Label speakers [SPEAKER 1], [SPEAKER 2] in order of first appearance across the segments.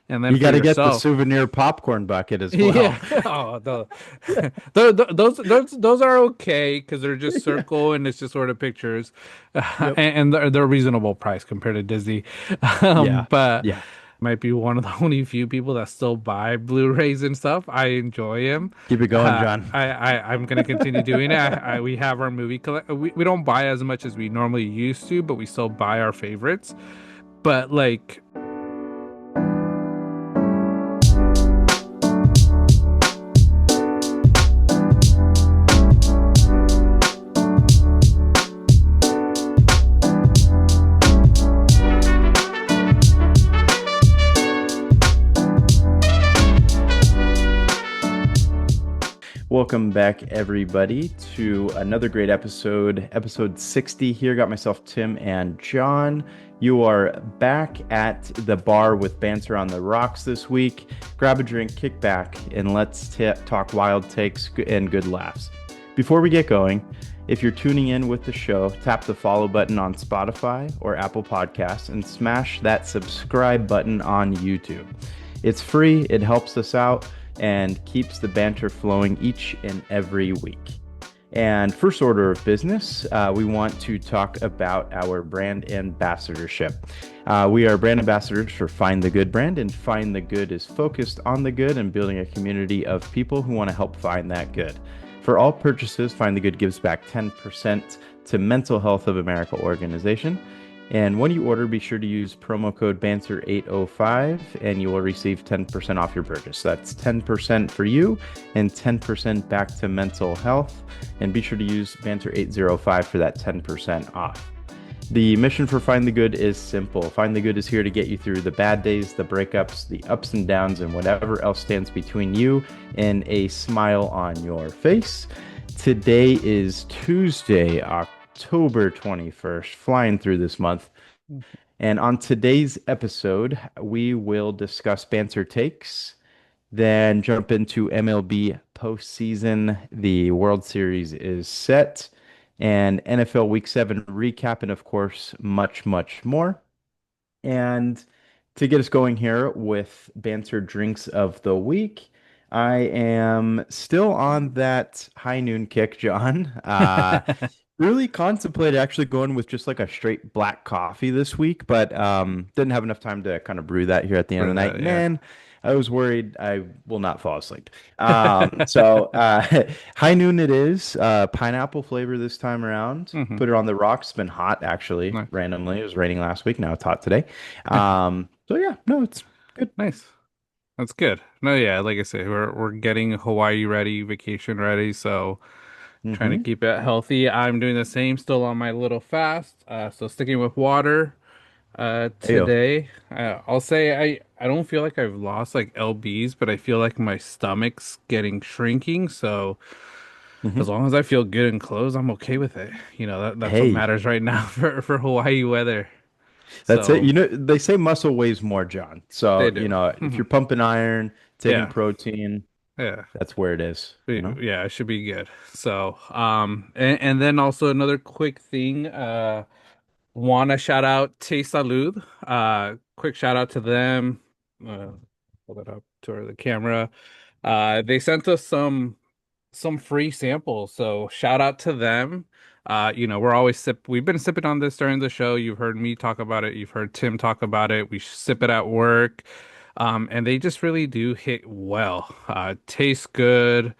[SPEAKER 1] and then
[SPEAKER 2] You
[SPEAKER 1] for
[SPEAKER 2] got to get the
[SPEAKER 1] yourself.
[SPEAKER 2] souvenir popcorn bucket as
[SPEAKER 1] Yeah.
[SPEAKER 2] well.
[SPEAKER 1] Oh, those are okay because they're just
[SPEAKER 2] Yeah.
[SPEAKER 1] circle and it's just sort of pictures,
[SPEAKER 2] Yep.
[SPEAKER 1] and they're a reasonable price compared to Disney.
[SPEAKER 2] Yeah.
[SPEAKER 1] But
[SPEAKER 2] Yeah.
[SPEAKER 1] might be one of the only few people that still buy Blu-rays and stuff. I enjoy them.
[SPEAKER 2] Keep it going, John.
[SPEAKER 1] I'm gonna continue doing it. We have our movie collect. We don't buy as much as we normally used to, but we still buy our favorites. But like.
[SPEAKER 2] Welcome back, everybody, to another great episode, episode 60 here. Got myself, Tim, and John. You are back at the bar with Banter on the Rocks this week. Grab a drink, kick back, and let's talk wild takes and good laughs. Before we get going, if you're tuning in with the show, tap the follow button on Spotify or Apple Podcasts and smash that subscribe button on YouTube. It's free, it helps us out, and keeps the banter flowing each and every week. And first order of business, we want to talk about our brand ambassadorship. We are brand ambassadors for Find the Good brand, and Find the Good is focused on the good and building a community of people who want to help find that good. For all purchases, Find the Good gives back 10% to Mental Health of America organization. And when you order, be sure to use promo code BANTER805 and you will receive 10% off your purchase. That's 10% for you and 10% back to mental health. And be sure to use BANTER805 for that 10% off. The mission for Find the Good is simple. Find the Good is here to get you through the bad days, the breakups, the ups and downs, and whatever else stands between you and a smile on your face. Today is Tuesday, October 21st, flying through this month. And on today's episode, we will discuss banter takes, then jump into MLB postseason. The World Series is set, and NFL Week 7 recap, and of course, much, much more. And to get us going here with banter drinks of the week, I am still on that high noon kick, John. Really contemplated actually going with just like a straight black coffee this week, but didn't have enough time to kind of brew that here at the end of
[SPEAKER 1] For
[SPEAKER 2] the night.
[SPEAKER 1] that, yeah.
[SPEAKER 2] Man, I was worried I will not fall asleep. So high noon it is. Pineapple flavor this time around.
[SPEAKER 1] Hmm.
[SPEAKER 2] Put it on the rocks. It's been hot actually,
[SPEAKER 1] Nice.
[SPEAKER 2] randomly. It was raining last week. Now it's hot today. So yeah, no, it's good.
[SPEAKER 1] Nice. That's good. No, yeah, like I say, we're getting Hawaii ready, vacation ready, so trying to
[SPEAKER 2] Mm-hmm.
[SPEAKER 1] keep it healthy. I'm doing the same, still on my little fast. So sticking with water
[SPEAKER 2] Ayo.
[SPEAKER 1] today. I'll say I don't feel like I've lost like lbs, but I feel like my stomach's getting shrinking, so as
[SPEAKER 2] Hmm.
[SPEAKER 1] long as I feel good and clothes, I'm okay with it. That's what
[SPEAKER 2] Hey,
[SPEAKER 1] matters right now for Hawaii weather.
[SPEAKER 2] that's it.
[SPEAKER 1] So
[SPEAKER 2] They say muscle weighs more, John.
[SPEAKER 1] they
[SPEAKER 2] So,
[SPEAKER 1] do.
[SPEAKER 2] if you're pumping iron, taking
[SPEAKER 1] Yeah.
[SPEAKER 2] protein,
[SPEAKER 1] Yeah.
[SPEAKER 2] that's where it is.
[SPEAKER 1] Yeah, it should be good. So, and then also another quick thing, want to shout out SALUD. Quick shout out to them. Uh, Hold it up to the camera. They sent us some free samples, so shout out to them. We've been sipping on this during the show. You've heard me talk about it. You've heard Tim talk about it. We sip it at work. And they just really do hit well. Tastes good.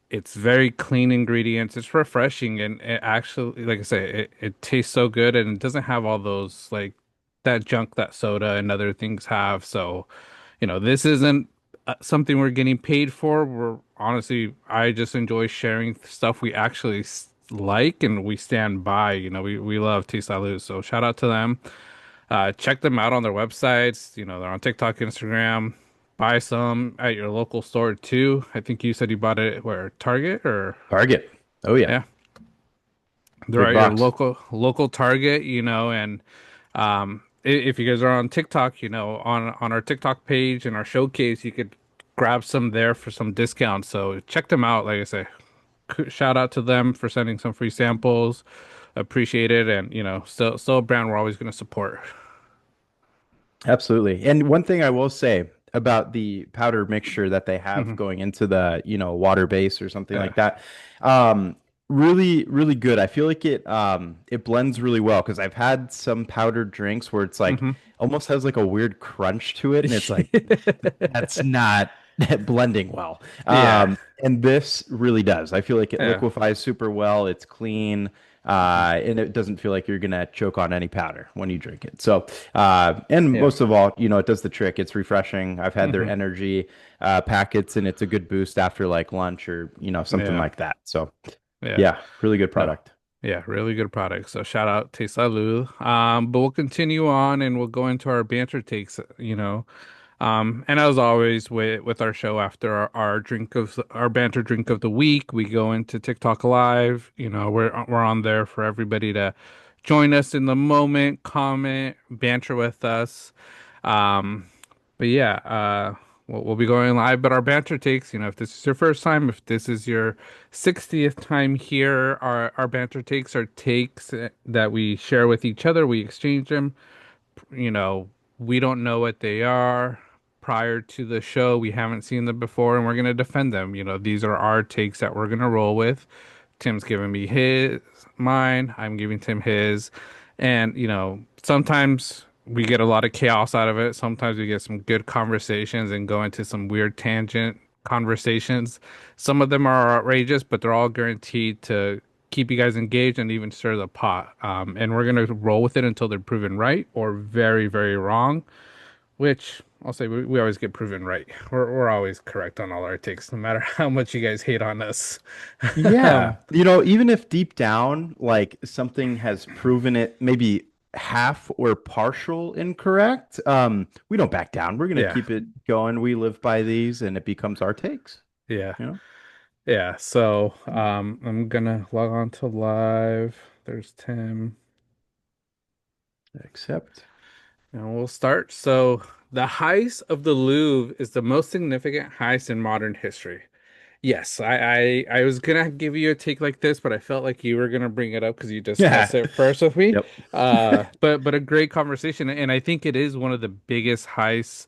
[SPEAKER 1] It's very clean ingredients. It's refreshing and it actually, like I say, it tastes so good and it doesn't have all those like that junk that soda and other things have. So, this isn't something we're getting paid for. We're honestly, I just enjoy sharing stuff we actually like and we stand by. We love Tea Salud. So shout out to them. Check them out on their websites. They're on TikTok, Instagram. Buy some at your local store too. I think you said you bought it where Target or
[SPEAKER 2] Target. Oh yeah.
[SPEAKER 1] yeah, they're
[SPEAKER 2] Big
[SPEAKER 1] at your
[SPEAKER 2] box.
[SPEAKER 1] local Target. And if you guys are on TikTok, on our TikTok page and our showcase, you could grab some there for some discounts. So check them out. Like I say, shout out to them for sending some free samples. Appreciate it, and still a brand we're always going to support.
[SPEAKER 2] Absolutely. And one thing I will say, about the powder mixture that they have
[SPEAKER 1] Hmm.
[SPEAKER 2] going into the, water base or something
[SPEAKER 1] Yeah.
[SPEAKER 2] like that. Um, really, really good. I feel like it blends really well because I've had some powdered drinks where it's like
[SPEAKER 1] Hmm.
[SPEAKER 2] almost has like a weird crunch to it, and it's like that's not blending well.
[SPEAKER 1] Yeah.
[SPEAKER 2] And this really does. I feel like it
[SPEAKER 1] Yeah.
[SPEAKER 2] liquefies super well. It's clean,
[SPEAKER 1] Hmm.
[SPEAKER 2] and it doesn't feel like you're gonna choke on any powder when you drink it. So, and
[SPEAKER 1] Yeah.
[SPEAKER 2] most of all, it does the trick. It's refreshing. I've had their
[SPEAKER 1] Hmm.
[SPEAKER 2] energy packets, and it's a good boost after like lunch or something
[SPEAKER 1] Yeah.
[SPEAKER 2] like that. So,
[SPEAKER 1] Yeah.
[SPEAKER 2] yeah, really good
[SPEAKER 1] No.
[SPEAKER 2] product.
[SPEAKER 1] Yeah, really good product. So shout out to SALUD. But we'll continue on and we'll go into our banter takes, and as always with our show after our banter drink of the week, we go into TikTok live. We're on there for everybody to join us in the moment, comment, banter with us. Um, but yeah, we'll be going live. But our banter takes, if this is your first time, if this is your 60th time here, our banter takes are takes that we share with each other. We exchange them. You know, we don't know what they are prior to the show. We haven't seen them before, and we're gonna defend them. These are our takes that we're gonna roll with. Tim's giving me mine. I'm giving Tim his. And, sometimes we get a lot of chaos out of it. Sometimes we get some good conversations and go into some weird tangent conversations. Some of them are outrageous, but they're all guaranteed to keep you guys engaged and even stir the pot. And we're going to roll with it until they're proven right or very, very wrong, which I'll say we always get proven right. We're always correct on all our takes, no matter how much you guys hate on us.
[SPEAKER 2] Yeah.
[SPEAKER 1] um,
[SPEAKER 2] Even if deep down, like something has proven it maybe half or partial incorrect, we don't back down. We're gonna
[SPEAKER 1] yeah,
[SPEAKER 2] keep it going. We live by these and it becomes our takes,
[SPEAKER 1] yeah.
[SPEAKER 2] you know?
[SPEAKER 1] Yeah, so I'm gonna log on to live. There's Tim,
[SPEAKER 2] Accept.
[SPEAKER 1] and we'll start. So, the heist of the Louvre is the most significant heist in modern history. Yes, I was gonna give you a take like this, but I felt like you were gonna bring it up because you discussed
[SPEAKER 2] Yeah.
[SPEAKER 1] it first with me.
[SPEAKER 2] Yep.
[SPEAKER 1] But a great conversation, and I think it is one of the biggest heists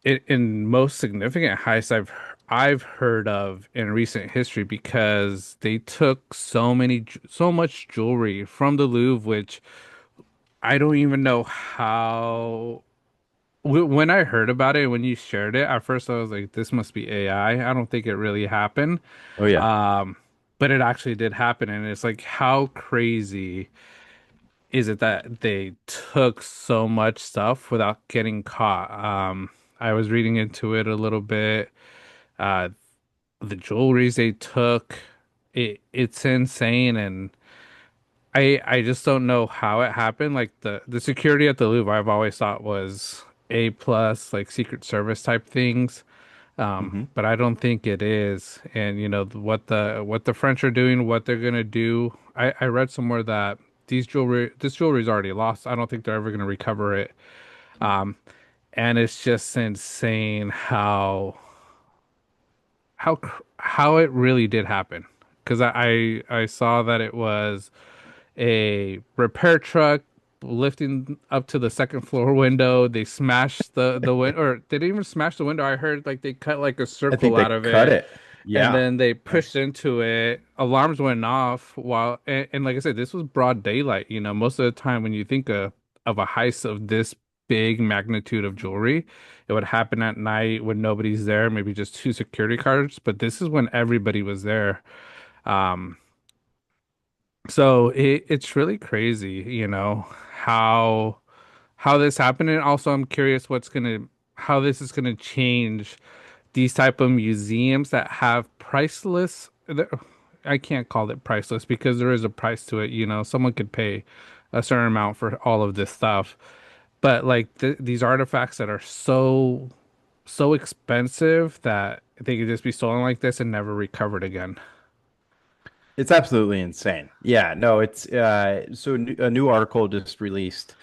[SPEAKER 1] in most significant heists I've heard of in recent history because they took so much jewelry from the Louvre, which I don't even know how. When I heard about it, when you shared it, at first I was like, "This must be AI." I don't think it really happened,
[SPEAKER 2] Oh yeah.
[SPEAKER 1] um, but it actually did happen, and it's like, how crazy is it that they took so much stuff without getting caught? I was reading into it a little bit. Uh, the jewelries they took, it's insane, and I just don't know how it happened. Like the security at the Louvre, I've always thought was A plus, like Secret Service type things.
[SPEAKER 2] Hmm.
[SPEAKER 1] But I don't think it is. And what the French are doing, what they're gonna do. I read somewhere that this jewelry is already lost. I don't think they're ever gonna recover it. Um, and it's just insane how it really did happen. Because I saw that it was a repair truck lifting up to the second floor window. They smashed the window, or they didn't even smash the window. I heard like they cut like a
[SPEAKER 2] I think
[SPEAKER 1] circle
[SPEAKER 2] they
[SPEAKER 1] out of
[SPEAKER 2] cut
[SPEAKER 1] it,
[SPEAKER 2] it.
[SPEAKER 1] and
[SPEAKER 2] Yeah.
[SPEAKER 1] then they
[SPEAKER 2] Yeah.
[SPEAKER 1] pushed into it. Alarms went off and like I said, this was broad daylight. Most of the time when you think of a heist of this big magnitude of jewelry, it would happen at night when nobody's there, maybe just two security guards. But this is when everybody was there. Um, so it's really crazy, how this happened. And also I'm curious how this is gonna change these type of museums that have I can't call it priceless because there is a price to it, someone could pay a certain amount for all of this stuff. But like these artifacts that are so expensive that they could just be stolen like this and never recovered again.
[SPEAKER 2] It's absolutely insane. Yeah, no, it's a new article just released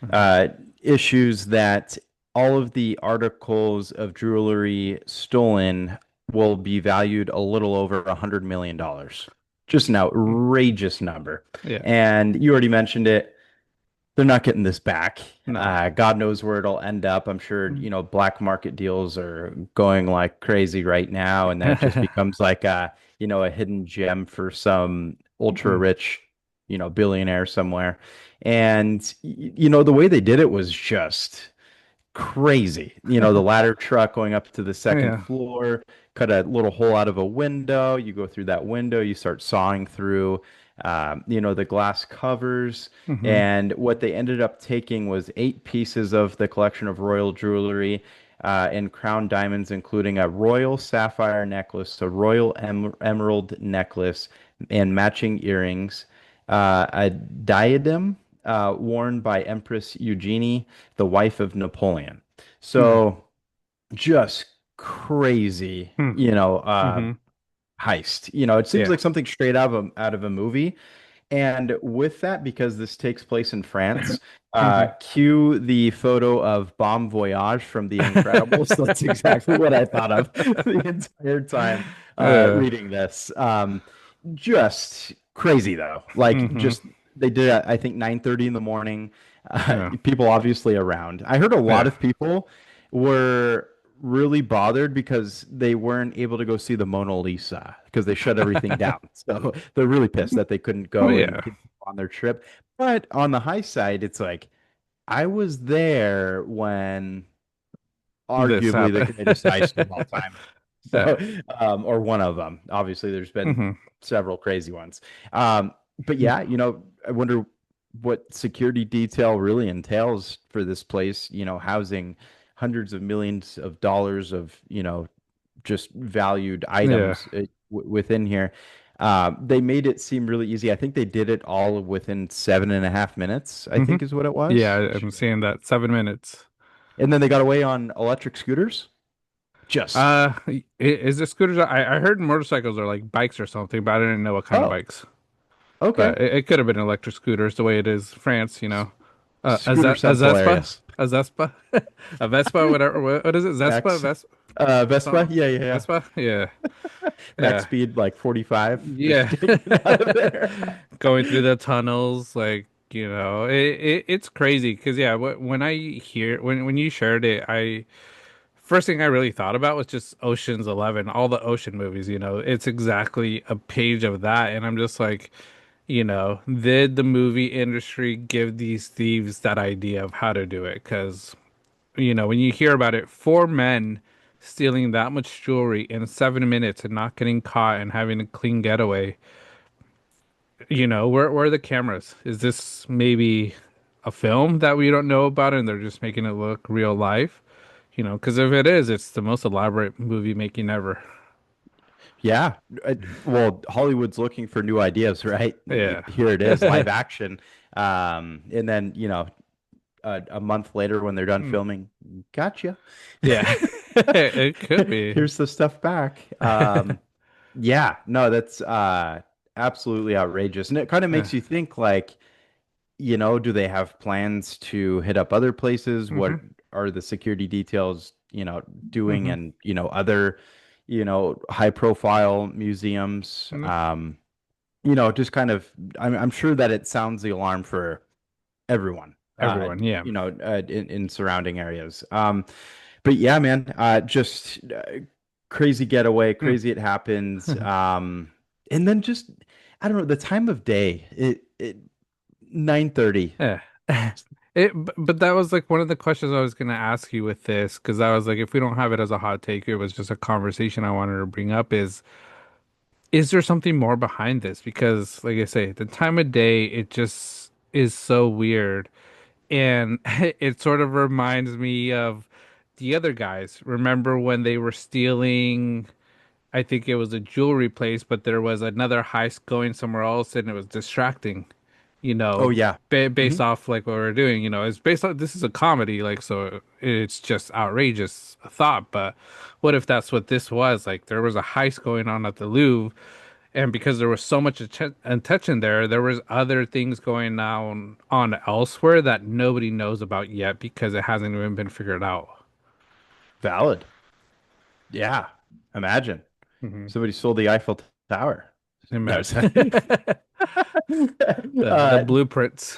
[SPEAKER 1] Mhm.
[SPEAKER 2] uh, issues that all of the articles of jewelry stolen will be valued a little over $100 million. Just an outrageous number.
[SPEAKER 1] Yeah.
[SPEAKER 2] And you already mentioned it. they're not getting this back.
[SPEAKER 1] No.
[SPEAKER 2] God knows where it'll end up. I'm sure, black market deals are going like crazy right now, and then it just becomes like a hidden gem for some ultra
[SPEAKER 1] Mm,
[SPEAKER 2] rich, billionaire somewhere. And the way they did it was just crazy. The ladder truck going up to the second
[SPEAKER 1] yeah.
[SPEAKER 2] floor, cut a little hole out of a window. You go through that window, you start sawing through, the glass covers.
[SPEAKER 1] Hmm.
[SPEAKER 2] And what they ended up taking was 8 pieces of the collection of royal jewelry. And crown diamonds, including a royal sapphire necklace, a royal emerald necklace, and matching earrings, a diadem worn by Empress Eugenie, the wife of Napoleon.
[SPEAKER 1] Mm,
[SPEAKER 2] So just crazy,
[SPEAKER 1] mm, hmm.
[SPEAKER 2] heist. It seems
[SPEAKER 1] Yeah.
[SPEAKER 2] like something straight out of a movie. And with that, because this takes place in France,
[SPEAKER 1] Hmm.
[SPEAKER 2] cue the photo of Bon Voyage from The Incredibles. That's exactly what I thought of the entire time
[SPEAKER 1] Yeah.
[SPEAKER 2] reading this. Just crazy though. Like
[SPEAKER 1] Hmm.
[SPEAKER 2] just they did it at, I think 9:30 in the morning.
[SPEAKER 1] Yeah.
[SPEAKER 2] People obviously around. I heard a lot
[SPEAKER 1] Yeah.
[SPEAKER 2] of people were really bothered because they weren't able to go see the Mona Lisa because they shut everything down. So they're really pissed that they couldn't
[SPEAKER 1] Oh
[SPEAKER 2] go and
[SPEAKER 1] yeah.
[SPEAKER 2] continue on their trip. But on the high side, it's like I was there when
[SPEAKER 1] This
[SPEAKER 2] arguably the
[SPEAKER 1] happened.
[SPEAKER 2] greatest heist of all time. So,
[SPEAKER 1] Yeah.
[SPEAKER 2] or one of them. Obviously, there's been
[SPEAKER 1] Hmm.
[SPEAKER 2] several crazy ones. But yeah, I wonder what security detail really entails for this place, housing hundreds of millions of dollars of, just valued
[SPEAKER 1] Yeah.
[SPEAKER 2] items within here. They made it seem really easy. I think they did it all within 7.5 minutes, I
[SPEAKER 1] Hmm.
[SPEAKER 2] think is what it
[SPEAKER 1] Yeah,
[SPEAKER 2] was.
[SPEAKER 1] I'm seeing that 7 minutes.
[SPEAKER 2] And then they got away on electric scooters. Just,
[SPEAKER 1] Is it scooters? I heard motorcycles are like bikes or something, but I didn't know what kind of
[SPEAKER 2] oh,
[SPEAKER 1] bikes.
[SPEAKER 2] okay.
[SPEAKER 1] But it could have been electric scooters the way it is France.
[SPEAKER 2] Scooters
[SPEAKER 1] A
[SPEAKER 2] sound
[SPEAKER 1] Zespa?
[SPEAKER 2] hilarious.
[SPEAKER 1] A Zespa? A Vespa, whatever. What is it? Zespa?
[SPEAKER 2] Max,
[SPEAKER 1] Vespa?
[SPEAKER 2] Vespa.
[SPEAKER 1] Something?
[SPEAKER 2] Yeah, yeah, yeah.
[SPEAKER 1] Vespa? Yeah.
[SPEAKER 2] Max
[SPEAKER 1] Yeah.
[SPEAKER 2] speed like 45. Just
[SPEAKER 1] Yeah.
[SPEAKER 2] getting out of there.
[SPEAKER 1] Going through the tunnels, like, it's crazy because yeah, when I hear when you shared it, I first thing I really thought about was just Ocean's 11, all the ocean movies. It's exactly a page of that, and I'm just like, did the movie industry give these thieves that idea of how to do it? Because, when you hear about it, four men stealing that much jewelry in 7 minutes and not getting caught and having a clean getaway, where are the cameras? Is this maybe a film that we don't know about and they're just making it look real life? Because if it is, it's the most elaborate movie making ever.
[SPEAKER 2] Yeah. Well, Hollywood's looking for new ideas, right?
[SPEAKER 1] Yeah.
[SPEAKER 2] Here it is, live action. And then, a month later when they're done
[SPEAKER 1] Hmm.
[SPEAKER 2] filming, gotcha.
[SPEAKER 1] Yeah. It could be.
[SPEAKER 2] Here's the stuff back. Yeah, no, that's absolutely outrageous. And it kind of
[SPEAKER 1] Yeah.
[SPEAKER 2] makes you think like, do they have plans to hit up other places? What
[SPEAKER 1] Hmm.
[SPEAKER 2] are the security details, doing
[SPEAKER 1] Hmm.
[SPEAKER 2] and, other, high profile museums?
[SPEAKER 1] No.
[SPEAKER 2] Just kind of, I'm sure that it sounds the alarm for everyone,
[SPEAKER 1] Everyone, yeah.
[SPEAKER 2] in surrounding areas. But yeah, man, just crazy getaway,
[SPEAKER 1] Mm.
[SPEAKER 2] crazy it happens. And then just, I don't know, the time of day, it 9:30.
[SPEAKER 1] Yeah. But that was like one of the questions I was gonna ask you with this, because I was like, if we don't have it as a hot take, it was just a conversation I wanted to bring up is there something more behind this? Because like I say, the time of day, it just is so weird. And it sort of reminds me of the other guys. Remember when they were stealing, I think it was a jewelry place, but there was another heist going somewhere else and it was distracting,
[SPEAKER 2] Oh yeah.
[SPEAKER 1] based
[SPEAKER 2] Hmm.
[SPEAKER 1] off like what we're doing. It's based on this is a comedy, like, so it's just outrageous thought. But what if that's what this was? Like, there was a heist going on at the Louvre, and because there was so much attention there, there was other things going on elsewhere that nobody knows about yet because it hasn't even been figured out.
[SPEAKER 2] Valid. Yeah. Imagine
[SPEAKER 1] Hmm.
[SPEAKER 2] somebody sold the Eiffel Tower. No,
[SPEAKER 1] Imagine
[SPEAKER 2] sorry.
[SPEAKER 1] the
[SPEAKER 2] Uh,
[SPEAKER 1] blueprints.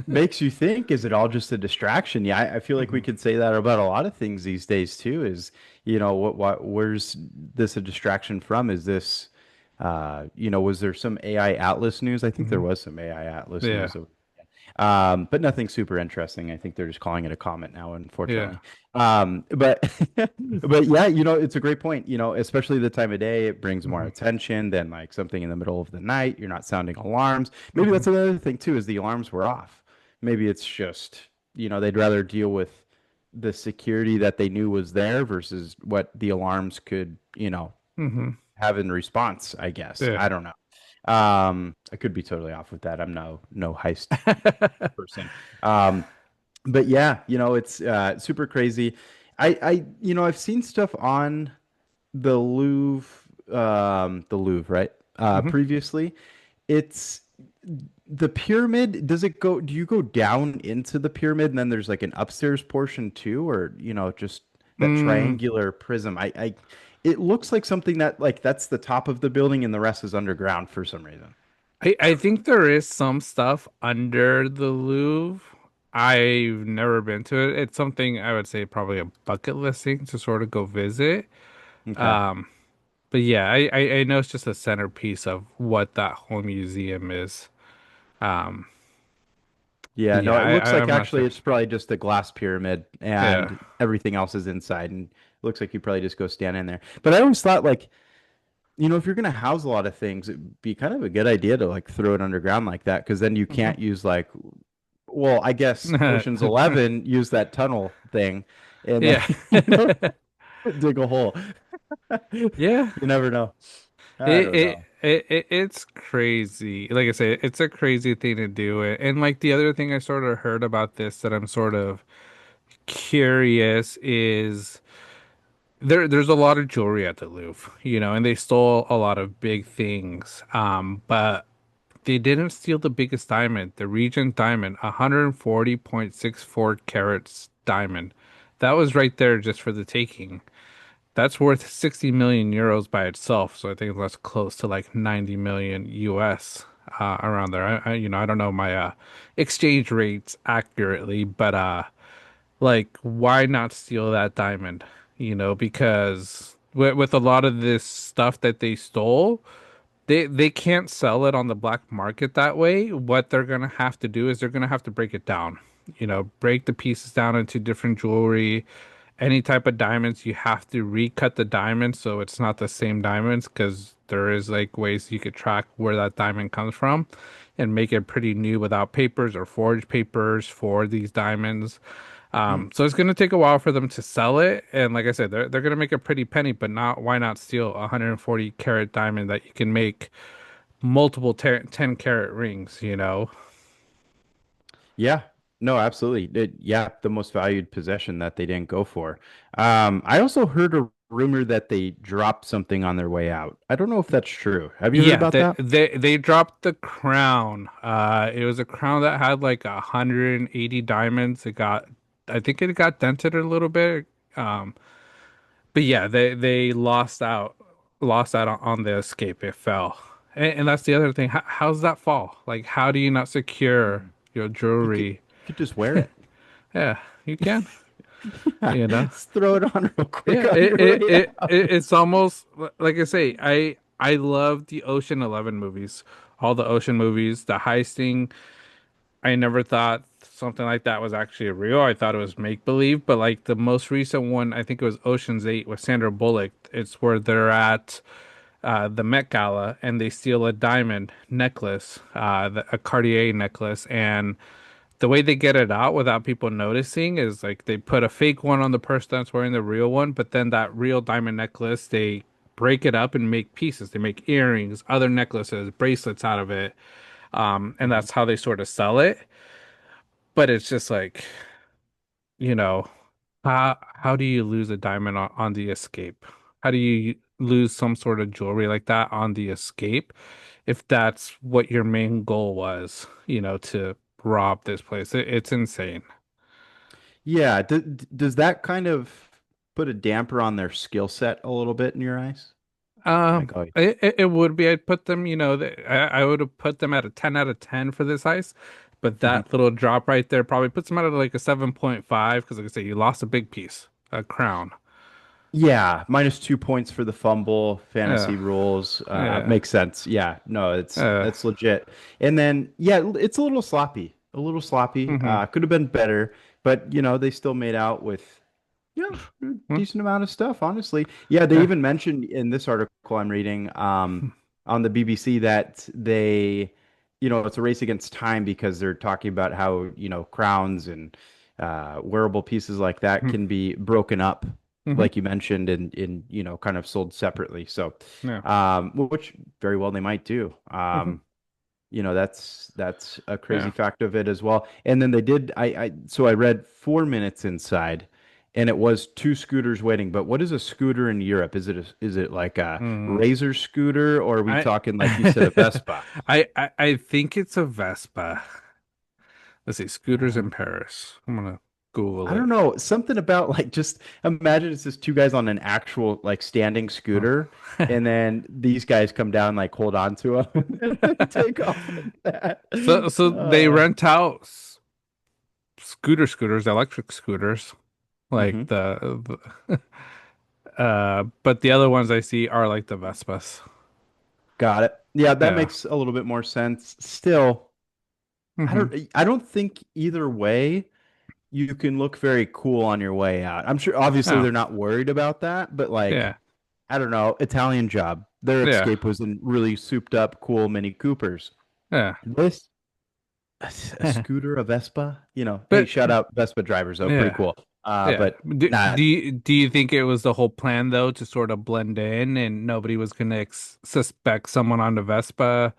[SPEAKER 2] makes you think, is it all just a distraction? Yeah, I feel like we
[SPEAKER 1] Mhm.
[SPEAKER 2] could say that about a lot of things these days too, is, where's this a distraction from? Is this, was there some AI Atlas news? I think there
[SPEAKER 1] Mhm.
[SPEAKER 2] was some AI Atlas
[SPEAKER 1] Yeah.
[SPEAKER 2] news. But nothing super interesting. I think they're just calling it a comment now,
[SPEAKER 1] Yeah.
[SPEAKER 2] unfortunately. But but yeah, it's a great point. Especially the time of day, it brings more
[SPEAKER 1] Hmm.
[SPEAKER 2] attention than like something in the middle of the night. You're not sounding alarms. Maybe
[SPEAKER 1] Hmm.
[SPEAKER 2] that's another thing too, is the alarms were off. Maybe it's just, they'd rather deal with the security that they knew was there versus what the alarms could,
[SPEAKER 1] Hmm.
[SPEAKER 2] have in response, I guess.
[SPEAKER 1] Yeah.
[SPEAKER 2] I don't know. I could be totally off with that. I'm no heist person. Um, but yeah, it's super crazy. I've seen stuff on the Louvre, right?
[SPEAKER 1] Hmm.
[SPEAKER 2] Previously. It's the pyramid. Do you go down into the pyramid and then there's like an upstairs portion too, or just that
[SPEAKER 1] Mm.
[SPEAKER 2] triangular prism? It looks like something that like that's the top of the building and the rest is underground for some reason.
[SPEAKER 1] I think there is some stuff under the Louvre. I've never been to it. It's something I would say probably a bucket list thing to sort of go visit.
[SPEAKER 2] Okay.
[SPEAKER 1] Um, but yeah, I know it's just a centerpiece of what that whole museum is. Um, but
[SPEAKER 2] Yeah, no,
[SPEAKER 1] yeah,
[SPEAKER 2] it looks like
[SPEAKER 1] I'm not
[SPEAKER 2] actually
[SPEAKER 1] sure.
[SPEAKER 2] it's probably just a glass pyramid
[SPEAKER 1] Yeah.
[SPEAKER 2] and everything else is inside and it looks like you probably just go stand in there. But I always thought like, if you're gonna house a lot of things, it'd be kind of a good idea to like throw it underground like that because then you
[SPEAKER 1] Hmm.
[SPEAKER 2] can't use like, well, I guess Ocean's 11 used that tunnel thing and then,
[SPEAKER 1] Yeah.
[SPEAKER 2] dig a hole.
[SPEAKER 1] Yeah.
[SPEAKER 2] You never know. I
[SPEAKER 1] It,
[SPEAKER 2] don't
[SPEAKER 1] it
[SPEAKER 2] know.
[SPEAKER 1] it's crazy. Like I say, it's a crazy thing to do it. And like the other thing I sort of heard about this that I'm sort of curious is there's a lot of jewelry at the Louvre, and they stole a lot of big things. But they didn't steal the biggest diamond, the Regent diamond, 140.64 carats diamond. That was right there just for the taking. That's worth 60 million euros by itself. So I think that's close to like 90 million US around there. I don't know my exchange rates accurately, but like why not steal that diamond? Because with a lot of this stuff that they stole, they can't sell it on the black market that way. What they're gonna have to do is they're gonna have to break it down. Break the pieces down into different jewelry. Any type of diamonds, you have to recut the diamond so it's not the same diamonds because there is like ways you could track where that diamond comes from and make it pretty new without papers or forged papers for these diamonds.
[SPEAKER 2] Hmm.
[SPEAKER 1] So it's gonna take a while for them to sell it, and like I said, they're gonna make a pretty penny, but not why not steal a 140 carat diamond that you can make multiple 10 carat rings?
[SPEAKER 2] Yeah, no, absolutely. Yeah, the most valued possession that they didn't go for. I also heard a rumor that they dropped something on their way out. I don't know if that's true. Have you heard
[SPEAKER 1] Yeah,
[SPEAKER 2] about that?
[SPEAKER 1] they dropped the crown. It was a crown that had like 180 diamonds. I think it got dented a little bit. Um, but yeah, they lost out on the escape. It fell, and that's the other thing. How's that fall? Like, how do you not secure
[SPEAKER 2] Mhm.
[SPEAKER 1] your
[SPEAKER 2] You could
[SPEAKER 1] jewelry?
[SPEAKER 2] you could just wear it.
[SPEAKER 1] Yeah, you can.
[SPEAKER 2] Yeah,
[SPEAKER 1] You know.
[SPEAKER 2] just throw it on real quick
[SPEAKER 1] Yeah,
[SPEAKER 2] on your way out.
[SPEAKER 1] it's almost like I say, I love the Ocean 11 movies, all the ocean movies, the heisting. I never thought something like that was actually real. I thought it was make believe, but like the most recent one, I think it was Ocean's 8 with Sandra Bullock. It's where they're at the Met Gala and they steal a diamond necklace, a Cartier necklace, and the way they get it out without people noticing is like they put a fake one on the person that's wearing the real one, but then that real diamond necklace, they break it up and make pieces. They make earrings, other necklaces, bracelets out of it. And
[SPEAKER 2] Mhm.
[SPEAKER 1] that's how they sort of sell it. But it's just like, you know, how do you lose a diamond on the escape? How do you lose some sort of jewelry like that on the escape if that's what your main goal was, to rob this place? It's insane.
[SPEAKER 2] Yeah, does that kind of put a damper on their skill set a little bit in your eyes? Like, oh,
[SPEAKER 1] It would be. I'd put them, I would have put them at a 10 out of 10 for this heist. But
[SPEAKER 2] Mhm.
[SPEAKER 1] that little drop right there probably puts him at like a 7.5 because, like I say, you lost a big piece, a crown.
[SPEAKER 2] Yeah, -2 points for the fumble,
[SPEAKER 1] Yeah,
[SPEAKER 2] fantasy rules.
[SPEAKER 1] yeah,
[SPEAKER 2] Makes sense. Yeah, no, it's
[SPEAKER 1] uh,
[SPEAKER 2] that's legit. And then yeah, it's a little sloppy. A little sloppy.
[SPEAKER 1] mm-hmm,
[SPEAKER 2] Could have been better, but they still made out with a
[SPEAKER 1] mm,
[SPEAKER 2] decent amount of stuff, honestly. Yeah, they
[SPEAKER 1] yeah,
[SPEAKER 2] even mentioned in this article I'm reading on the BBC that it's a race against time because they're talking about how, crowns and wearable pieces like that can be broken up,
[SPEAKER 1] mm-hmm,
[SPEAKER 2] like you mentioned, and kind of sold separately. So,
[SPEAKER 1] yeah,
[SPEAKER 2] which very well they might do.
[SPEAKER 1] mm-hmm,
[SPEAKER 2] That's a crazy
[SPEAKER 1] yeah.
[SPEAKER 2] fact of it as well. And then they did so I read 4 minutes inside and it was two scooters waiting. But what is a scooter in Europe? Is it like a
[SPEAKER 1] Mm.
[SPEAKER 2] Razor scooter or are we
[SPEAKER 1] I,
[SPEAKER 2] talking like you said a Vespa?
[SPEAKER 1] I think it's a Vespa. Let's see, scooters in
[SPEAKER 2] Um,
[SPEAKER 1] Paris. I'm gonna Google
[SPEAKER 2] I don't
[SPEAKER 1] it.
[SPEAKER 2] know, something about like just imagine it's just two guys on an actual like standing
[SPEAKER 1] Oh.
[SPEAKER 2] scooter and then these guys come down like hold on to them and then take off like that.
[SPEAKER 1] So they
[SPEAKER 2] Uh,
[SPEAKER 1] rent out scooters, electric scooters, like
[SPEAKER 2] mhm.
[SPEAKER 1] but the other ones I see are like the Vespas.
[SPEAKER 2] Got it. Yeah, that
[SPEAKER 1] Yeah.
[SPEAKER 2] makes a little bit more sense. Still, I
[SPEAKER 1] Hmm.
[SPEAKER 2] don't I don't think either way you can look very cool on your way out. I'm sure obviously
[SPEAKER 1] Oh,
[SPEAKER 2] they're not worried about that, but like
[SPEAKER 1] yeah.
[SPEAKER 2] I don't know, Italian Job. Their
[SPEAKER 1] Yeah.
[SPEAKER 2] escape was in really souped up cool Mini Coopers.
[SPEAKER 1] Yeah.
[SPEAKER 2] This a scooter, a Vespa, hey,
[SPEAKER 1] But
[SPEAKER 2] shout out Vespa drivers though, pretty
[SPEAKER 1] yeah.
[SPEAKER 2] cool.
[SPEAKER 1] Yeah.
[SPEAKER 2] But nah,
[SPEAKER 1] Do you think it was the whole plan though to sort of blend in and nobody was gonna suspect someone on the Vespa?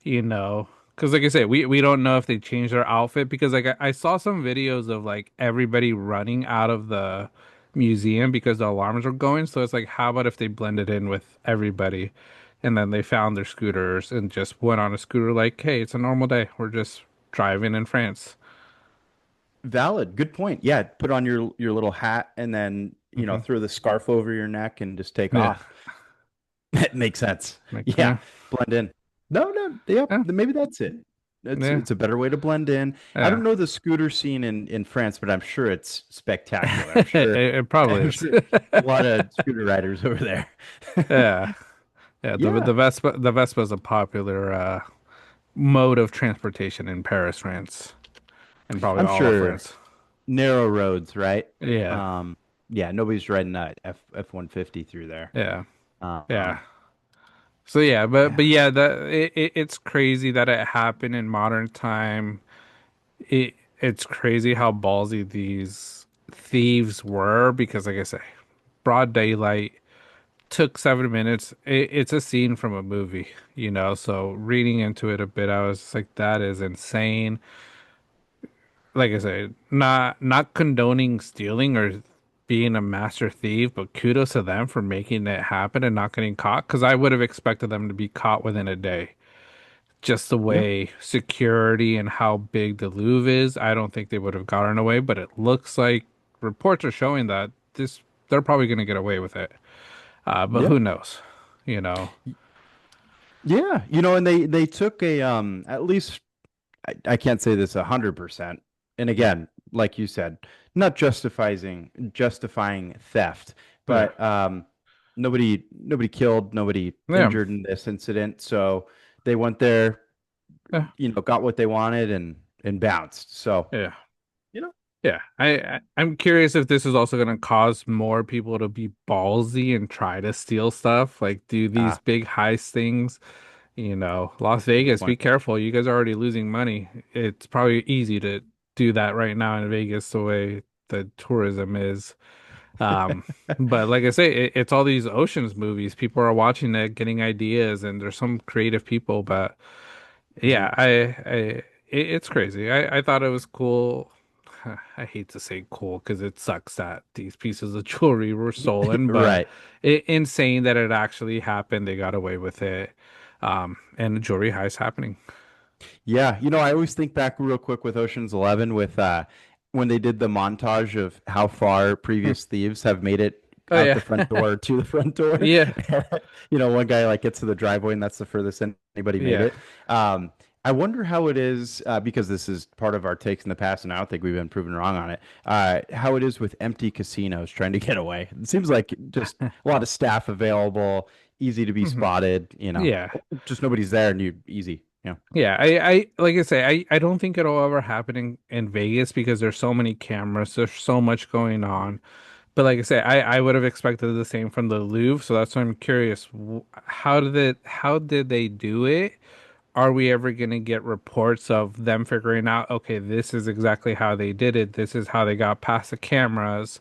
[SPEAKER 1] Because like I said, we don't know if they changed their outfit because like I saw some videos of like everybody running out of the museum because the alarms were going. So it's like, how about if they blended in with everybody and then they found their scooters and just went on a scooter like, hey, it's a normal day. We're just driving in France.
[SPEAKER 2] valid. Good point. Yeah, put on your little hat and then,
[SPEAKER 1] Hmm.
[SPEAKER 2] throw the scarf over your neck and just take
[SPEAKER 1] Yeah.
[SPEAKER 2] off. That makes sense.
[SPEAKER 1] Like,
[SPEAKER 2] Yeah,
[SPEAKER 1] yeah.
[SPEAKER 2] blend in. No, no, yep,
[SPEAKER 1] Yeah.
[SPEAKER 2] maybe that's it. It's
[SPEAKER 1] Yeah.
[SPEAKER 2] it's a better way to blend in. I
[SPEAKER 1] Yeah.
[SPEAKER 2] don't know the scooter scene in France, but I'm sure it's spectacular. I'm sure
[SPEAKER 1] It probably
[SPEAKER 2] I'm
[SPEAKER 1] is.
[SPEAKER 2] sure a lot of scooter riders over there.
[SPEAKER 1] Yeah. Yeah.
[SPEAKER 2] Yeah,
[SPEAKER 1] The Vespa is a popular mode of transportation in Paris, France, and probably
[SPEAKER 2] I'm
[SPEAKER 1] all of
[SPEAKER 2] sure
[SPEAKER 1] France.
[SPEAKER 2] narrow roads, right?
[SPEAKER 1] Yeah,
[SPEAKER 2] Um, yeah, nobody's riding that F-150 through there.
[SPEAKER 1] yeah, yeah.
[SPEAKER 2] Um,
[SPEAKER 1] So yeah, but
[SPEAKER 2] yeah,
[SPEAKER 1] yeah, it's crazy that it happened in modern time. It's crazy how ballsy these thieves were because, like I say, broad daylight took 7 minutes. It's a scene from a movie, So reading into it a bit, I was just like, that is insane. Like I said, not condoning stealing or being a master thief, but kudos to them for making it happen and not getting caught. Because I would have expected them to be caught within a day. Just the
[SPEAKER 2] yeah,
[SPEAKER 1] way security and how big the Louvre is, I don't think they would have gotten away. But it looks like reports are showing that they're probably going to get away with it. But
[SPEAKER 2] yeah.
[SPEAKER 1] who knows? You know.
[SPEAKER 2] Yeah, and they took a at least I can't say this 100%. And again, like you said, not justifying theft,
[SPEAKER 1] Yeah.
[SPEAKER 2] but nobody killed, nobody
[SPEAKER 1] Yeah.
[SPEAKER 2] injured in this incident. So they went there,
[SPEAKER 1] Yeah.
[SPEAKER 2] got what they wanted and bounced. So,
[SPEAKER 1] Yeah.
[SPEAKER 2] you know,
[SPEAKER 1] Yeah, I'm curious if this is also going to cause more people to be ballsy and try to steal stuff, like do these
[SPEAKER 2] ah,
[SPEAKER 1] big heist things. Las
[SPEAKER 2] good
[SPEAKER 1] Vegas, be
[SPEAKER 2] point.
[SPEAKER 1] careful. You guys are already losing money. It's probably easy to do that right now in Vegas, the way the tourism is. Um, but like I say, it's all these oceans movies. People are watching it, getting ideas, and there's some creative people, but
[SPEAKER 2] Mhm.
[SPEAKER 1] yeah, it's crazy. I thought it was cool. I hate to say cool because it sucks that these pieces of jewelry were stolen, but
[SPEAKER 2] Right.
[SPEAKER 1] insane that it actually happened. They got away with it. And the jewelry heist happening.
[SPEAKER 2] Yeah, I always think back real quick with Ocean's 11 with when they did the montage of how far
[SPEAKER 1] Hmm.
[SPEAKER 2] previous thieves have made it
[SPEAKER 1] Oh
[SPEAKER 2] out
[SPEAKER 1] yeah.
[SPEAKER 2] the front door to the front door.
[SPEAKER 1] Yeah.
[SPEAKER 2] One guy like gets to the driveway and that's the furthest anybody made
[SPEAKER 1] Yeah.
[SPEAKER 2] it. Um, I wonder how it is because this is part of our takes in the past, and I don't think we've been proven wrong on it. How it is with empty casinos trying to get away. It seems like just a lot of staff available, easy to be
[SPEAKER 1] Hmm.
[SPEAKER 2] spotted.
[SPEAKER 1] Yeah.
[SPEAKER 2] Just nobody's there, and you easy.
[SPEAKER 1] Yeah, I like I say, I don't think it'll ever happen in Vegas because there's so many cameras, there's so much going on. But like I say, I would have expected the same from the Louvre, so that's why I'm curious. How did they do it? Are we ever going to get reports of them figuring out, okay, this is exactly how they did it. This is how they got past the cameras.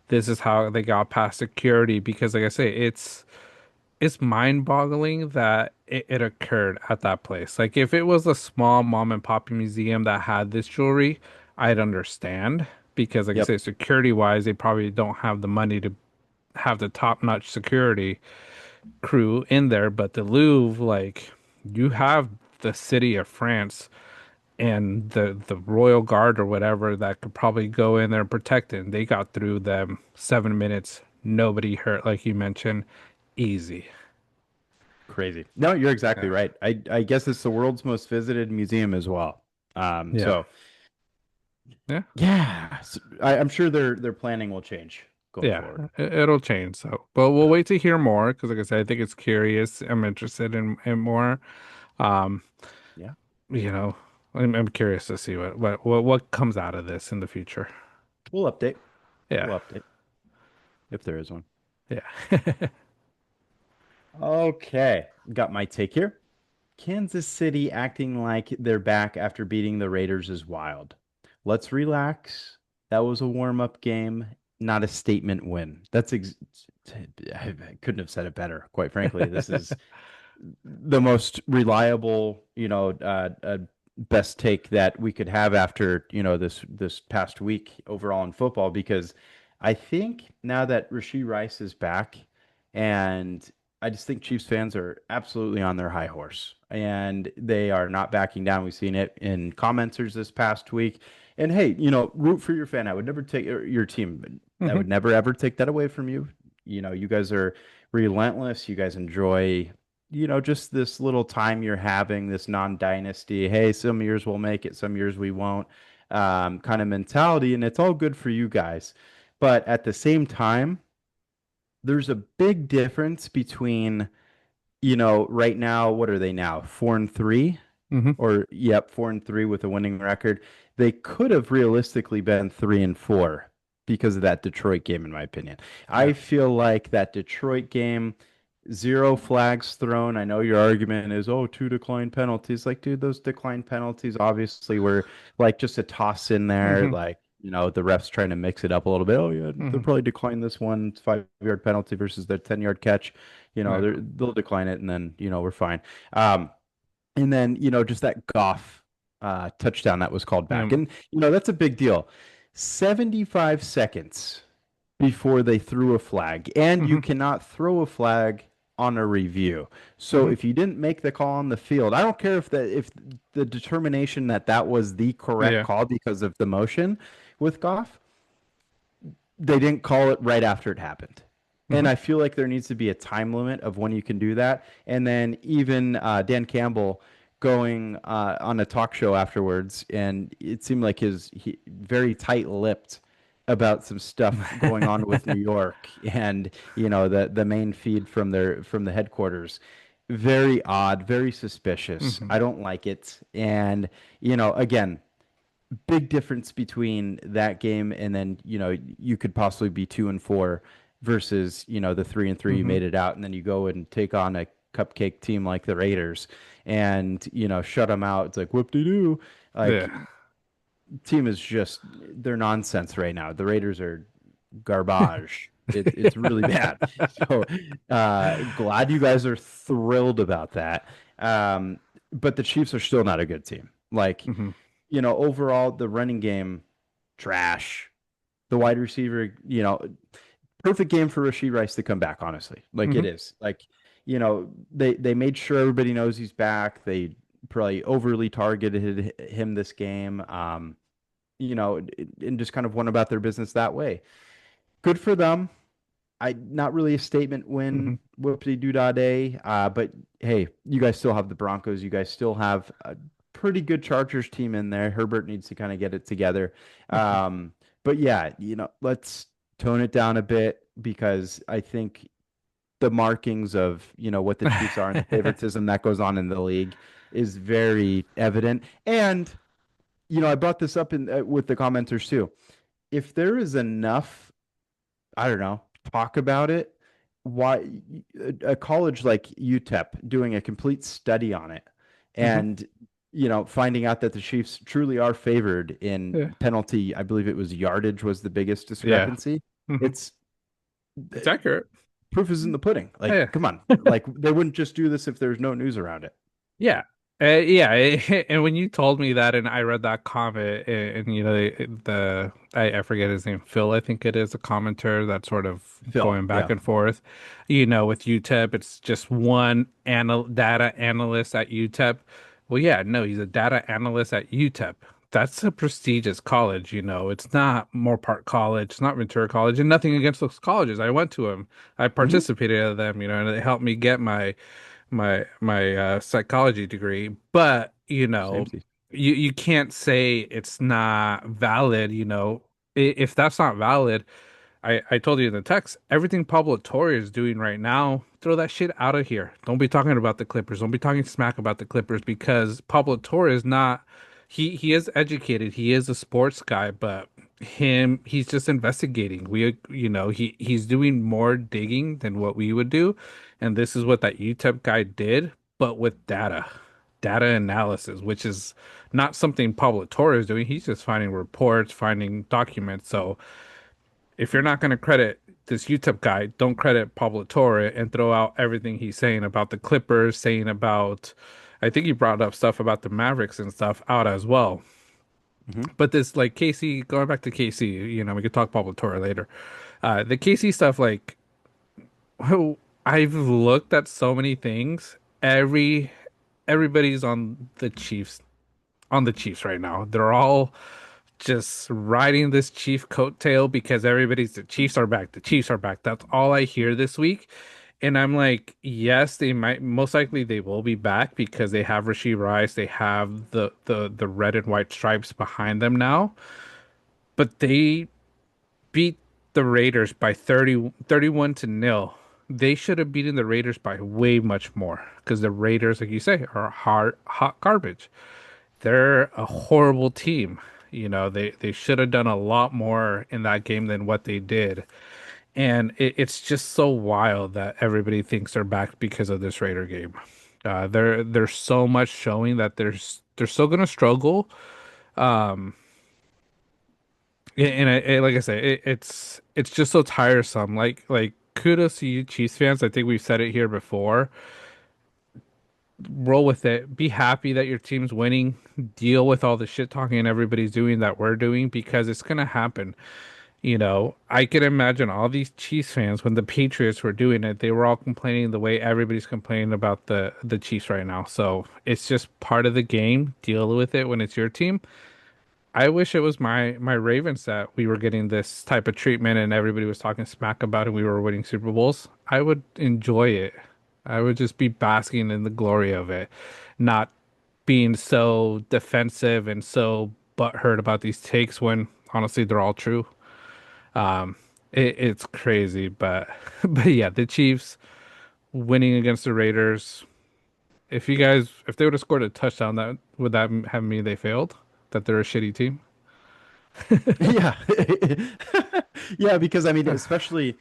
[SPEAKER 1] This is how they got past security. Because like I say, it's mind-boggling that it occurred at that place. Like if it was a small mom and pop museum that had this jewelry, I'd understand because like I
[SPEAKER 2] Yep,
[SPEAKER 1] say, security-wise, they probably don't have the money to have the top-notch security crew in there. But the Louvre, like you have the city of France and the royal guard or whatever that could probably go in there and protect it. And they got through them 7 minutes, nobody hurt, like you mentioned, easy.
[SPEAKER 2] crazy. No, you're exactly
[SPEAKER 1] Yeah.
[SPEAKER 2] right. I guess it's the world's most visited museum as well.
[SPEAKER 1] Yeah.
[SPEAKER 2] So
[SPEAKER 1] Yeah.
[SPEAKER 2] yeah, I'm sure their planning will change going
[SPEAKER 1] Yeah.
[SPEAKER 2] forward.
[SPEAKER 1] It'll change. So, but we'll wait to hear more because, like I said, I think it's curious. I'm interested in more. Um,
[SPEAKER 2] Yeah,
[SPEAKER 1] you know, I'm curious to see what comes out of this in the future.
[SPEAKER 2] we'll update.
[SPEAKER 1] Yeah.
[SPEAKER 2] We'll update if there is one.
[SPEAKER 1] Yeah.
[SPEAKER 2] Okay, got my take here. Kansas City acting like they're back after beating the Raiders is wild. Let's relax. That was a warm-up game, not a statement win. I couldn't have said it better, quite frankly. This is the most reliable, best take that we could have after, this past week overall in football because I think now that Rashee Rice is back and I just think Chiefs fans are absolutely on their high horse and they are not backing down. We've seen it in commenters this past week. And hey, root for your fan. I would never take your team. I
[SPEAKER 1] Hmm.
[SPEAKER 2] would never ever take that away from you. You guys are relentless. You guys enjoy just this little time you're having, this non-dynasty, hey, some years we'll make it, some years we won't, kind of mentality, and it's all good for you guys. But at the same time, there's a big difference between, right now, what are they now? 4-3?
[SPEAKER 1] Hmm.
[SPEAKER 2] Or yep, 4-3 with a winning record. They could have realistically been 3-4 because of that Detroit game, in my opinion. I
[SPEAKER 1] Yeah.
[SPEAKER 2] feel like that Detroit game, zero flags thrown. I know your argument is, oh, two declined penalties. Like, dude, those declined penalties obviously were like just a toss in there.
[SPEAKER 1] Hmm.
[SPEAKER 2] Like, the refs trying to mix it up a little bit. Oh, yeah, they'll
[SPEAKER 1] Hmm.
[SPEAKER 2] probably decline this one 5 yard penalty versus the 10 yard catch.
[SPEAKER 1] Yeah.
[SPEAKER 2] They'll decline it and then, we're fine. Um, and then, just that Goff touchdown that was called back.
[SPEAKER 1] Yeah.
[SPEAKER 2] And, that's a big deal. 75 seconds before they threw a flag. And you
[SPEAKER 1] Hmm.
[SPEAKER 2] cannot throw a flag on a review. So
[SPEAKER 1] Hmm.
[SPEAKER 2] if you didn't make the call on the field, I don't care if the determination that that was the correct
[SPEAKER 1] Yeah.
[SPEAKER 2] call because of the motion with Goff, they didn't call it right after it happened. And
[SPEAKER 1] Hmm.
[SPEAKER 2] I feel like there needs to be a time limit of when you can do that. And then even Dan Campbell going on a talk show afterwards, and it seemed like he very tight-lipped about some stuff going on with New York and the main feed from the headquarters. Very odd, very suspicious.
[SPEAKER 1] Hmm.
[SPEAKER 2] I don't like it. And again, big difference between that game and then you could possibly be 2-4 versus the 3-3 you
[SPEAKER 1] Hmm.
[SPEAKER 2] made it out and then you go and take on a cupcake team like the Raiders and shut them out. It's like whoop-de-doo. Like
[SPEAKER 1] Yeah.
[SPEAKER 2] team is just they're nonsense right now. The Raiders are garbage. It's really bad. So glad you guys are thrilled about that. But the Chiefs are still not a good team. Like
[SPEAKER 1] Hmm.
[SPEAKER 2] overall, the running game, trash. The wide receiver, perfect game for Rashee Rice to come back, honestly. Like it
[SPEAKER 1] Hmm.
[SPEAKER 2] is. Like, they made sure everybody knows he's back. They probably overly targeted him this game. And just kind of went about their business that way. Good for them. I not really a statement
[SPEAKER 1] Hmm.
[SPEAKER 2] win, whoopsie doo dah day. But hey, you guys still have the Broncos. You guys still have a pretty good Chargers team in there. Herbert needs to kind of get it together. Um, but yeah, let's tone it down a bit because I think the markings of, what the Chiefs are and the favoritism that goes on in the league is very evident. And, I brought this up with the commenters too. If there is enough, I don't know, talk about it, why a college like UTEP doing a complete study on it
[SPEAKER 1] Hmm.
[SPEAKER 2] and finding out that the Chiefs truly are favored in
[SPEAKER 1] Yeah.
[SPEAKER 2] penalty, I believe it was yardage was the biggest
[SPEAKER 1] Yeah.
[SPEAKER 2] discrepancy.
[SPEAKER 1] Hmm.
[SPEAKER 2] It's
[SPEAKER 1] It's accurate.
[SPEAKER 2] proof is in the pudding. Like,
[SPEAKER 1] Yeah.
[SPEAKER 2] come on. Like, they wouldn't just do this if there's no news around it.
[SPEAKER 1] Yeah. Yeah, and when you told me that, and I read that comment, and, I forget his name, Phil, I think it is, a commenter that's sort of
[SPEAKER 2] Phil,
[SPEAKER 1] going back
[SPEAKER 2] yeah.
[SPEAKER 1] and forth. With UTEP, it's just one data analyst at UTEP. Well, yeah, no, he's a data analyst at UTEP. That's a prestigious college. It's not Moore Park College, it's not Ventura College, and nothing against those colleges. I went to them, I
[SPEAKER 2] Hmm.
[SPEAKER 1] participated in them, and they helped me get my psychology degree, but
[SPEAKER 2] Same season.
[SPEAKER 1] you can't say it's not valid. If that's not valid, I told you in the text, everything Pablo Torre is doing right now, throw that shit out of here. Don't be talking about the Clippers. Don't be talking smack about the Clippers because Pablo Torre is not. He is educated. He is a sports guy, but he's just investigating. He's doing more digging than what we would do, and this is what that UTEP guy did, but with data analysis, which is not something Pablo Torre is doing. He's just finding reports, finding documents. So if you're not going to credit this UTEP guy, don't credit Pablo Torre and throw out everything he's saying about the Clippers, saying about, I think he brought up stuff about the Mavericks and stuff out as well.
[SPEAKER 2] Hmm.
[SPEAKER 1] But this, like, Casey, going back to Casey, we could talk Pablo Torre later. The Casey stuff, like, I've looked at so many things. Everybody's on the Chiefs right now. They're all just riding this Chief coattail because the Chiefs are back. The Chiefs are back. That's all I hear this week. And I'm like, yes, they might most likely they will be back because they have Rasheed Rice, they have the red and white stripes behind them now. But they beat the Raiders by 31 to nil. They should have beaten the Raiders by way much more because the Raiders, like you say, are hot garbage. They're a horrible team. They should have done a lot more in that game than what they did. And it's just so wild that everybody thinks they're back because of this Raider game. There's so much showing that they're still gonna struggle. Um, like I say, it's just so tiresome. Like kudos to you, Chiefs fans. I think we've said it here before. Roll with it. Be happy that your team's winning. Deal with all the shit talking everybody's doing that we're doing because it's gonna happen. I can imagine all these Chiefs fans when the Patriots were doing it, they were all complaining the way everybody's complaining about the Chiefs right now. So it's just part of the game. Deal with it when it's your team. I wish it was my Ravens that we were getting this type of treatment and everybody was talking smack about it. We were winning Super Bowls. I would enjoy it. I would just be basking in the glory of it, not being so defensive and so butthurt about these takes when honestly they're all true. Um, it's crazy, but but yeah, the Chiefs winning against the Raiders. If they would have scored a touchdown, that would that have mean they failed? That they're a shitty team?
[SPEAKER 2] Yeah. Yeah, because I mean, especially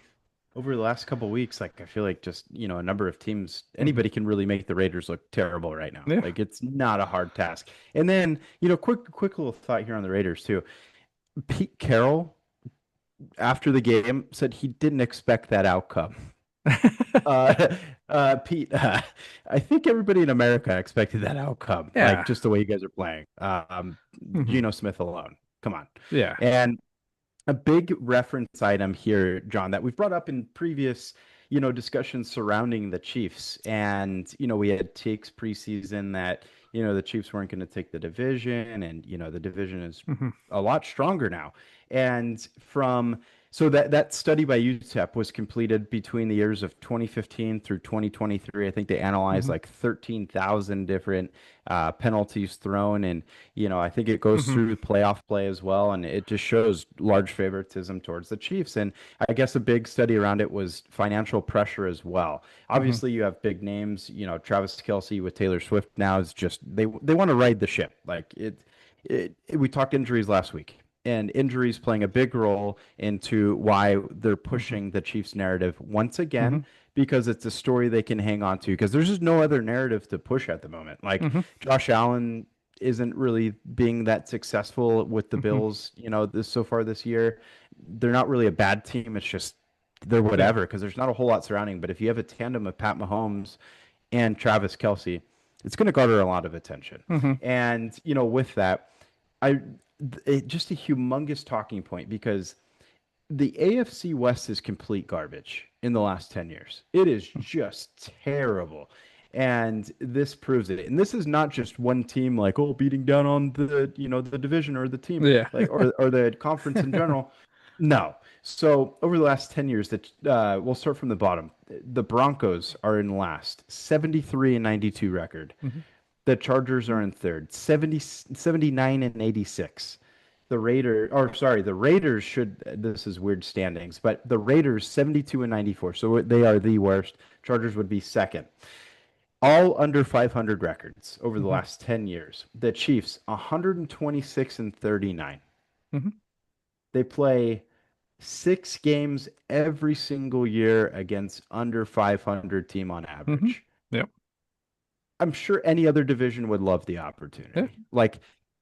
[SPEAKER 2] over the last couple of weeks, like I feel like just, a number of teams,
[SPEAKER 1] Mhm.
[SPEAKER 2] anybody can really make the Raiders look terrible right now.
[SPEAKER 1] Yeah.
[SPEAKER 2] Like it's not a hard task. And then, quick little thought here on the Raiders too. Pete Carroll, after the game, said he didn't expect that outcome. Uh, Pete, I think everybody in America expected that outcome, like
[SPEAKER 1] Yeah.
[SPEAKER 2] just the way you guys are playing.
[SPEAKER 1] Hmm.
[SPEAKER 2] Geno Smith alone. Come on.
[SPEAKER 1] Yeah.
[SPEAKER 2] And a big reference item here, John, that we've brought up in previous, discussions surrounding the Chiefs. And, we had takes preseason that, the Chiefs weren't going to take the division and, the division is
[SPEAKER 1] Hmm.
[SPEAKER 2] a lot stronger now. And from So that study by UTEP was completed between the years of 2015 through 2023. I think they analyzed
[SPEAKER 1] Hmm.
[SPEAKER 2] like 13,000 different penalties thrown, and I think it goes
[SPEAKER 1] Hmm.
[SPEAKER 2] through playoff play as well, and it just shows large favoritism towards the Chiefs. And I guess a big study around it was financial pressure as well.
[SPEAKER 1] Hmm.
[SPEAKER 2] Obviously, you have big names. Travis Kelce with Taylor Swift now is just they want to ride the ship. Like we talked injuries last week, and injuries playing a big role into why they're
[SPEAKER 1] Hmm.
[SPEAKER 2] pushing the Chiefs narrative once
[SPEAKER 1] Hmm.
[SPEAKER 2] again, because it's a story they can hang on to, because there's just no other narrative to push at the moment. Like
[SPEAKER 1] Hmm.
[SPEAKER 2] Josh Allen isn't really being that successful with the
[SPEAKER 1] Hmm.
[SPEAKER 2] Bills, this so far this year. They're not really a bad team. It's just they're
[SPEAKER 1] Yeah.
[SPEAKER 2] whatever, because there's not a whole lot surrounding. But if you have a tandem of Pat Mahomes and Travis Kelce, it's going to garner a lot of attention.
[SPEAKER 1] Hmm.
[SPEAKER 2] And with that, I just a humongous talking point, because the AFC West is complete garbage in the last 10 years. It is just terrible. And this proves it. And this is not just one team like, oh, beating down on the division or the team,
[SPEAKER 1] Yeah.
[SPEAKER 2] like, or the conference in general. No. So over the last 10 years, we'll start from the bottom. The Broncos are in last, 73-92 record.
[SPEAKER 1] Hmm.
[SPEAKER 2] The Chargers are in third, 79-86. The Raiders should, this is weird standings, but the Raiders 72-94. So they are the worst. Chargers would be second. All under 500 records over the
[SPEAKER 1] Hmm.
[SPEAKER 2] last 10 years. The Chiefs 126-39.
[SPEAKER 1] Hmm.
[SPEAKER 2] They play 6 games every single year against under 500 team on
[SPEAKER 1] Hmm.
[SPEAKER 2] average.
[SPEAKER 1] Yep.
[SPEAKER 2] I'm sure any other division would love the
[SPEAKER 1] Yeah.
[SPEAKER 2] opportunity. Like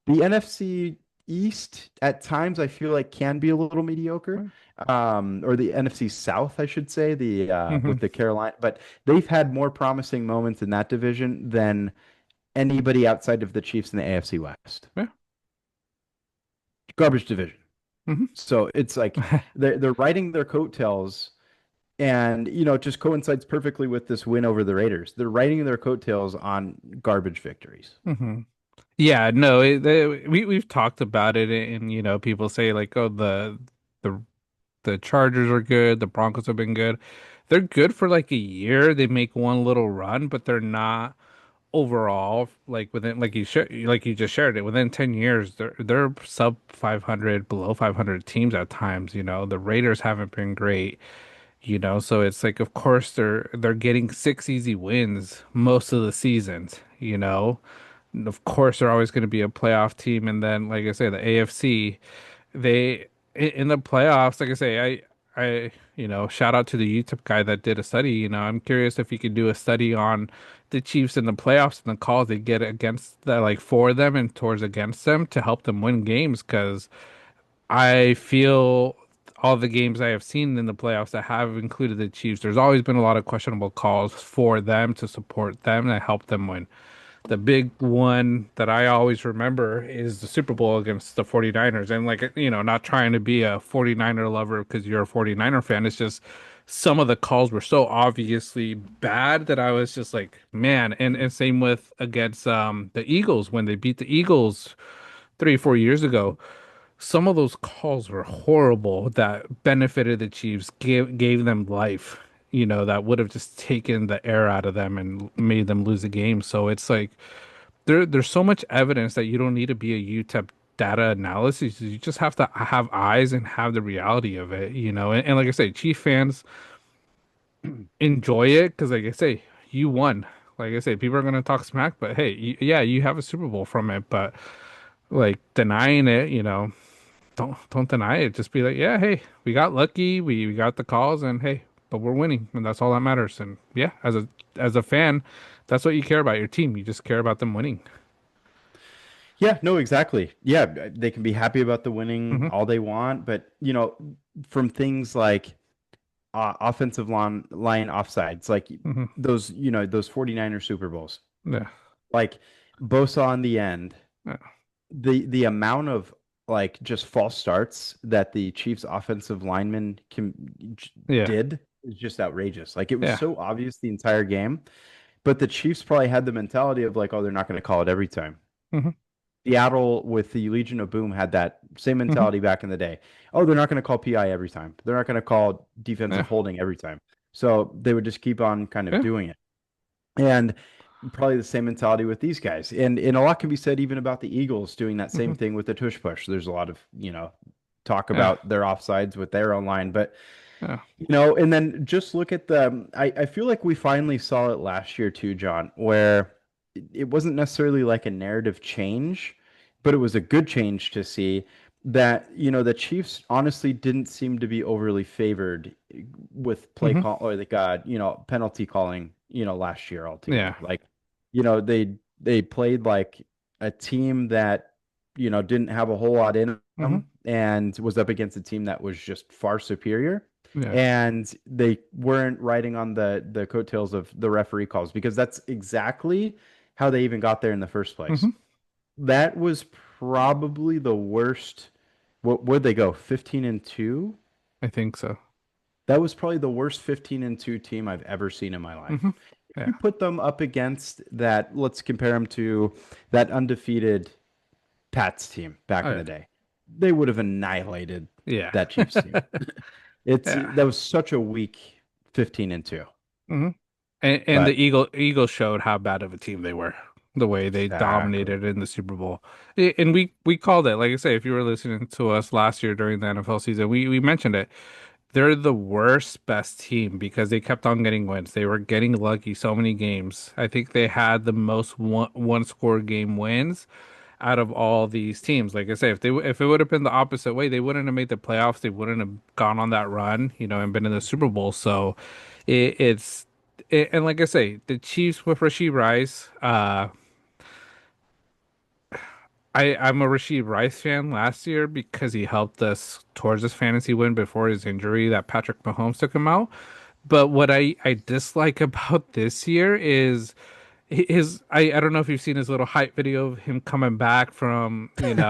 [SPEAKER 2] the NFC East at times I feel like can be a little mediocre. Or the NFC South, I should say, the
[SPEAKER 1] Hmm.
[SPEAKER 2] with the Carolina, but they've had more promising moments in that division than anybody outside of the Chiefs in the AFC West.
[SPEAKER 1] Yeah.
[SPEAKER 2] Garbage division.
[SPEAKER 1] Hmm.
[SPEAKER 2] So it's like they're riding their coattails, and it just coincides perfectly with this win over the Raiders. They're riding their coattails on garbage victories.
[SPEAKER 1] Hmm. Yeah, no, we've talked about it, and people say like, oh, the the Chargers are good, the Broncos have been good. They're good for like a year. They make one little run, but they're not overall like within like you just shared it within 10 years. They're sub 500, below 500 teams at times. The Raiders haven't been great. So it's like of course they're getting six easy wins most of the seasons. Of course, they're always going to be a playoff team. And then, like I say, the AFC, they in the playoffs, like I say, shout out to the YouTube guy that did a study. I'm curious if you could do a study on the Chiefs in the playoffs and the calls they get against the like for them and towards against them to help them win games. Because I feel all the games I have seen in the playoffs that have included the Chiefs, there's always been a lot of questionable calls for them to support them and help them win. The big one that I always remember is the Super Bowl against the 49ers. And like, not trying to be a 49er lover because you're a 49er fan. It's just some of the calls were so obviously bad that I was just like, man. And same with against the Eagles when they beat the Eagles 3 or 4 years ago. Some of those calls were horrible that benefited the Chiefs, gave them life, that would have just taken the air out of them and made them lose the game. So it's like there's so much evidence that you don't need to be a UTEP data analysis. You just have to have eyes and have the reality of it, And like I say, Chief fans enjoy it because, like I say, you won. Like I say, people are gonna talk smack, but hey, yeah, you have a Super Bowl from it. But like denying it, don't deny it. Just be like, yeah, hey, we got lucky, we got the calls, and hey, but we're winning, and that's all that matters. And yeah, as a fan, that's what you care about your team. You just care about them winning.
[SPEAKER 2] Yeah, no, exactly. Yeah, they can be happy about the winning
[SPEAKER 1] Hmm.
[SPEAKER 2] all they want, but from things like offensive line offsides, like
[SPEAKER 1] Hmm.
[SPEAKER 2] those 49er Super Bowls,
[SPEAKER 1] Yeah.
[SPEAKER 2] like Bosa on the end,
[SPEAKER 1] Yeah.
[SPEAKER 2] the amount of like just false starts that the Chiefs offensive linemen
[SPEAKER 1] Yeah.
[SPEAKER 2] did is just outrageous. Like it was
[SPEAKER 1] Yeah.
[SPEAKER 2] so obvious the entire game, but the Chiefs probably had the mentality of like, oh, they're not going to call it every time.
[SPEAKER 1] Hmm.
[SPEAKER 2] Seattle with the Legion of Boom had that same
[SPEAKER 1] Hmm.
[SPEAKER 2] mentality back in the day. Oh, they're not going to call PI every time. They're not going to call
[SPEAKER 1] Yeah.
[SPEAKER 2] defensive holding every time. So they would just keep on kind of
[SPEAKER 1] Yeah.
[SPEAKER 2] doing it. And probably the same mentality with these guys. And a lot can be said even about the Eagles doing that
[SPEAKER 1] Hmm.
[SPEAKER 2] same thing with the tush push. There's a lot of, talk
[SPEAKER 1] Yeah.
[SPEAKER 2] about their offsides with their own line, but
[SPEAKER 1] Yeah.
[SPEAKER 2] and then just look at I feel like we finally saw it last year too, John, where it wasn't necessarily like a narrative change, but it was a good change to see that, the Chiefs honestly didn't seem to be overly favored with play
[SPEAKER 1] Hmm.
[SPEAKER 2] call or penalty calling, last year
[SPEAKER 1] Yeah.
[SPEAKER 2] altogether. Like, they played like a team that, didn't have a whole lot in
[SPEAKER 1] Hmm.
[SPEAKER 2] them and was up against a team that was just far superior,
[SPEAKER 1] Yeah.
[SPEAKER 2] and they weren't riding on the coattails of the referee calls because that's exactly how they even got there in the first place.
[SPEAKER 1] Hmm.
[SPEAKER 2] That was probably the worst. What would they go? 15-2?
[SPEAKER 1] I think so.
[SPEAKER 2] That was probably the worst 15-2 team I've ever seen in my life.
[SPEAKER 1] Hmm.
[SPEAKER 2] If
[SPEAKER 1] Yeah.
[SPEAKER 2] you put them up against that, let's compare them to that undefeated Pats team back in
[SPEAKER 1] Oh,
[SPEAKER 2] the day. They would have annihilated
[SPEAKER 1] yeah.
[SPEAKER 2] that Chiefs team. It's
[SPEAKER 1] Yeah.
[SPEAKER 2] that was such a weak 15-2.
[SPEAKER 1] Hmm. And the
[SPEAKER 2] But
[SPEAKER 1] Eagles showed how bad of a team they were, the way they
[SPEAKER 2] exactly.
[SPEAKER 1] dominated in the Super Bowl. And we called it, like I say, if you were listening to us last year during the NFL season, we mentioned it. They're the worst best team because they kept on getting wins. They were getting lucky so many games. I think they had the most one score game wins out of all these teams. Like I say, if it would have been the opposite way, they wouldn't have made the playoffs. They wouldn't have gone on that run, and been in the Super Bowl. So it's and like I say, the Chiefs with Rasheed Rice. I'm a Rasheed Rice fan last year because he helped us towards this fantasy win before his injury that Patrick Mahomes took him out. But what I dislike about this year is I don't know if you've seen his little hype video of him coming back from, and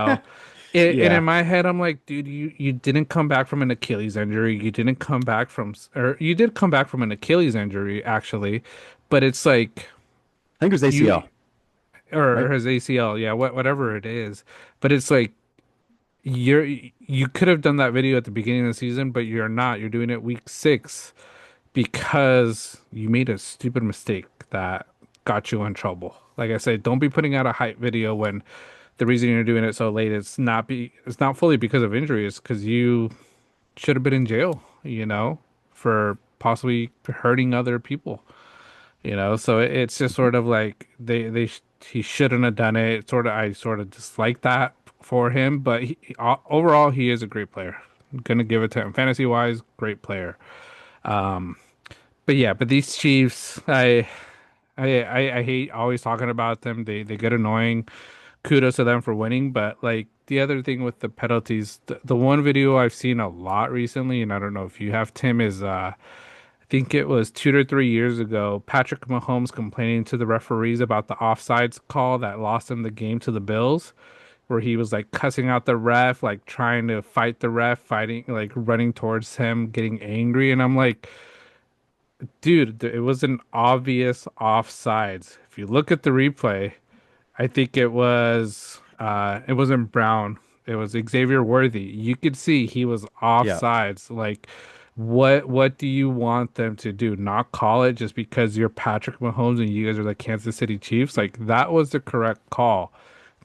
[SPEAKER 1] in
[SPEAKER 2] Yeah.
[SPEAKER 1] my head I'm like, dude, you didn't come back from an Achilles injury. You didn't come back or you did come back from an Achilles injury actually, but it's like
[SPEAKER 2] I think it was
[SPEAKER 1] you
[SPEAKER 2] ACL,
[SPEAKER 1] or
[SPEAKER 2] right?
[SPEAKER 1] his ACL, yeah, whatever it is. But it's like you could have done that video at the beginning of the season, but you're not. You're doing it week 6 because you made a stupid mistake that got you in trouble. Like I said, don't be putting out a hype video when the reason you're doing it so late it's not fully because of injury, it's because you should have been in jail, for possibly hurting other people. So it's just sort of like he shouldn't have done it. I sort of dislike that for him, but overall he is a great player. I'm gonna give it to him. Fantasy wise, great player. But yeah, but these Chiefs, I hate always talking about them. They get annoying. Kudos to them for winning, but like the other thing with the penalties, the one video I've seen a lot recently, and I don't know if you have, Tim, is I think it was 2 to 3 years ago, Patrick Mahomes complaining to the referees about the offsides call that lost him the game to the Bills, where he was like cussing out the ref, like trying to fight the ref, fighting, like running towards him, getting angry. And I'm like, dude, it was an obvious offsides. If you look at the replay, I think it wasn't Brown. It was Xavier Worthy. You could see he was
[SPEAKER 2] Yeah.
[SPEAKER 1] offsides. Like what do you want them to do? Not call it just because you're Patrick Mahomes and you guys are the Kansas City Chiefs? Like that was the correct call.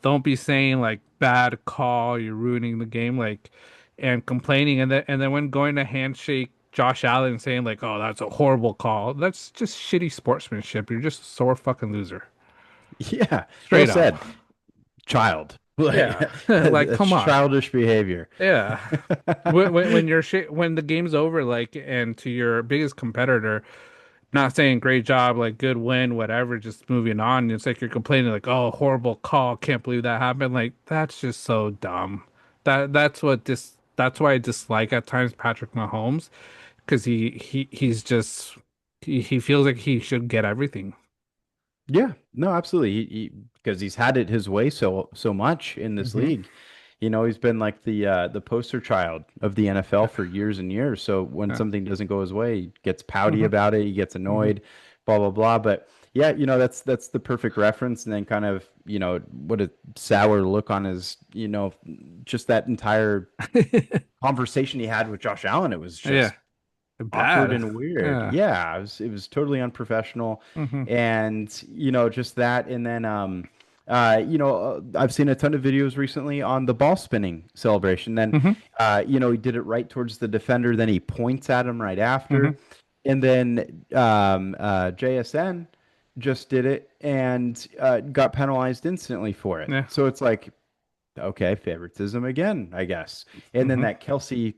[SPEAKER 1] Don't be saying like bad call, you're ruining the game, like and complaining and then when going to handshake Josh Allen saying like, "Oh, that's a horrible call." That's just shitty sportsmanship. You're just a sore fucking loser.
[SPEAKER 2] Yeah. Well
[SPEAKER 1] Straight up.
[SPEAKER 2] said. Child. Like
[SPEAKER 1] Yeah, like
[SPEAKER 2] that's
[SPEAKER 1] come on.
[SPEAKER 2] childish behavior.
[SPEAKER 1] Yeah, when the game's over, like, and to your biggest competitor, not saying great job, like good win, whatever, just moving on. It's like you're complaining, like, oh, horrible call, can't believe that happened. Like that's just so dumb. That's why I dislike at times Patrick Mahomes because he's just he feels like he should get everything.
[SPEAKER 2] Yeah, no, absolutely. Because he's had it his way so much in this
[SPEAKER 1] Hmm.
[SPEAKER 2] league. He's been like the poster child of the NFL for years and years. So when
[SPEAKER 1] Yeah.
[SPEAKER 2] something doesn't go his way, he gets pouty
[SPEAKER 1] Hmm.
[SPEAKER 2] about it, he gets
[SPEAKER 1] Hmm.
[SPEAKER 2] annoyed, blah blah blah. But Yeah, that's the perfect reference, and then kind of, what a sour look on his, just that entire conversation he had with Josh Allen. It was
[SPEAKER 1] Yeah,
[SPEAKER 2] just awkward
[SPEAKER 1] bad.
[SPEAKER 2] and weird.
[SPEAKER 1] Yeah.
[SPEAKER 2] Yeah, it was totally unprofessional.
[SPEAKER 1] Hmm.
[SPEAKER 2] And, just that. And then, I've seen a ton of videos recently on the ball spinning celebration. Then,
[SPEAKER 1] Hmm.
[SPEAKER 2] he did it right towards the defender. Then he points at him right
[SPEAKER 1] Hmm.
[SPEAKER 2] after. And then JSN just did it and got penalized instantly for it.
[SPEAKER 1] Yeah.
[SPEAKER 2] So it's like, okay, favoritism again, I guess. And then
[SPEAKER 1] Hmm.
[SPEAKER 2] that Kelsey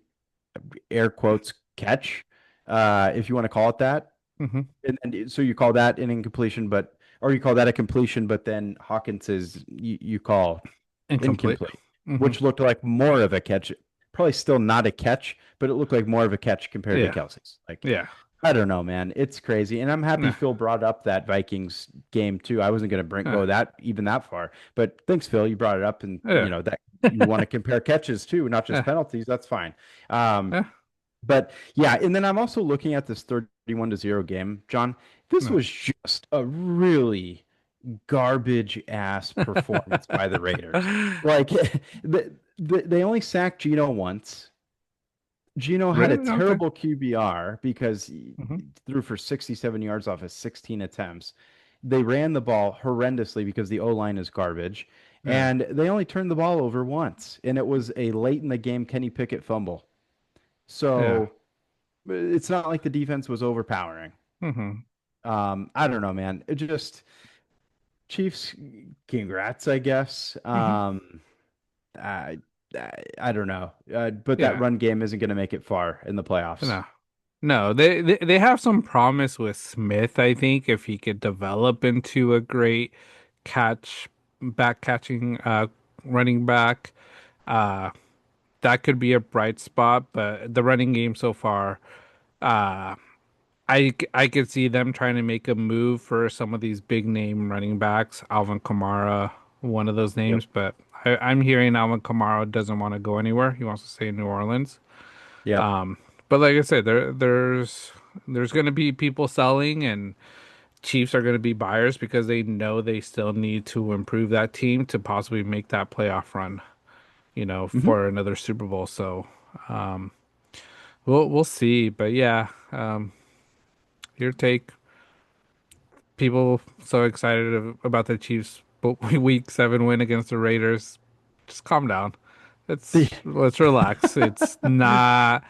[SPEAKER 2] air quotes catch, if you want to call it that.
[SPEAKER 1] Hmm.
[SPEAKER 2] And so you call that an incompletion, or you call that a completion, but then Hawkins is you call
[SPEAKER 1] Incomplete.
[SPEAKER 2] incomplete,
[SPEAKER 1] Hmm.
[SPEAKER 2] which looked like more of a catch. Probably still not a catch, but it looked like more of a catch compared to
[SPEAKER 1] Yeah.
[SPEAKER 2] Kelsey's. Like,
[SPEAKER 1] Yeah.
[SPEAKER 2] I don't know, man. It's crazy. And I'm happy
[SPEAKER 1] Nah.
[SPEAKER 2] Phil brought up that Vikings game too. I wasn't going to bring
[SPEAKER 1] Yeah.
[SPEAKER 2] go that even that far, but thanks, Phil. You brought it up, and
[SPEAKER 1] Yeah.
[SPEAKER 2] that you want to compare catches too, not just
[SPEAKER 1] Yeah.
[SPEAKER 2] penalties. That's fine. Um,
[SPEAKER 1] Yeah.
[SPEAKER 2] but yeah, and then I'm also looking at this 31-0 game, John. This
[SPEAKER 1] No.
[SPEAKER 2] was just a really garbage ass performance by the Raiders. Like they only sacked Geno once. Geno had a
[SPEAKER 1] Really? Okay.
[SPEAKER 2] terrible QBR because he
[SPEAKER 1] Hmm.
[SPEAKER 2] threw for 67 yards off of 16 attempts. They ran the ball horrendously because the O line is garbage.
[SPEAKER 1] Yeah.
[SPEAKER 2] And they only turned the ball over once. And it was a late in the game Kenny Pickett fumble.
[SPEAKER 1] Yeah.
[SPEAKER 2] So it's not like the defense was overpowering.
[SPEAKER 1] Hmm.
[SPEAKER 2] I don't know, man. It just Chiefs, congrats, I guess.
[SPEAKER 1] Hmm.
[SPEAKER 2] I, I don't know, but that
[SPEAKER 1] Yeah.
[SPEAKER 2] run game isn't going to make it far in the playoffs.
[SPEAKER 1] No. No, they have some promise with Smith, I think, if he could develop into a great catch back catching running back. Uh that could be a bright spot, but the running game so far, uh I could see them trying to make a move for some of these big name running backs, Alvin Kamara, one of those
[SPEAKER 2] Yep.
[SPEAKER 1] names, but I'm hearing Alvin Kamara doesn't want to go anywhere. He wants to stay in New Orleans.
[SPEAKER 2] Yep.
[SPEAKER 1] Um, but like I said, there's going to be people selling, and Chiefs are going to be buyers because they know they still need to improve that team to possibly make that playoff run,
[SPEAKER 2] Hmm.
[SPEAKER 1] for another Super Bowl. So, um, we'll see. But yeah, your take. People so excited about the Chiefs week 7 win against the Raiders. Just calm down. Let's relax. It's not.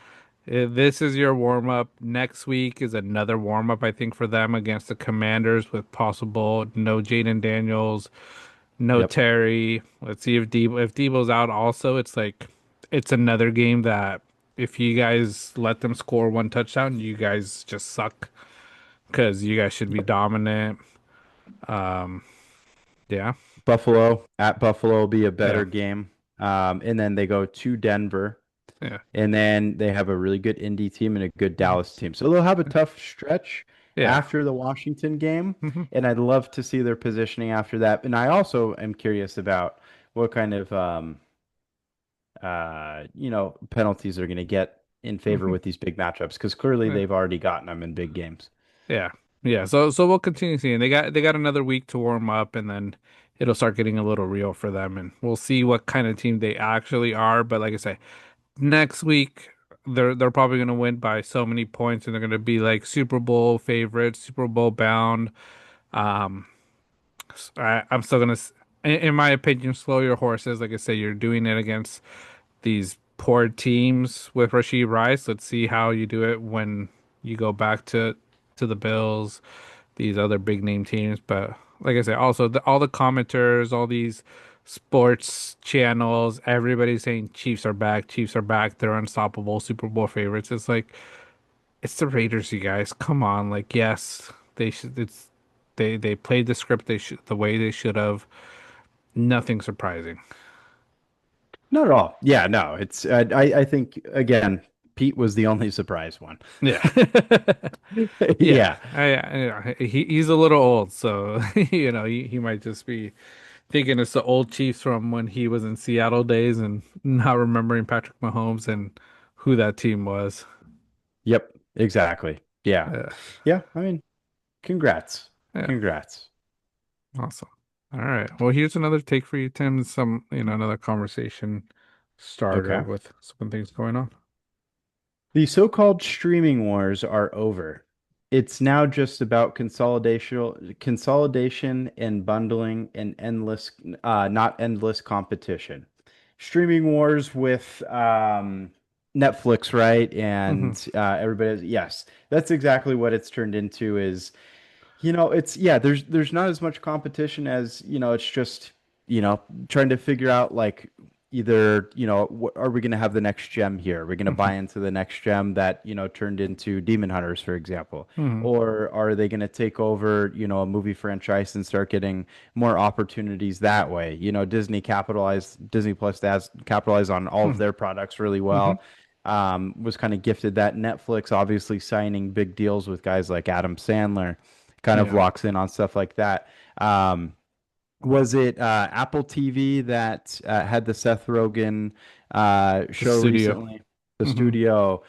[SPEAKER 1] This is your warm up. Next week is another warm up, I think, for them against the Commanders with possible no Jaden Daniels, no
[SPEAKER 2] Yep.
[SPEAKER 1] Terry. Let's see if Debo's out also. It's like it's another game that if you guys let them score one touchdown, you guys just suck because you guys should be dominant. Um, yeah,
[SPEAKER 2] Buffalo at Buffalo will be a
[SPEAKER 1] yeah,
[SPEAKER 2] better game. And then they go to Denver,
[SPEAKER 1] yeah,
[SPEAKER 2] and then they have a really good Indy team and a good Dallas team. So they'll have a tough stretch
[SPEAKER 1] yeah.
[SPEAKER 2] after the Washington game,
[SPEAKER 1] Hmm.
[SPEAKER 2] and I'd love to see their positioning after that. And I also am curious about what kind of penalties they're going to get in favor
[SPEAKER 1] Hmm.
[SPEAKER 2] with these big matchups because clearly
[SPEAKER 1] Yeah.
[SPEAKER 2] they've already gotten them in big games.
[SPEAKER 1] Yeah. Yeah. So we'll continue seeing. They got another week to warm up and then it'll start getting a little real for them and we'll see what kind of team they actually are. But like I say, next week they're probably gonna win by so many points and they're gonna be like Super Bowl favorites, Super Bowl bound. Um I'm still gonna in my opinion, slow your horses. Like I say, you're doing it against these poor teams with Rashid Rice. Let's see how you do it when you go back to the Bills, these other big name teams. But like I said, also all the commenters, all these sports channels, everybody's saying Chiefs are back, Chiefs are back, they're unstoppable, Super Bowl favorites. It's like it's the Raiders, you guys. Come on, like yes, they should. They played the script the way they should have. Nothing surprising.
[SPEAKER 2] Not at all. Yeah, no, it's I think again, Pete was the only surprise one.
[SPEAKER 1] Yeah. Yeah,
[SPEAKER 2] Yeah.
[SPEAKER 1] he's a little old, so he might just be thinking it's the old Chiefs from when he was in Seattle days and not remembering Patrick Mahomes and who that team was.
[SPEAKER 2] Yep, exactly. Yeah.
[SPEAKER 1] Uh,
[SPEAKER 2] Yeah, I mean, congrats.
[SPEAKER 1] Yeah.
[SPEAKER 2] Congrats.
[SPEAKER 1] Awesome. All right. Well, here's another take for you, Tim. Some, another conversation starter
[SPEAKER 2] Okay.
[SPEAKER 1] with some things going on.
[SPEAKER 2] The so-called streaming wars are over. It's now just about consolidation and bundling and not endless competition. Streaming wars with Netflix, right?
[SPEAKER 1] Hmm.
[SPEAKER 2] And everybody, yes, that's exactly what it's turned into is it's there's not as much competition as, it's just, you know, trying to figure out like either, are we going to have the next gem here? Are we going to
[SPEAKER 1] Hmm.
[SPEAKER 2] buy into the next gem that, turned into Demon Hunters, for example?
[SPEAKER 1] Hmm.
[SPEAKER 2] Or are they going to take over, a movie franchise and start getting more opportunities that way? Disney Plus has capitalized on all of
[SPEAKER 1] Hmm.
[SPEAKER 2] their products really
[SPEAKER 1] Hmm.
[SPEAKER 2] well. Was kind of gifted that. Netflix obviously signing big deals with guys like Adam Sandler kind of
[SPEAKER 1] Yeah.
[SPEAKER 2] locks in on stuff like that. Was it Apple TV that had the Seth Rogen
[SPEAKER 1] The
[SPEAKER 2] show
[SPEAKER 1] studio.
[SPEAKER 2] recently? The
[SPEAKER 1] Hmm.
[SPEAKER 2] studio,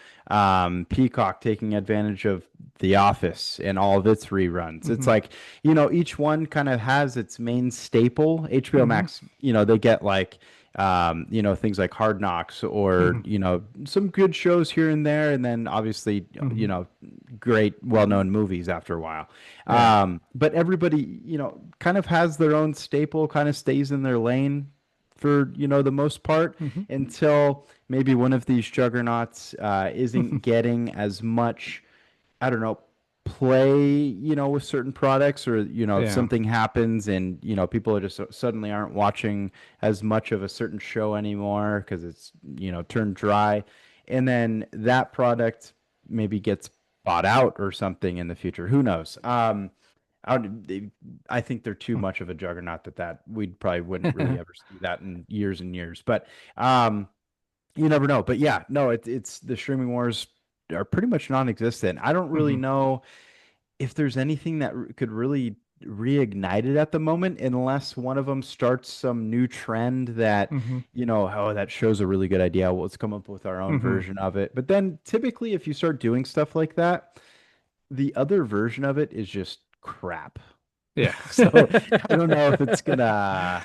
[SPEAKER 2] Peacock taking advantage of The Office and all of its reruns. It's
[SPEAKER 1] Hmm.
[SPEAKER 2] like, each one kind of has its main staple. HBO
[SPEAKER 1] Hmm.
[SPEAKER 2] Max, they get like, things like Hard Knocks or,
[SPEAKER 1] Hmm.
[SPEAKER 2] some good shows here and there. And then obviously,
[SPEAKER 1] Hmm.
[SPEAKER 2] great, well-known movies after a while.
[SPEAKER 1] Yeah.
[SPEAKER 2] But everybody, kind of has their own staple, kind of stays in their lane for, the most part
[SPEAKER 1] Hmm.
[SPEAKER 2] until maybe one of these juggernauts isn't getting as much, I don't know, play, with certain products or,
[SPEAKER 1] Yeah.
[SPEAKER 2] something happens and, people are just suddenly aren't watching as much of a certain show anymore because it's, turned dry. And then that product maybe gets bought out or something in the future. Who knows? I would, I think they're too much of a juggernaut that we probably wouldn't really ever see that in years and years. But um, you never know. But yeah, no, it's the streaming wars are pretty much non-existent. I don't really
[SPEAKER 1] Hmm.
[SPEAKER 2] know if there's anything that could really reignite it at the moment, unless one of them starts some new trend that,
[SPEAKER 1] Hmm.
[SPEAKER 2] oh, that show's a really good idea. Well, let's come up with our own
[SPEAKER 1] Hmm.
[SPEAKER 2] version of it. But then typically, if you start doing stuff like that, the other version of it is just crap.
[SPEAKER 1] Yeah.
[SPEAKER 2] So I don't know if it's gonna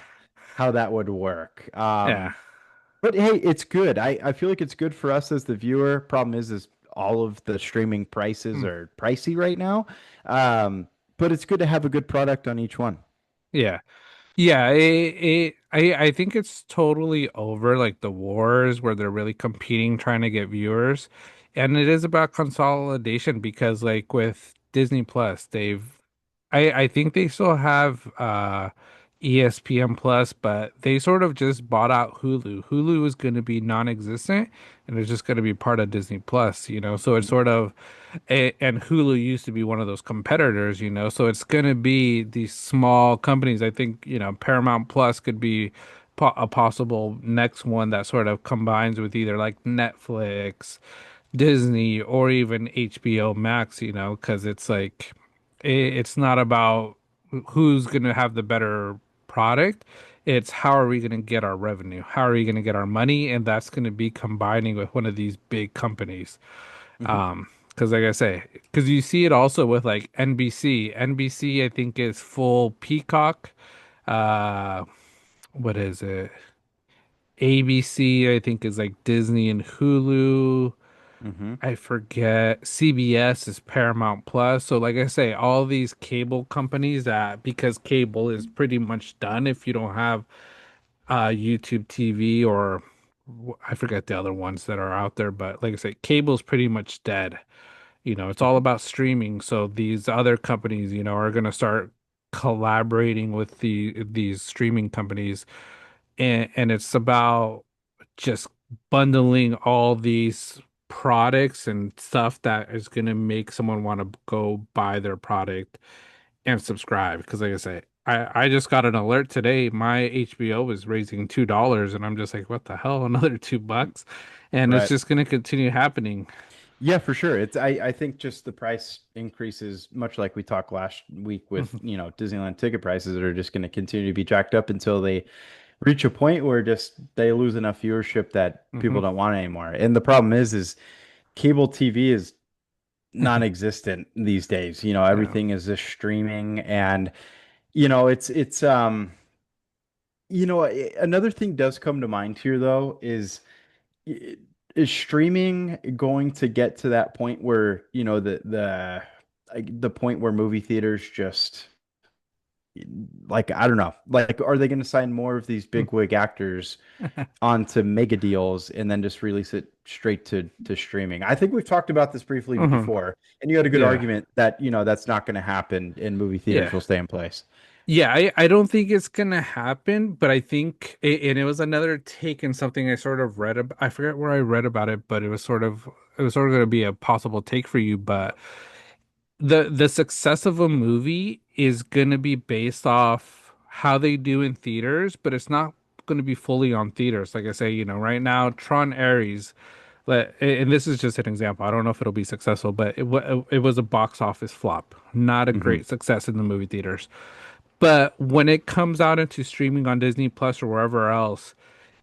[SPEAKER 2] how that would work.
[SPEAKER 1] Yeah.
[SPEAKER 2] But hey, it's good. I feel like it's good for us as the viewer. Problem is all of the streaming prices
[SPEAKER 1] Mm.
[SPEAKER 2] are pricey right now. But it's good to have a good product on each one.
[SPEAKER 1] Yeah. Yeah, I think it's totally over like the wars where they're really competing trying to get viewers. And it is about consolidation because like with Disney Plus, I think they still have ESPN Plus, but they sort of just bought out Hulu. Hulu is going to be non-existent and it's just going to be part of Disney Plus, So it's sort of and Hulu used to be one of those competitors, So it's going to be these small companies. I think, Paramount Plus could be a possible next one that sort of combines with either like Netflix, Disney, or even HBO Max, because it's like it's not about who's going to have the better product. It's how are we going to get our revenue? How are we going to get our money? And that's going to be combining with one of these big companies.
[SPEAKER 2] Hmm.
[SPEAKER 1] Because like I say, because you see it also with like NBC. NBC, I think is full Peacock. Uh, what is it? ABC, I think is like Disney and Hulu.
[SPEAKER 2] Hmm.
[SPEAKER 1] I forget. CBS is Paramount Plus. So like I say, all these cable companies that because cable is pretty much done if you don't have YouTube TV or I forget the other ones that are out there, but like I say, cable's pretty much dead. It's all
[SPEAKER 2] Hmm.
[SPEAKER 1] about streaming. So these other companies, are going to start collaborating with these streaming companies, and it's about just bundling all these products and stuff that is going to make someone want to go buy their product and subscribe. Because like I say, I just got an alert today. My HBO is raising $2, and I'm just like, what the hell? Another $2, and it's
[SPEAKER 2] Right.
[SPEAKER 1] just going to continue happening.
[SPEAKER 2] Yeah, for sure. I think just the price increases, much like we talked last week with,
[SPEAKER 1] Hmm.
[SPEAKER 2] Disneyland ticket prices that are just going to continue to be jacked up until they reach a point where just they lose enough viewership that people
[SPEAKER 1] Hmm.
[SPEAKER 2] don't want it anymore. And the problem is cable TV is non-existent these days.
[SPEAKER 1] Yeah.
[SPEAKER 2] Everything is just streaming, and it's another thing does come to mind here though i- is streaming going to get to that point where, the point where movie theaters just, like, I don't know, like, are they going to sign more of these big wig actors onto mega deals and then just release it straight to streaming? I think we've talked about this briefly
[SPEAKER 1] Hmm.
[SPEAKER 2] before, and you had a good
[SPEAKER 1] Yeah.
[SPEAKER 2] argument that, that's not going to happen and movie theaters
[SPEAKER 1] Yeah.
[SPEAKER 2] will stay in place.
[SPEAKER 1] Yeah, I don't think it's gonna happen, but I think and it was another take in something I sort of read about. I forget where I read about it, but it was sort of gonna be a possible take for you. But the success of a movie is gonna be based off how they do in theaters, but it's not gonna be fully on theaters. Like I say, right now, Tron Ares, and this is just an example. I don't know if it'll be successful, but it was a box office flop, not a
[SPEAKER 2] Hmm.
[SPEAKER 1] great success in the movie theaters. But when it comes out into streaming on Disney Plus or wherever else,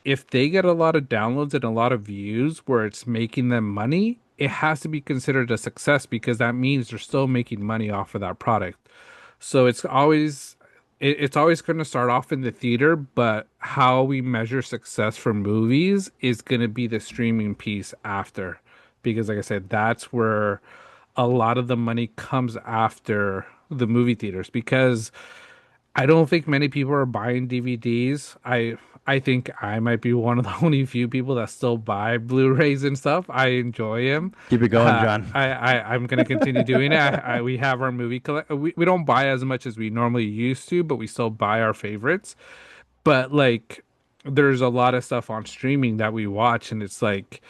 [SPEAKER 1] if they get a lot of downloads and a lot of views where it's making them money, it has to be considered a success because that means they're still making money off of that product. So it's always going to start off in the theater, but how we measure success for movies is going to be the streaming piece after. Because like I said, that's where a lot of the money comes after the movie theaters because I don't think many people are buying DVDs. I think I might be one of the only few people that still buy Blu-rays and stuff. I enjoy them.
[SPEAKER 2] Keep it going, John.
[SPEAKER 1] I'm gonna continue doing it. We have our movie collect. We don't buy as much as we normally used to, but we still buy our favorites. But like, there's a lot of stuff on streaming that we watch, and it's like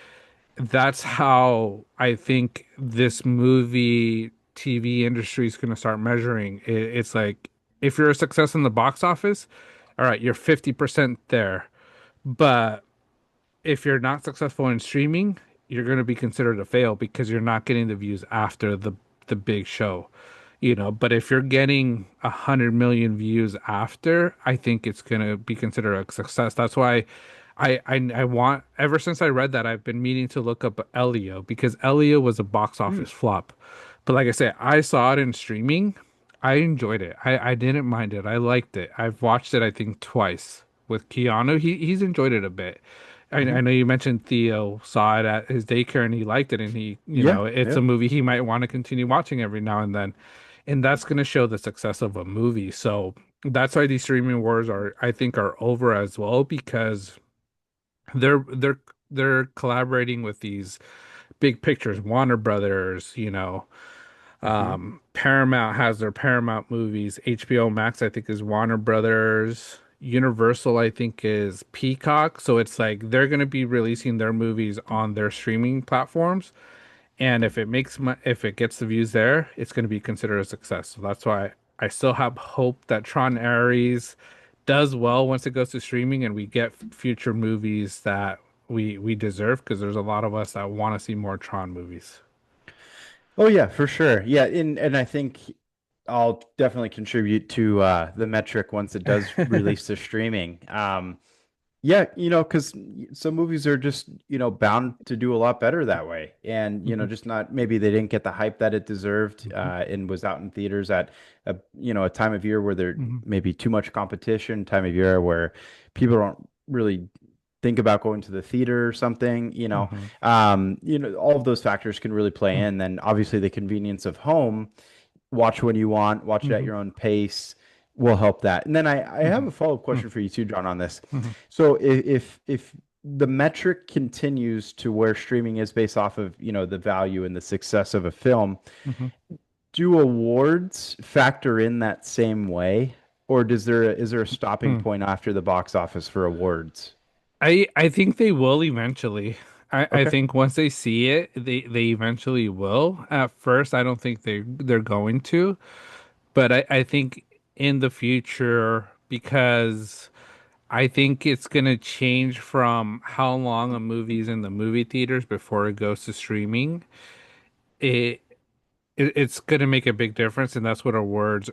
[SPEAKER 1] that's how I think this movie TV industry is going to start measuring. It's like if you're a success in the box office, all right, you're 50% there. But if you're not successful in streaming, you're going to be considered a fail because you're not getting the views after the big show. But if you're getting 100 million views after, I think it's gonna be considered a success. That's why I want, ever since I read that, I've been meaning to look up Elio because Elio was a box
[SPEAKER 2] Hmm.
[SPEAKER 1] office flop. But like I said, I saw it in streaming. I enjoyed it. I didn't mind it. I liked it. I've watched it, I think, twice with Keanu. He's enjoyed it a bit. I
[SPEAKER 2] Hmm.
[SPEAKER 1] know you mentioned Theo saw it at his daycare and he liked it, and
[SPEAKER 2] Yeah,
[SPEAKER 1] it's a
[SPEAKER 2] yeah.
[SPEAKER 1] movie he might want to continue watching every now and then, and that's going to show the success of a movie. So that's why these streaming wars I think, are over as well because they're they're they're collaborating with these big pictures, Warner Brothers,
[SPEAKER 2] Hmm.
[SPEAKER 1] Paramount has their Paramount movies. HBO Max, I think, is Warner Brothers. Universal, I think, is Peacock. So it's like they're going to be releasing their movies on their streaming platforms. And if it gets the views there, it's going to be considered a success. So that's why I still have hope that Tron Ares does well once it goes to streaming and we get future movies that we deserve because there's a lot of us that want to see more Tron movies.
[SPEAKER 2] Oh yeah, for sure. Yeah, and I think I'll definitely contribute to the metric once it does release to streaming. Yeah, because some movies are just, bound to do a lot better that way. And,
[SPEAKER 1] Mhm,
[SPEAKER 2] just not, maybe they didn't get the hype that it deserved,
[SPEAKER 1] mhm,
[SPEAKER 2] and was out in theaters at a time of year where there
[SPEAKER 1] mhm,
[SPEAKER 2] may be too much competition, time of year where people don't really think about going to the theater or something,
[SPEAKER 1] mhm,
[SPEAKER 2] all of those factors can really play
[SPEAKER 1] mhm,
[SPEAKER 2] in. Then obviously the convenience of home, watch when you want, watch it at
[SPEAKER 1] mhm,
[SPEAKER 2] your own pace will help that. And then I have
[SPEAKER 1] mhm,
[SPEAKER 2] a follow-up
[SPEAKER 1] mhm,
[SPEAKER 2] question for you too, John, on this.
[SPEAKER 1] mhm,
[SPEAKER 2] So if the metric continues to where streaming is based off of, the value and the success of a film,
[SPEAKER 1] mhm,
[SPEAKER 2] do awards factor in that same way? Or is there a stopping
[SPEAKER 1] mhm.
[SPEAKER 2] point after the box office for awards?
[SPEAKER 1] I think they will eventually. I
[SPEAKER 2] Okay.
[SPEAKER 1] think once they see it, they eventually will. At first, I don't think they're going to, but I think in the future because I think it's gonna change from how long a movie's in the movie theaters before it goes to streaming. It, it's gonna make a big difference, and that's what awards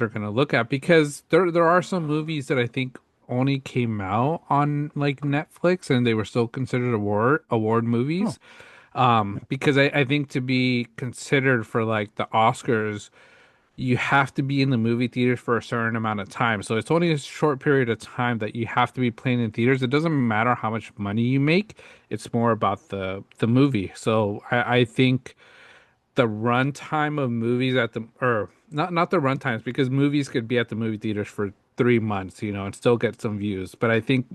[SPEAKER 1] are gonna look at because there are some movies that I think only came out on like Netflix and they were still considered award
[SPEAKER 2] Oh.
[SPEAKER 1] movies. Because I think to be considered for like the Oscars, you have to be in the movie theaters for a certain amount of time. So it's only a short period of time that you have to be playing in theaters. It doesn't matter how much money you make. It's more about the movie. So I think the runtime of movies at the or not the runtimes because movies could be at the movie theaters for 3 months, and still get some views. But I think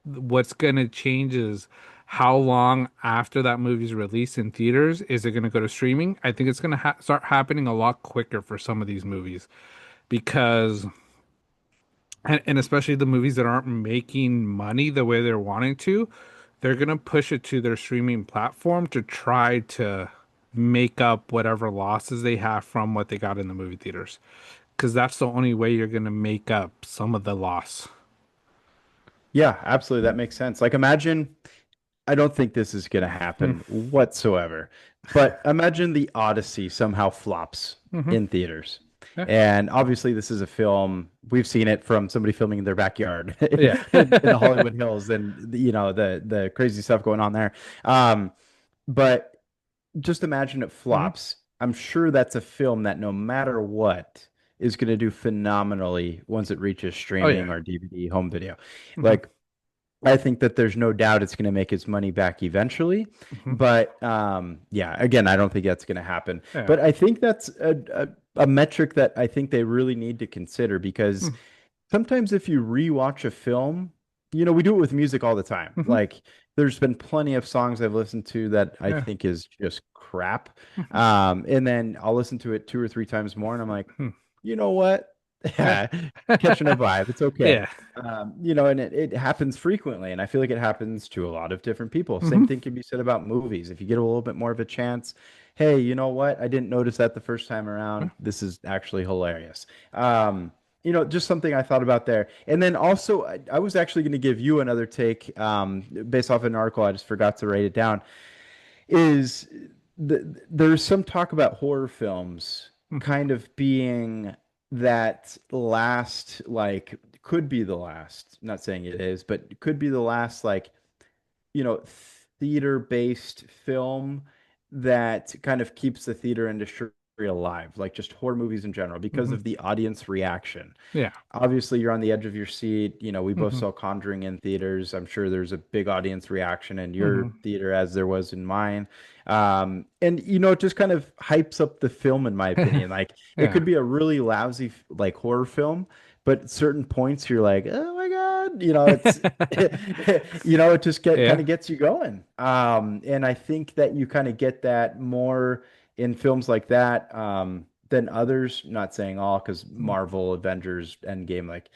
[SPEAKER 1] what's gonna change is how long after that movie's released in theaters is it gonna go to streaming? I think it's gonna start happening a lot quicker for some of these movies because and especially the movies that aren't making money the way they're wanting to, they're gonna push it to their streaming platform to try to make up whatever losses they have from what they got in the movie theaters. Because that's the only way you're gonna make up some of the loss.
[SPEAKER 2] Yeah, absolutely. That makes sense. Like imagine, I don't think this is going to
[SPEAKER 1] Hmm.
[SPEAKER 2] happen whatsoever, but imagine the Odyssey somehow flops
[SPEAKER 1] Hmm.
[SPEAKER 2] in theaters.
[SPEAKER 1] Yeah.
[SPEAKER 2] And obviously, this is a film, we've seen it from somebody filming in their backyard
[SPEAKER 1] Yeah.
[SPEAKER 2] in the Hollywood Hills and the crazy stuff going on there. But just imagine it
[SPEAKER 1] Hmm.
[SPEAKER 2] flops. I'm sure that's a film that no matter what is going to do phenomenally once it reaches
[SPEAKER 1] Oh yeah.
[SPEAKER 2] streaming or DVD home video.
[SPEAKER 1] Hmm.
[SPEAKER 2] Like I think that there's no doubt it's going to make its money back eventually.
[SPEAKER 1] Hmm.
[SPEAKER 2] But yeah, again, I don't think that's going to happen.
[SPEAKER 1] Yeah.
[SPEAKER 2] But I think that's a metric that I think they really need to consider because sometimes if you rewatch a film, we do it with music all the time.
[SPEAKER 1] Hmm.
[SPEAKER 2] Like there's been plenty of songs I've listened to that I
[SPEAKER 1] Yeah.
[SPEAKER 2] think is just crap.
[SPEAKER 1] Hmm.
[SPEAKER 2] And then I'll listen to it two or three times more and I'm like,
[SPEAKER 1] Hmm.
[SPEAKER 2] you know what?
[SPEAKER 1] Yeah.
[SPEAKER 2] Catching a vibe. It's okay.
[SPEAKER 1] Yeah.
[SPEAKER 2] And it happens frequently, and I feel like it happens to a lot of different people. Same
[SPEAKER 1] Hmm.
[SPEAKER 2] thing can be said about movies. If you get a little bit more of a chance, hey, you know what? I didn't notice that the first time around. This is actually hilarious. Just something I thought about there. And then also, I was actually going to give you another take based off an article. I just forgot to write it down. Is there's some talk about horror films kind of being that last, like, could be the last, not saying it is, but could be the last, like, you know, theater-based film that kind of keeps the theater industry alive, like just horror movies in general, because
[SPEAKER 1] Hmm.
[SPEAKER 2] of the audience reaction.
[SPEAKER 1] Yeah.
[SPEAKER 2] Obviously, you're on the edge of your seat. We both
[SPEAKER 1] Hmm.
[SPEAKER 2] saw Conjuring in theaters. I'm sure there's a big audience reaction in your
[SPEAKER 1] Hmm.
[SPEAKER 2] theater as there was in mine. And it just kind of hypes up the film, in my opinion. Like it
[SPEAKER 1] Yeah.
[SPEAKER 2] could be a really lousy like horror film, but at certain points you're like, oh my God, it's it just kind
[SPEAKER 1] Yeah.
[SPEAKER 2] of gets you going. And I think that you kind of get that more in films like that. Than others. Not saying all, because Marvel, Avengers, Endgame, like,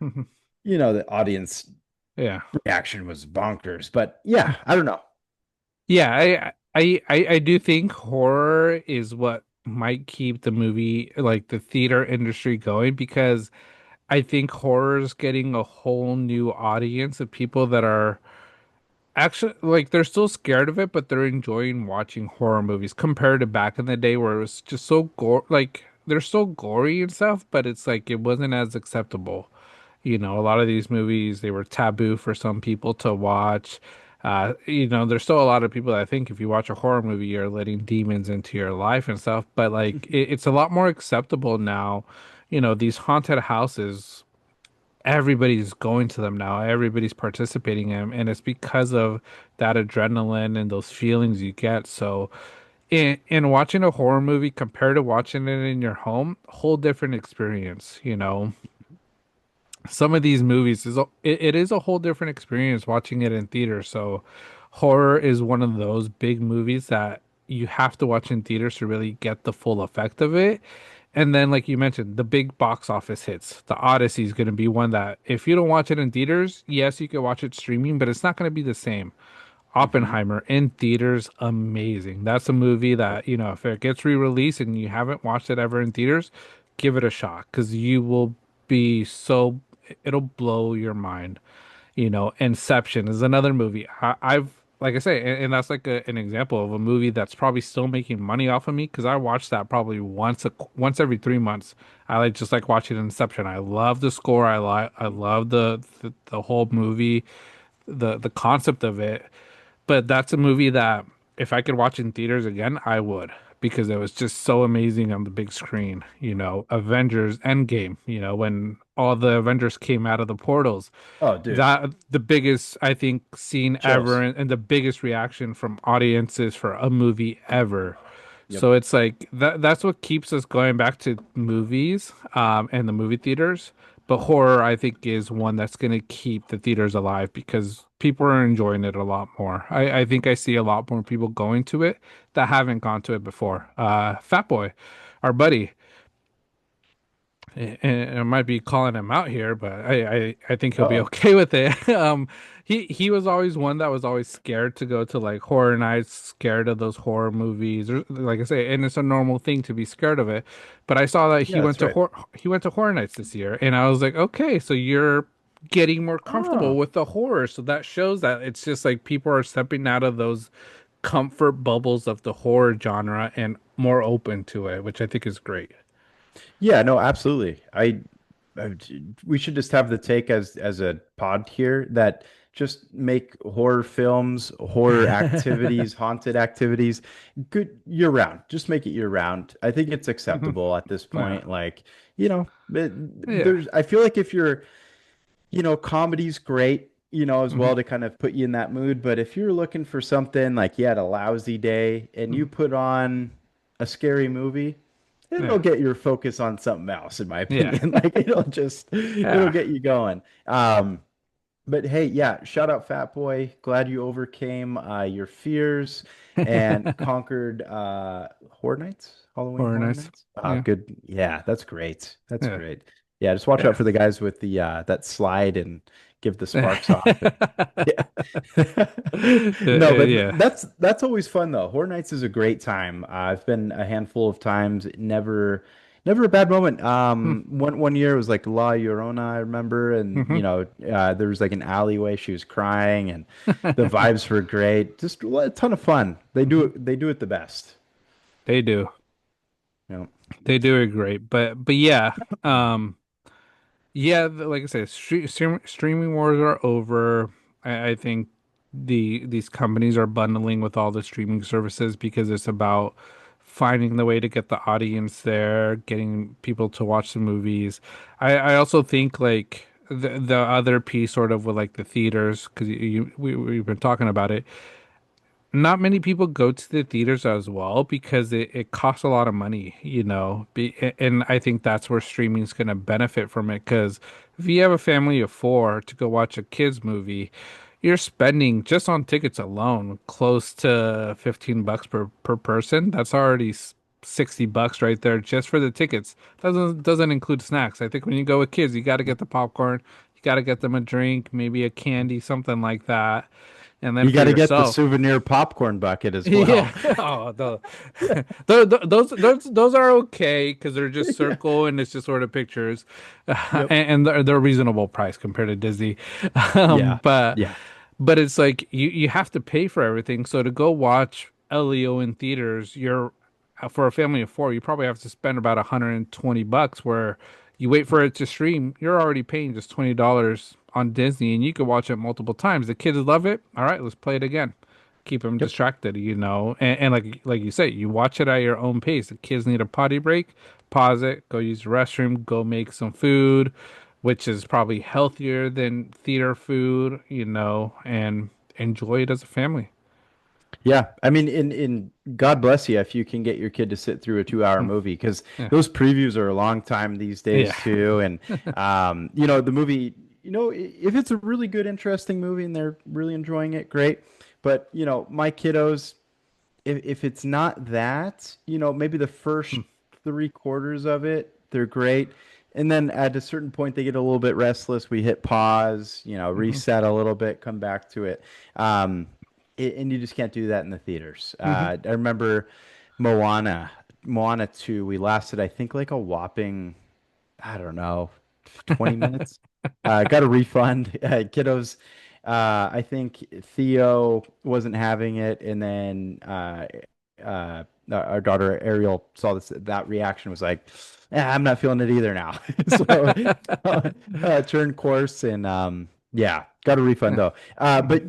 [SPEAKER 1] Mhm.
[SPEAKER 2] the audience
[SPEAKER 1] Yeah.
[SPEAKER 2] reaction was bonkers. But yeah, I don't know.
[SPEAKER 1] Yeah, I do think horror is what might keep the movie, like the theater industry going because I think horror is getting a whole new audience of people that are actually like they're still scared of it, but they're enjoying watching horror movies compared to back in the day where it was just so like they're so gory and stuff, but it's like it wasn't as acceptable. A lot of these movies, they were taboo for some people to watch. There's still a lot of people that think if you watch a horror movie, you're letting demons into your life and stuff. But like, it's a lot more acceptable now. These haunted houses, everybody's going to them now. Everybody's participating in them, and it's because of that adrenaline and those feelings you get. So, in watching a horror movie compared to watching it in your home, whole different experience. Some of these movies it is a whole different experience watching it in theater. So horror is one of those big movies that you have to watch in theaters to really get the full effect of it. And then, like you mentioned, the big box office hits. The Odyssey is going to be one that if you don't watch it in theaters, yes, you can watch it streaming, but it's not going to be the same.
[SPEAKER 2] Hmm.
[SPEAKER 1] Oppenheimer in theaters, amazing. That's a movie that, if it gets re-released and you haven't watched it ever in theaters, give it a shot because you will be it'll blow your mind. Inception is another movie. I've, like I say, and that's like an example of a movie that's probably still making money off of me because I watch that probably once every 3 months. I just like watching Inception. I love the score. I love the whole movie, the concept of it. But that's a movie that if I could watch in theaters again, I would because it was just so amazing on the big screen. Avengers Endgame, when all the Avengers came out of the portals,
[SPEAKER 2] Oh, dude,
[SPEAKER 1] that the biggest, I think, scene ever,
[SPEAKER 2] chills.
[SPEAKER 1] and the biggest reaction from audiences for a movie ever.
[SPEAKER 2] Yep.
[SPEAKER 1] So it's like that's what keeps us going back to movies, and the movie theaters. But horror, I think, is one that's going to keep the theaters alive because people are enjoying it a lot more. I think I see a lot more people going to it that haven't gone to it before. Fat Boy, our buddy, and I might be calling him out here, but I think he'll be
[SPEAKER 2] Uh-oh.
[SPEAKER 1] okay with it. He was always one that was always scared to go to like horror nights, scared of those horror movies, or like I say, and it's a normal thing to be scared of it. But I saw that
[SPEAKER 2] Yeah, that's right.
[SPEAKER 1] he went to horror nights this year, and I was like, okay, so you're getting more comfortable
[SPEAKER 2] Oh.
[SPEAKER 1] with the horror, so that shows that it's just like people are stepping out of those comfort bubbles of the horror genre and more open to it, which I think is great.
[SPEAKER 2] Yeah, no, absolutely. I we should just have the take as a pod here that just make horror films, horror activities, haunted activities good year round. Just make it year round. I think it's
[SPEAKER 1] Hmm.
[SPEAKER 2] acceptable at this
[SPEAKER 1] Yeah.
[SPEAKER 2] point. Like,
[SPEAKER 1] Yeah.
[SPEAKER 2] there's I feel like if you're comedy's great, as
[SPEAKER 1] Hmm.
[SPEAKER 2] well to kind of put you in that mood. But if you're looking for something like you had a lousy day and you put on a scary movie, it'll
[SPEAKER 1] Yeah.
[SPEAKER 2] get your focus on something else, in my
[SPEAKER 1] Yeah.
[SPEAKER 2] opinion. Like it'll
[SPEAKER 1] Yeah.
[SPEAKER 2] get you going. But hey, yeah, shout out Fat Boy. Glad you overcame your fears and conquered Horror Nights, Halloween
[SPEAKER 1] Horror
[SPEAKER 2] Horror
[SPEAKER 1] nice.
[SPEAKER 2] Nights.
[SPEAKER 1] Yeah.
[SPEAKER 2] Good. Yeah, that's great. That's
[SPEAKER 1] Yeah.
[SPEAKER 2] great. Yeah, just watch out
[SPEAKER 1] Yeah.
[SPEAKER 2] for the guys with the that slide and give the sparks off. And
[SPEAKER 1] Yeah.
[SPEAKER 2] yeah. No, but
[SPEAKER 1] Yeah.
[SPEAKER 2] that's always fun though. Horror Nights is a great time. I've been a handful of times. Never a bad moment.
[SPEAKER 1] Hmm.
[SPEAKER 2] One year it was like La Llorona, I remember, and
[SPEAKER 1] Hmm.
[SPEAKER 2] there was like an alleyway. She was crying, and the vibes were great. Just a ton of fun.
[SPEAKER 1] Hmm.
[SPEAKER 2] They do it the best.
[SPEAKER 1] They do.
[SPEAKER 2] You know.
[SPEAKER 1] They do it great. But yeah. Um yeah, like I said, streaming wars are over. I think these companies are bundling with all the streaming services because it's about finding the way to get the audience there, getting people to watch the movies. I also think like the other piece sort of with like the theaters because we've been talking about it, not many people go to the theaters as well because it costs a lot of money, and I think that's where streaming is going to benefit from it. Because if you have a family of four to go watch a kids movie, you're spending just on tickets alone close to $15 per person. That's already $60 right there just for the tickets. Doesn't include snacks. I think when you go with kids, you got to get the popcorn, you got to get them a drink, maybe a candy, something like that. And then
[SPEAKER 2] You
[SPEAKER 1] for
[SPEAKER 2] got to get the
[SPEAKER 1] yourself,
[SPEAKER 2] souvenir popcorn bucket as
[SPEAKER 1] yeah.
[SPEAKER 2] well.
[SPEAKER 1] Oh,
[SPEAKER 2] Yeah.
[SPEAKER 1] those are okay because they're just
[SPEAKER 2] Yeah.
[SPEAKER 1] circle and it's just sort of pictures,
[SPEAKER 2] Yep.
[SPEAKER 1] and they're reasonable price compared to Disney.
[SPEAKER 2] Yeah.
[SPEAKER 1] But
[SPEAKER 2] Yeah.
[SPEAKER 1] it's like you have to pay for everything. So to go watch Leo in theaters, you're for a family of four, you probably have to spend about $120. Where you wait for it to stream, you're already paying just $20 on Disney, and you could watch it multiple times. The kids love it. All right, let's play it again. Keep them
[SPEAKER 2] Yep.
[SPEAKER 1] distracted, and like you say, you watch it at your own pace. The kids need a potty break, pause it, go use the restroom, go make some food, which is probably healthier than theater food, and enjoy it as a family.
[SPEAKER 2] Yeah, I mean, in God bless you if you can get your kid to sit through a 2 hour
[SPEAKER 1] Mm.
[SPEAKER 2] movie because
[SPEAKER 1] Yeah.
[SPEAKER 2] those previews are a long time these
[SPEAKER 1] Yeah.
[SPEAKER 2] days too. And the movie, if it's a really good, interesting movie and they're really enjoying it, great. But my kiddos, if it's not that, maybe the first 3/4 of it, they're great. And then at a certain point, they get a little bit restless. We hit pause,
[SPEAKER 1] Mm-hmm.
[SPEAKER 2] reset a little bit, come back to it. Um, and you just can't do that in the theaters.
[SPEAKER 1] Hmm.
[SPEAKER 2] I remember Moana, Moana 2, we lasted, I think, like a whopping, I don't know, 20 minutes. Got a refund. Kiddos, I think Theo wasn't having it, and then our daughter Ariel saw that reaction was like, I'm not feeling it either now. So turned course and yeah, got a refund though. But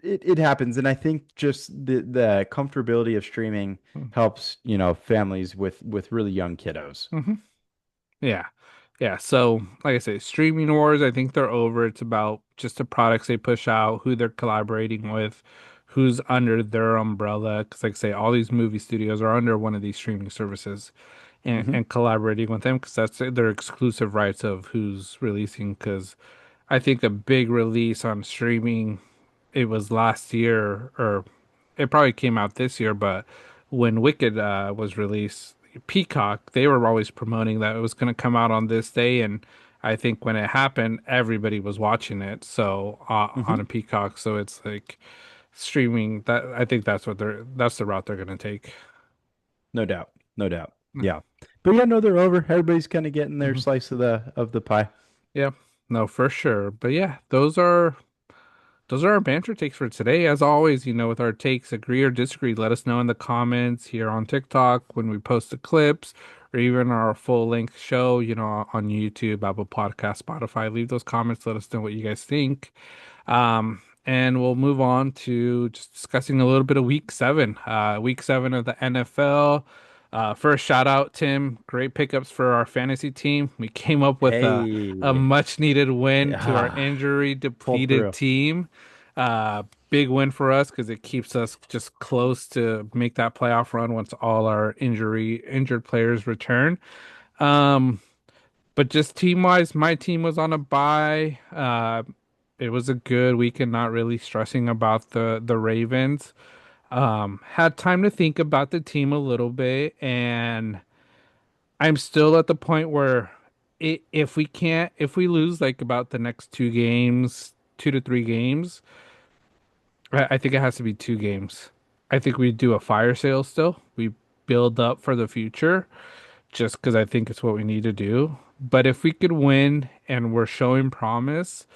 [SPEAKER 2] it happens, and I think just the comfortability of streaming helps, families with really young kiddos.
[SPEAKER 1] Mm-hmm. Yeah. Yeah. So, like I say, streaming wars, I think they're over. It's about just the products they push out, who they're collaborating with, who's under their umbrella. Because, like I say, all these movie studios are under one of these streaming services
[SPEAKER 2] Hmm.
[SPEAKER 1] and collaborating with them because that's their exclusive rights of who's releasing. Because I think a big release on streaming, it was last year, or it probably came out this year, but when Wicked was released, Peacock, they were always promoting that it was going to come out on this day, and I think when it happened, everybody was watching it. So on a
[SPEAKER 2] Hmm.
[SPEAKER 1] Peacock, so it's like streaming. That I think that's the route they're going to take.
[SPEAKER 2] No doubt. No doubt. Yeah. But yeah, no, they're over. Everybody's kind of getting their
[SPEAKER 1] Hmm.
[SPEAKER 2] slice of the pie.
[SPEAKER 1] Yeah, no, for sure. But yeah, those are our banter takes for today. As always, with our takes, agree or disagree, let us know in the comments here on TikTok when we post the clips or even our full length show, on YouTube, Apple Podcast, Spotify. Leave those comments. Let us know what you guys think. And we'll move on to just discussing a little bit of week 7 of the NFL. First shout out, Tim. Great pickups for our fantasy team. We came up with a
[SPEAKER 2] Hey.
[SPEAKER 1] much needed win to our
[SPEAKER 2] Yeah.
[SPEAKER 1] injury
[SPEAKER 2] Pull
[SPEAKER 1] depleted
[SPEAKER 2] through.
[SPEAKER 1] team. Big win for us because it keeps us just close to make that playoff run once all our injured players return. Um, but just team wise, my team was on a bye. It was a good weekend, not really stressing about the Ravens. Had time to think about the team a little bit, and I'm still at the point where if we lose like about the next 2 games, 2 to 3 games, I think it has to be 2 games. I think we do a fire sale still. We build up for the future just because I think it's what we need to do. But if we could win and we're showing promise,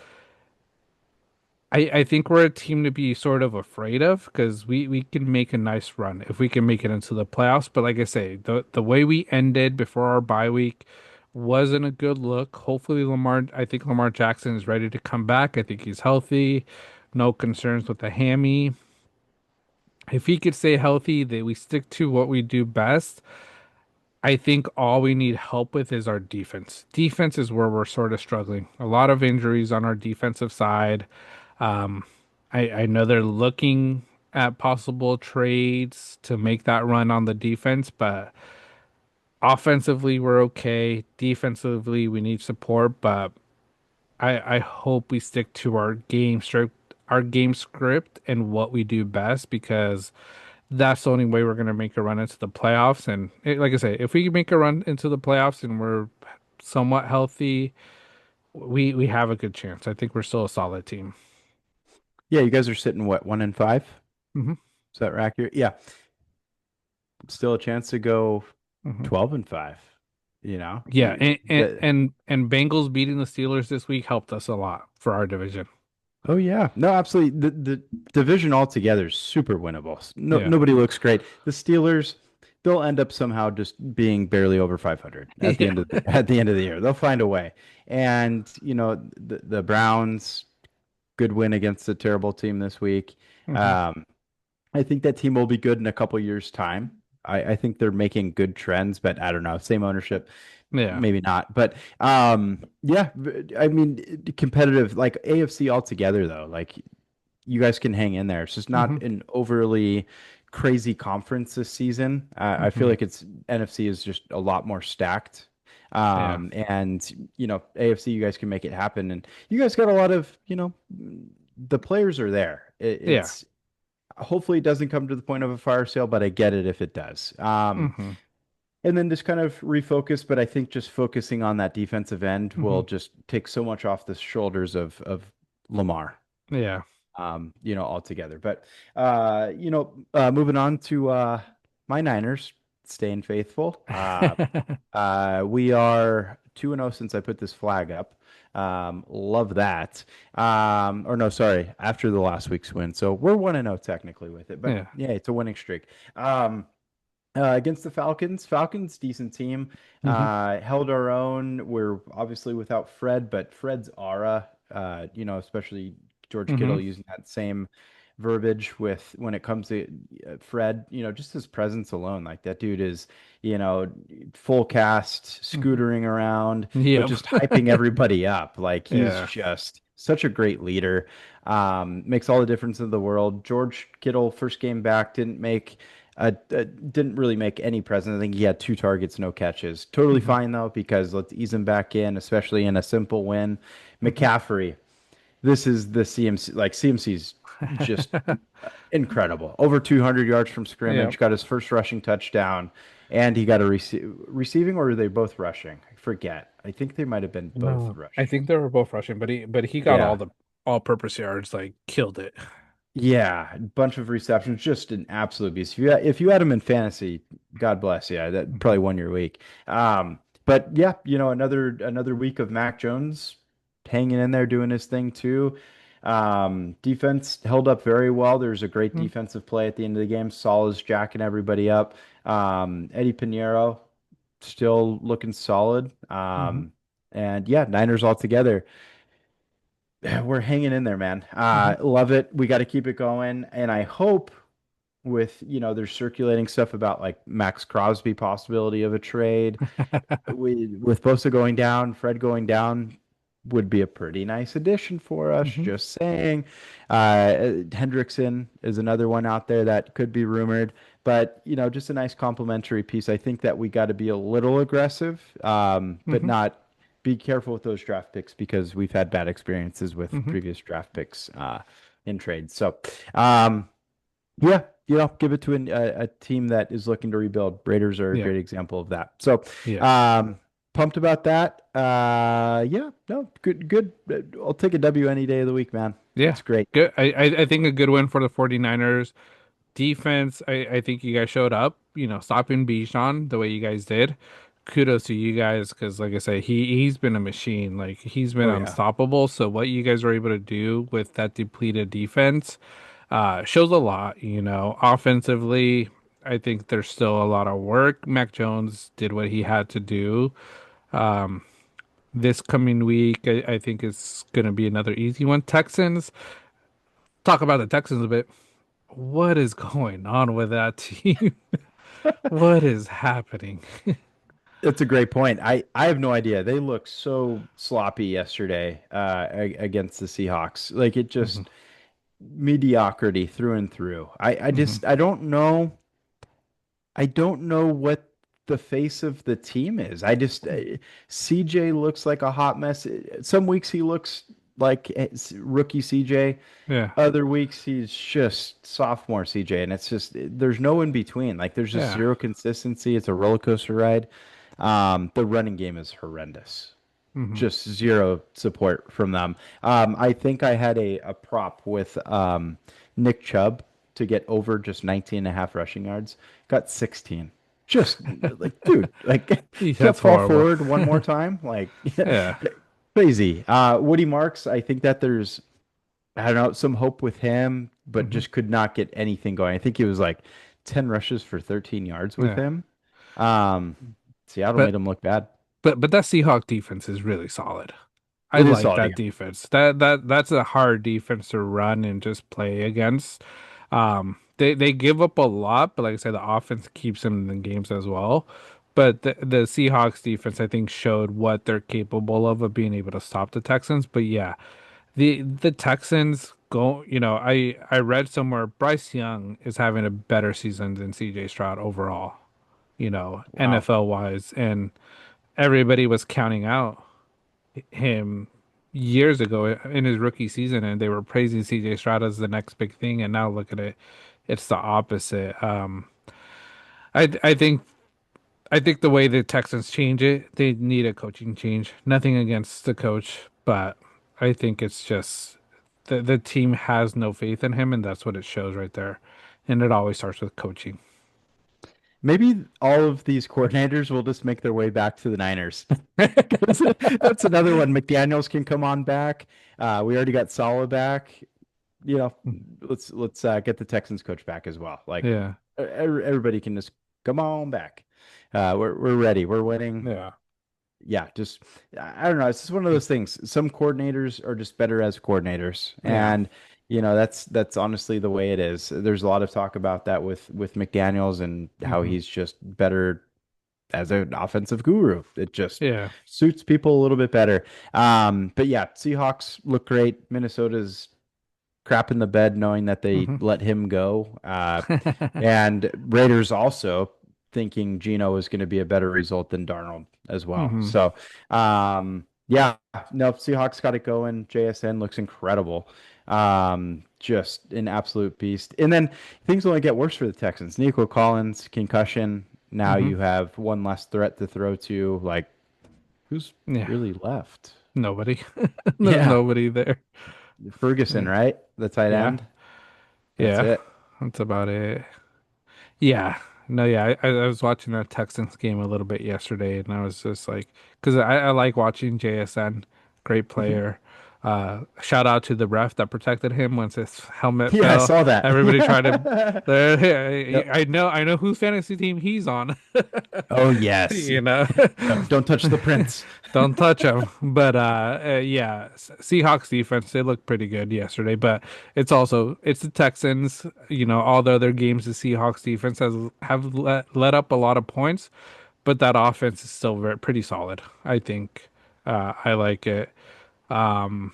[SPEAKER 1] I think we're a team to be sort of afraid of because we can make a nice run if we can make it into the playoffs. But like I say, the way we ended before our bye week wasn't a good look. Hopefully I think Lamar Jackson is ready to come back. I think he's healthy. No concerns with the hammy. If he could stay healthy, that we stick to what we do best. I think all we need help with is our defense. Defense is where we're sort of struggling. A lot of injuries on our defensive side. Um, I know they're looking at possible trades to make that run on the defense, but offensively we're okay. Defensively we need support, but I hope we stick to our game script and what we do best because that's the only way we're going to make a run into the playoffs. And like I say, if we can make a run into the playoffs and we're somewhat healthy, we have a good chance. I think we're still a solid team.
[SPEAKER 2] Yeah, you guys are sitting what, 1-5?
[SPEAKER 1] Hmm.
[SPEAKER 2] Is that accurate? Yeah. Still a chance to go
[SPEAKER 1] Hmm.
[SPEAKER 2] 12-5. You know?
[SPEAKER 1] Yeah, and
[SPEAKER 2] The,
[SPEAKER 1] and and Bengals beating the Steelers this week helped us a lot for our division.
[SPEAKER 2] oh yeah. No, absolutely. The division altogether is super winnable. No,
[SPEAKER 1] Yeah.
[SPEAKER 2] nobody looks great. The Steelers, they'll end up somehow just being barely over 500 at the
[SPEAKER 1] Yeah.
[SPEAKER 2] end of at the end of the year. They'll find a way. And, the Browns, good win against a terrible team this week.
[SPEAKER 1] Hmm.
[SPEAKER 2] Um, I think that team will be good in a couple years' time. I think they're making good trends, but I don't know. Same ownership,
[SPEAKER 1] Yeah.
[SPEAKER 2] maybe not. But yeah, I mean, competitive like AFC altogether though. Like you guys can hang in there. It's just
[SPEAKER 1] Hmm.
[SPEAKER 2] not an overly crazy conference this season. I feel
[SPEAKER 1] Hmm.
[SPEAKER 2] like it's NFC is just a lot more stacked.
[SPEAKER 1] Yeah.
[SPEAKER 2] And AFC, you guys can make it happen, and you guys got a lot of the players are there.
[SPEAKER 1] Yeah.
[SPEAKER 2] It's hopefully it doesn't come to the point of a fire sale, but I get it if it does.
[SPEAKER 1] Hmm.
[SPEAKER 2] And then just kind of refocus, but I think just focusing on that defensive end
[SPEAKER 1] Hmm.
[SPEAKER 2] will just take so much off the shoulders of Lamar,
[SPEAKER 1] Yeah.
[SPEAKER 2] altogether. But moving on to my Niners, staying faithful. We are 2-0 since I put this flag up. Love that. Or no, sorry, after the last week's win. So we're 1-0 technically with it, but
[SPEAKER 1] Yeah.
[SPEAKER 2] yeah, it's a winning streak. Against the Falcons. Falcons, decent team.
[SPEAKER 1] Hmm.
[SPEAKER 2] Held our own. We're obviously without Fred, but Fred's aura, especially George
[SPEAKER 1] Hmm.
[SPEAKER 2] Kittle using that same verbiage with when it comes to Fred, just his presence alone. Like that dude is, full cast,
[SPEAKER 1] Mhm.
[SPEAKER 2] scootering around, but
[SPEAKER 1] Yep.
[SPEAKER 2] just hyping everybody up. Like he's
[SPEAKER 1] Yeah.
[SPEAKER 2] just such a great leader. Makes all the difference in the world. George Kittle, first game back, didn't really make any presence. I think he had 2 targets, no catches. Totally
[SPEAKER 1] Hmm.
[SPEAKER 2] fine though, because let's ease him back in, especially in a simple win.
[SPEAKER 1] Hmm.
[SPEAKER 2] McCaffrey, this is the CMC. Like CMC's just incredible. Over 200 yards from
[SPEAKER 1] Yep.
[SPEAKER 2] scrimmage, got his first rushing touchdown, and he got a receiving, or were they both rushing? I forget. I think they might have been both
[SPEAKER 1] No, I
[SPEAKER 2] rushing.
[SPEAKER 1] think they were both rushing, but he got all
[SPEAKER 2] Yeah.
[SPEAKER 1] the all-purpose yards, like killed it.
[SPEAKER 2] Yeah, bunch of receptions, just an absolute beast. If you had him in fantasy, God bless you. That
[SPEAKER 1] Hmm.
[SPEAKER 2] probably won your week. But yeah, another week of Mac Jones hanging in there doing his thing too. Defense held up very well. There's a great defensive play at the end of the game. Saul is jacking everybody up. Eddie Pinheiro still looking solid.
[SPEAKER 1] Hmm.
[SPEAKER 2] And yeah, Niners all together. We're hanging in there, man.
[SPEAKER 1] Hmm.
[SPEAKER 2] Love it. We got to keep it going. And I hope with, there's circulating stuff about like Max Crosby possibility of a trade. With Bosa going down, Fred going down would be a pretty nice addition for us.
[SPEAKER 1] Hmm.
[SPEAKER 2] Just saying. Hendrickson is another one out there that could be rumored, but just a nice complimentary piece. I think that we got to be a little aggressive, but
[SPEAKER 1] Hmm.
[SPEAKER 2] not be careful with those draft picks because we've had bad experiences with
[SPEAKER 1] Hmm.
[SPEAKER 2] previous draft picks in trades. So, um, yeah, give it to a team that is looking to rebuild. Raiders are a
[SPEAKER 1] Yeah.
[SPEAKER 2] great example of that. So,
[SPEAKER 1] Yeah.
[SPEAKER 2] um, pumped about that. Yeah, no, good, good. I'll take a W any day of the week, man.
[SPEAKER 1] Yeah.
[SPEAKER 2] It's great.
[SPEAKER 1] Good. I think a good win for the 49ers. Defense, I think you guys showed up, stopping Bijan the way you guys did. Kudos to you guys because, like I said, he's been a machine. Like he's been
[SPEAKER 2] Oh yeah.
[SPEAKER 1] unstoppable. So what you guys were able to do with that depleted defense shows a lot. Offensively, I think there's still a lot of work. Mac Jones did what he had to do. This coming week, I think it's going to be another easy one. Texans, talk about the Texans a bit. What is going on with that team? What is happening?
[SPEAKER 2] It's a great point. I have no idea. They looked so sloppy yesterday against the Seahawks. Like it
[SPEAKER 1] Hmm.
[SPEAKER 2] just mediocrity through and through. I
[SPEAKER 1] Hmm.
[SPEAKER 2] just I don't know. I don't know what the face of the team is. CJ looks like a hot mess. Some weeks he looks like rookie CJ.
[SPEAKER 1] Yeah,
[SPEAKER 2] Other weeks he's just sophomore CJ, and it's just there's no in between. Like there's just
[SPEAKER 1] yeah.
[SPEAKER 2] zero consistency. It's a roller coaster ride. The running game is horrendous.
[SPEAKER 1] Hmm.
[SPEAKER 2] Just zero support from them. I think I had a prop with Nick Chubb to get over just 19 and a half rushing yards. Got 16. Just like, dude, like
[SPEAKER 1] That's
[SPEAKER 2] can't fall
[SPEAKER 1] horrible.
[SPEAKER 2] forward one more time. Like
[SPEAKER 1] Yeah.
[SPEAKER 2] crazy. Woody Marks, I think that there's, I don't know, some hope with him, but
[SPEAKER 1] Hmm.
[SPEAKER 2] just could not get anything going. I think he was like 10 rushes for 13 yards with
[SPEAKER 1] Yeah.
[SPEAKER 2] him. Um, Seattle
[SPEAKER 1] But
[SPEAKER 2] made him look bad.
[SPEAKER 1] but that Seahawk defense is really solid. I
[SPEAKER 2] It is
[SPEAKER 1] like
[SPEAKER 2] solid
[SPEAKER 1] that
[SPEAKER 2] again.
[SPEAKER 1] defense. That's a hard defense to run and just play against. They give up a lot, but like I said, the offense keeps them in the games as well. But the Seahawks defense, I think, showed what they're capable of being able to stop the Texans. But yeah, the Texans go, I read somewhere Bryce Young is having a better season than CJ Stroud overall,
[SPEAKER 2] Wow.
[SPEAKER 1] NFL wise, and everybody was counting out him years ago in his rookie season, and they were praising CJ Stroud as the next big thing, and now look at it, it's the opposite. I think the way the Texans change it, they need a coaching change. Nothing against the coach, but I think it's just the team has no faith in him, and that's what it shows right there. And it always starts with coaching.
[SPEAKER 2] Maybe all of these coordinators will just make their way back to the Niners. That's another one. McDaniels can come on back. We already got Saleh back. You know, let's get the Texans coach back as well. Like
[SPEAKER 1] Yeah,
[SPEAKER 2] everybody can just come on back. We're ready. We're winning.
[SPEAKER 1] yeah.
[SPEAKER 2] Yeah, just I don't know. It's just one of those things. Some coordinators are just better as coordinators,
[SPEAKER 1] Yeah.
[SPEAKER 2] and That's honestly the way it is. There's a lot of talk about that with McDaniels and how
[SPEAKER 1] Hmm.
[SPEAKER 2] he's just better as an offensive guru. It just
[SPEAKER 1] Yeah.
[SPEAKER 2] suits people a little bit better. But yeah, Seahawks look great. Minnesota's crap in the bed knowing that they
[SPEAKER 1] Hmm.
[SPEAKER 2] let him go. And Raiders also thinking Geno is going to be a better result than Darnold as well.
[SPEAKER 1] Hmm.
[SPEAKER 2] So, yeah, no, Seahawks got it going. JSN looks incredible. Just an absolute beast. And then things only get worse for the Texans. Nico Collins, concussion. Now
[SPEAKER 1] Hmm.
[SPEAKER 2] you have one less threat to throw to. Like, who's
[SPEAKER 1] Yeah.
[SPEAKER 2] really left?
[SPEAKER 1] Nobody. There's
[SPEAKER 2] Yeah,
[SPEAKER 1] nobody there.
[SPEAKER 2] Ferguson,
[SPEAKER 1] Yeah.
[SPEAKER 2] right? The tight
[SPEAKER 1] Yeah.
[SPEAKER 2] end. That's
[SPEAKER 1] Yeah.
[SPEAKER 2] it.
[SPEAKER 1] That's about it. Yeah. No, yeah. I was watching a Texans game a little bit yesterday, and I was just like, because I like watching JSN, great player. Shout out to the ref that protected him once his helmet
[SPEAKER 2] Yeah, I
[SPEAKER 1] fell.
[SPEAKER 2] saw that.
[SPEAKER 1] Everybody tried to.
[SPEAKER 2] Yep.
[SPEAKER 1] I know whose fantasy team he's on.
[SPEAKER 2] Oh yes.
[SPEAKER 1] You know.
[SPEAKER 2] No, don't touch the prince.
[SPEAKER 1] Don't touch them. But yeah, Seahawks defense, they looked pretty good yesterday, but it's the Texans, all the other games the Seahawks defense have let up a lot of points, but that offense is still pretty solid. I think I like it. Um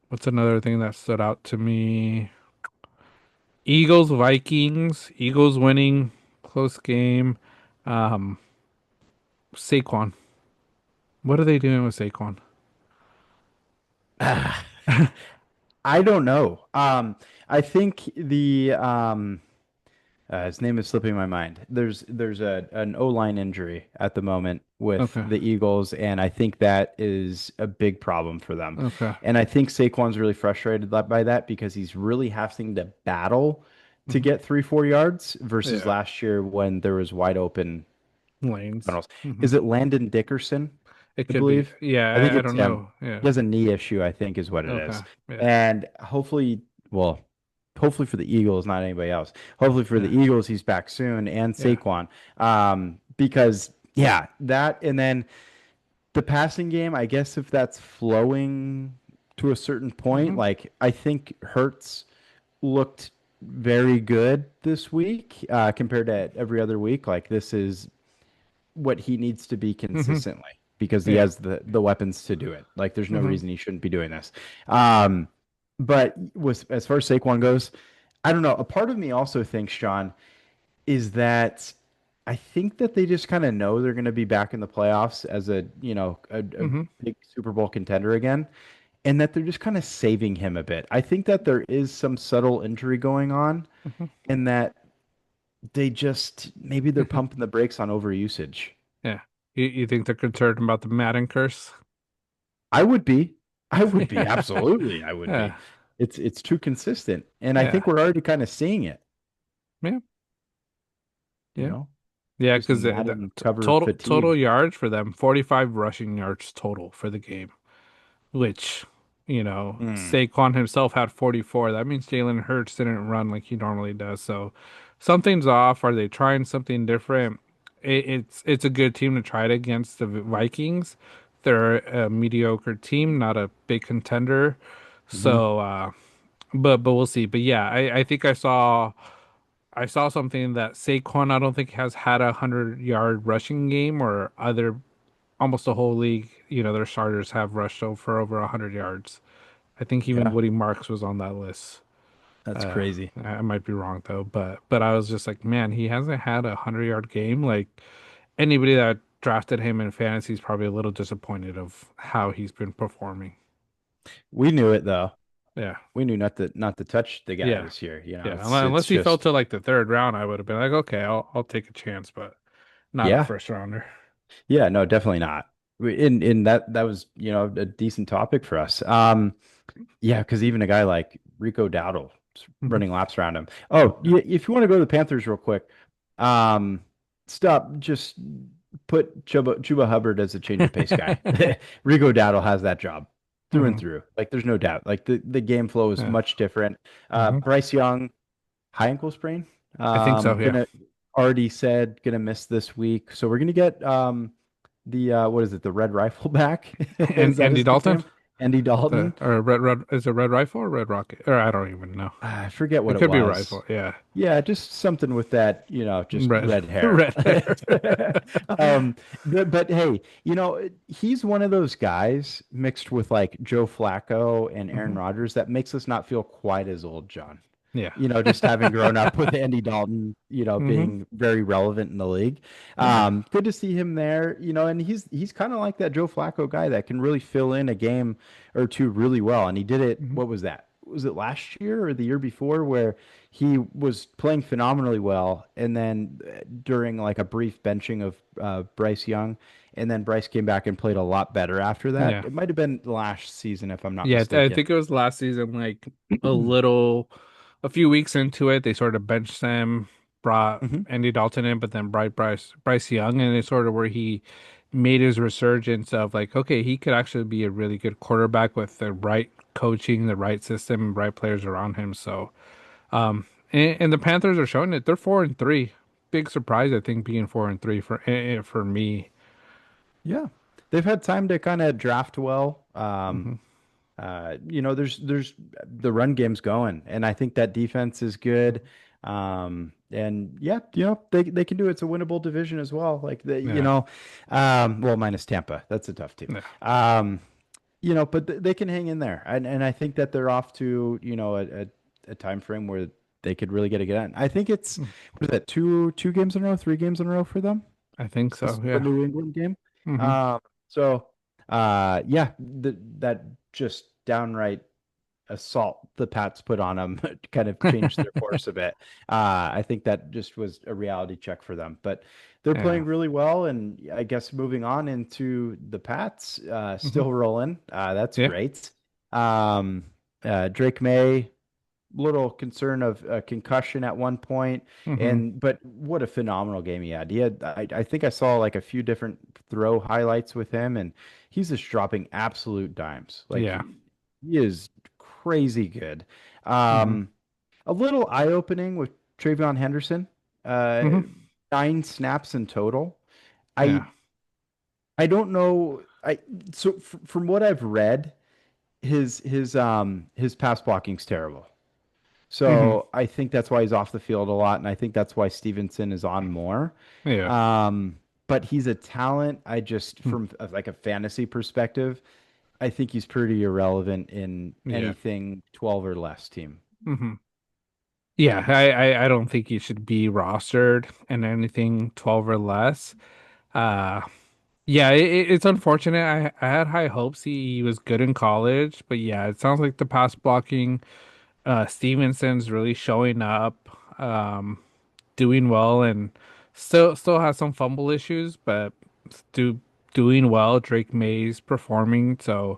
[SPEAKER 1] what's another thing that stood out to me? Eagles Vikings, Eagles winning close game. Um Saquon. What are they doing with Saquon?
[SPEAKER 2] I don't know. I think his name is slipping my mind. There's an O-line injury at the moment with
[SPEAKER 1] Okay.
[SPEAKER 2] the Eagles, and I think that is a big problem for them.
[SPEAKER 1] Okay.
[SPEAKER 2] And I think Saquon's really frustrated by that because he's really having to battle to
[SPEAKER 1] Mhm.
[SPEAKER 2] get 3-4 yards versus
[SPEAKER 1] Yeah.
[SPEAKER 2] last year when there was wide open
[SPEAKER 1] Lanes.
[SPEAKER 2] tunnels.
[SPEAKER 1] Hmm.
[SPEAKER 2] Is it Landon Dickerson?
[SPEAKER 1] It
[SPEAKER 2] I
[SPEAKER 1] could be.
[SPEAKER 2] believe. I think
[SPEAKER 1] Yeah, I
[SPEAKER 2] it's
[SPEAKER 1] don't
[SPEAKER 2] him.
[SPEAKER 1] know. Yeah.
[SPEAKER 2] He has a knee issue, I think, is what it
[SPEAKER 1] Okay.
[SPEAKER 2] is.
[SPEAKER 1] Yeah.
[SPEAKER 2] And well, hopefully for the Eagles, not anybody else. Hopefully for the
[SPEAKER 1] Yeah.
[SPEAKER 2] Eagles, he's back soon and
[SPEAKER 1] Yeah.
[SPEAKER 2] Saquon. Because yeah, that and then the passing game, I guess if that's flowing to a certain point,
[SPEAKER 1] Hmm.
[SPEAKER 2] like I think Hurts looked very good this week compared to every other week. Like this is what he needs to be
[SPEAKER 1] Hmm.
[SPEAKER 2] consistently because he
[SPEAKER 1] Yeah.
[SPEAKER 2] has the weapons to do it. Like there's no
[SPEAKER 1] Hmm.
[SPEAKER 2] reason he shouldn't be doing this. Um, but with as far as Saquon goes, I don't know. A part of me also thinks, Sean, is that I think that they just kind of know they're going to be back in the playoffs as a
[SPEAKER 1] Hmm.
[SPEAKER 2] big Super Bowl contender again, and that they're just kind of saving him a bit. I think that there is some subtle injury going on,
[SPEAKER 1] Hmm.
[SPEAKER 2] and that they just maybe they're pumping the brakes on overusage.
[SPEAKER 1] Yeah. You think they're concerned about the Madden curse?
[SPEAKER 2] I would be. I would be.
[SPEAKER 1] Yeah.
[SPEAKER 2] Absolutely, I would be.
[SPEAKER 1] Yeah.
[SPEAKER 2] It's too consistent, and I
[SPEAKER 1] Yeah.
[SPEAKER 2] think we're already kind of seeing it,
[SPEAKER 1] Yeah.
[SPEAKER 2] you
[SPEAKER 1] Yeah.
[SPEAKER 2] know,
[SPEAKER 1] Yeah.
[SPEAKER 2] just
[SPEAKER 1] Because the
[SPEAKER 2] Madden cover
[SPEAKER 1] total
[SPEAKER 2] fatigue.
[SPEAKER 1] yards for them, 45 rushing yards total for the game. Which,
[SPEAKER 2] Mm.
[SPEAKER 1] Saquon himself had 44. That means Jalen Hurts didn't run like he normally does. So something's off. Are they trying something different? It's a good team to try it against the Vikings. They're a mediocre team, not a big contender.
[SPEAKER 2] Hmm.
[SPEAKER 1] So, but we'll see. But yeah, I think I saw something that Saquon I don't think has had 100-yard rushing game or other almost the whole league. Their starters have rushed for over 100 yards. I think even
[SPEAKER 2] Yeah,
[SPEAKER 1] Woody Marks was on that list.
[SPEAKER 2] that's
[SPEAKER 1] Uh,
[SPEAKER 2] crazy.
[SPEAKER 1] I might be wrong though, but I was just like, man, he hasn't had 100-yard game. Like anybody that drafted him in fantasy is probably a little disappointed of how he's been performing.
[SPEAKER 2] We knew it though.
[SPEAKER 1] Yeah,
[SPEAKER 2] We knew not to touch the guy
[SPEAKER 1] yeah,
[SPEAKER 2] this year.
[SPEAKER 1] yeah.
[SPEAKER 2] It's
[SPEAKER 1] Unless he fell
[SPEAKER 2] just
[SPEAKER 1] to like the third round, I would have been like, okay, I'll take a chance, but not a
[SPEAKER 2] yeah,
[SPEAKER 1] first rounder.
[SPEAKER 2] yeah. No, definitely not. In that was a decent topic for us. Yeah, because even a guy like Rico Dowdle
[SPEAKER 1] Mhm.
[SPEAKER 2] running laps around him. Oh, if you want to go to the Panthers real quick, um, stop. Just put Chuba Hubbard as a change of pace guy. Rico Dowdle has that job through and
[SPEAKER 1] Mhm.
[SPEAKER 2] through. Like there's no doubt. Like the game flow is
[SPEAKER 1] Yeah.
[SPEAKER 2] much different.
[SPEAKER 1] Mhm.
[SPEAKER 2] Bryce Young, high ankle sprain.
[SPEAKER 1] I think so. Yeah.
[SPEAKER 2] Gonna already said gonna miss this week. So we're gonna get the what is it? The Red Rifle back.
[SPEAKER 1] And
[SPEAKER 2] Is that
[SPEAKER 1] Andy
[SPEAKER 2] his
[SPEAKER 1] Dalton.
[SPEAKER 2] nickname? Andy
[SPEAKER 1] The
[SPEAKER 2] Dalton.
[SPEAKER 1] or red is it Red Rifle or Red Rocket? Or I don't even know.
[SPEAKER 2] I forget what
[SPEAKER 1] It
[SPEAKER 2] it
[SPEAKER 1] could be
[SPEAKER 2] was.
[SPEAKER 1] Rifle. Yeah,
[SPEAKER 2] Yeah, just something with that, just
[SPEAKER 1] red
[SPEAKER 2] red hair.
[SPEAKER 1] red hair.
[SPEAKER 2] Um, but hey, he's one of those guys mixed with like Joe Flacco and Aaron
[SPEAKER 1] Hmm.
[SPEAKER 2] Rodgers that makes us not feel quite as old, John.
[SPEAKER 1] Yeah.
[SPEAKER 2] Just having grown up with Andy Dalton,
[SPEAKER 1] Hmm.
[SPEAKER 2] being very relevant in the league.
[SPEAKER 1] Yeah.
[SPEAKER 2] Good to see him there, and he's kind of like that Joe Flacco guy that can really fill in a game or two really well. And he did it,
[SPEAKER 1] Hmm.
[SPEAKER 2] what was that? Was it last year or the year before where he was playing phenomenally well and then during like a brief benching of Bryce Young and then Bryce came back and played a lot better after that.
[SPEAKER 1] Yeah.
[SPEAKER 2] It might have been last season if I'm not
[SPEAKER 1] Yeah. I
[SPEAKER 2] mistaken.
[SPEAKER 1] think it was last season, like a few weeks into it, they sort of benched him, brought
[SPEAKER 2] Mhm.
[SPEAKER 1] Andy Dalton in, but then Bryce Young, and it's sort of where he made his resurgence of like, okay, he could actually be a really good quarterback with the right coaching, the right system, right players around him. So, and the Panthers are showing it. They're 4-3. Big surprise, I think, being 4-3 for me.
[SPEAKER 2] Yeah. They've had time to kind of draft well.
[SPEAKER 1] Hmm.
[SPEAKER 2] There's the run game's going, and I think that defense is good. And yeah, they can do it. It's a winnable division as well. Like
[SPEAKER 1] Yeah.
[SPEAKER 2] well, minus Tampa. That's a tough team.
[SPEAKER 1] Yeah.
[SPEAKER 2] But they can hang in there. And I think that they're off to, a time frame where they could really get it done. I think it's what is that, two games in a row, 3 games in a row for them?
[SPEAKER 1] I think so.
[SPEAKER 2] The
[SPEAKER 1] Yeah.
[SPEAKER 2] New England game.
[SPEAKER 1] Hmm.
[SPEAKER 2] So, that just downright assault the Pats put on them kind of changed their course a bit. I think that just was a reality check for them, but they're
[SPEAKER 1] Yeah.
[SPEAKER 2] playing really well. And I guess moving on into the Pats,
[SPEAKER 1] Hmm.
[SPEAKER 2] still rolling. That's
[SPEAKER 1] Yeah.
[SPEAKER 2] great. Um, Drake May, little concern of a concussion at one point,
[SPEAKER 1] Hmm.
[SPEAKER 2] but what a phenomenal game he had. I think I saw like a few different throw highlights with him, and he's just dropping absolute dimes. Like
[SPEAKER 1] Yeah.
[SPEAKER 2] he is crazy good.
[SPEAKER 1] Hmm.
[SPEAKER 2] Um, a little eye-opening with Travion Henderson. Uh,
[SPEAKER 1] Hmm.
[SPEAKER 2] 9 snaps in total. I
[SPEAKER 1] Yeah.
[SPEAKER 2] I don't know. From what I've read, his pass blocking's terrible.
[SPEAKER 1] Hmm.
[SPEAKER 2] So I think that's why he's off the field a lot, and I think that's why Stevenson is on more.
[SPEAKER 1] Yeah.
[SPEAKER 2] But he's a talent. I just,
[SPEAKER 1] Mm.
[SPEAKER 2] from like a fantasy perspective, I think he's pretty irrelevant in
[SPEAKER 1] Yeah.
[SPEAKER 2] anything 12 or less team.
[SPEAKER 1] Hmm. Yeah. I don't think he should be rostered in anything 12 or less. Uh, yeah, it's unfortunate. I had high hopes he was good in college, but yeah, it sounds like the pass blocking, Stevenson's really showing up, doing well, and still has some fumble issues, but do doing well. Drake May's performing, so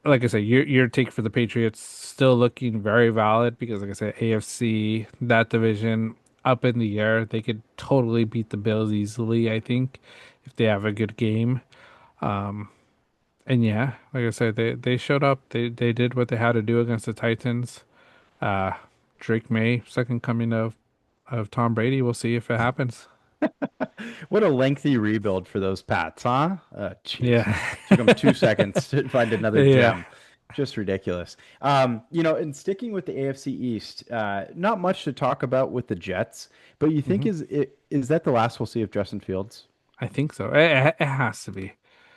[SPEAKER 1] like I said, your take for the Patriots still looking very valid because, like I said, AFC, that division up in the air. They could totally beat the Bills easily, I think, if they have a good game. And yeah, like I said, they showed up. They did what they had to do against the Titans. Uh, Drake May, second coming of Tom Brady. We'll see if it happens.
[SPEAKER 2] What a lengthy rebuild for those Pats, huh? Jeez.
[SPEAKER 1] Yeah.
[SPEAKER 2] Took them 2 seconds to find another
[SPEAKER 1] Yeah.
[SPEAKER 2] gem. Just ridiculous. And sticking with the AFC East, not much to talk about with the Jets, but you think
[SPEAKER 1] Hmm.
[SPEAKER 2] is that the last we'll see of Justin Fields?
[SPEAKER 1] I think so. It has to be.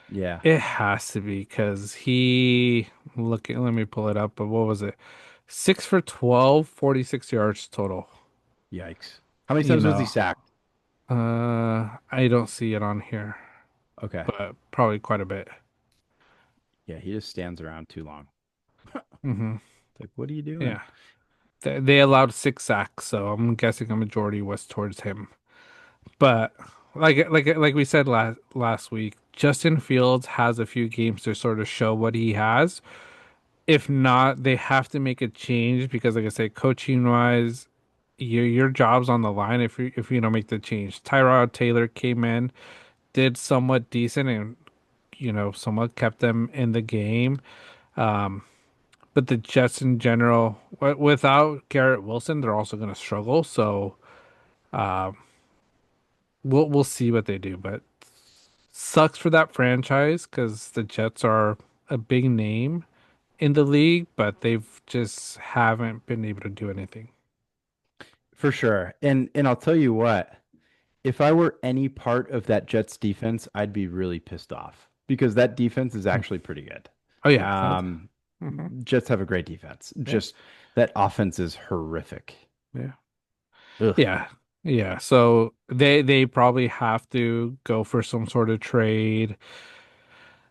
[SPEAKER 2] Yeah.
[SPEAKER 1] It has to be because let me pull it up, but what was it? 6 for 12, 46 yards total.
[SPEAKER 2] Yikes. How many
[SPEAKER 1] You
[SPEAKER 2] times was he
[SPEAKER 1] know,
[SPEAKER 2] sacked?
[SPEAKER 1] I don't see it on here,
[SPEAKER 2] Okay.
[SPEAKER 1] but probably quite a bit.
[SPEAKER 2] Yeah, he just stands around too long.
[SPEAKER 1] Hmm.
[SPEAKER 2] It's like, what are you doing?
[SPEAKER 1] Yeah. They allowed 6 sacks, so I'm guessing a majority was towards him. But like we said last week, Justin Fields has a few games to sort of show what he has. If not, they have to make a change because, like I said, coaching wise, your job's on the line if you don't make the change. Tyrod Taylor came in, did somewhat decent, and somewhat kept them in the game. But the Jets in general, without Garrett Wilson, they're also going to struggle. So we'll see what they do. But sucks for that franchise because the Jets are a big name in the league, but they've just haven't been able to do anything.
[SPEAKER 2] For sure. And I'll tell you what, if I were any part of that Jets defense, I'd be really pissed off because that defense is
[SPEAKER 1] Hmm.
[SPEAKER 2] actually pretty good.
[SPEAKER 1] Oh yeah.
[SPEAKER 2] Um,
[SPEAKER 1] Hmm.
[SPEAKER 2] Jets have a great defense.
[SPEAKER 1] Yeah.
[SPEAKER 2] Just that offense is horrific.
[SPEAKER 1] Yeah.
[SPEAKER 2] Ugh.
[SPEAKER 1] Yeah. Yeah. So they probably have to go for some sort of trade.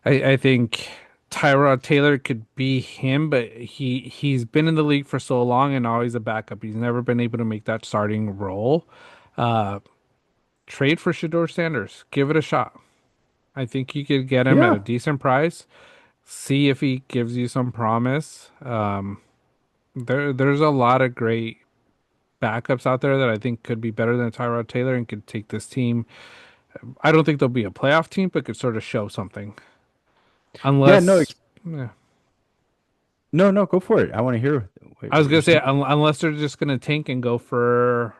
[SPEAKER 1] I think Tyrod Taylor could be him, but he's been in the league for so long and always a backup. He's never been able to make that starting role. Uh, Trade for Shador Sanders. Give it a shot. I think you could get him at a
[SPEAKER 2] Yeah.
[SPEAKER 1] decent price. See if he gives you some promise. There's a lot of great backups out there that I think could be better than Tyrod Taylor and could take this team. I don't think they'll be a playoff team, but could sort of show something.
[SPEAKER 2] Yeah, no,
[SPEAKER 1] Unless, yeah,
[SPEAKER 2] no, no, go for it. I want to hear
[SPEAKER 1] I was
[SPEAKER 2] what
[SPEAKER 1] gonna
[SPEAKER 2] you're
[SPEAKER 1] say
[SPEAKER 2] saying.
[SPEAKER 1] unless they're just gonna tank and go for,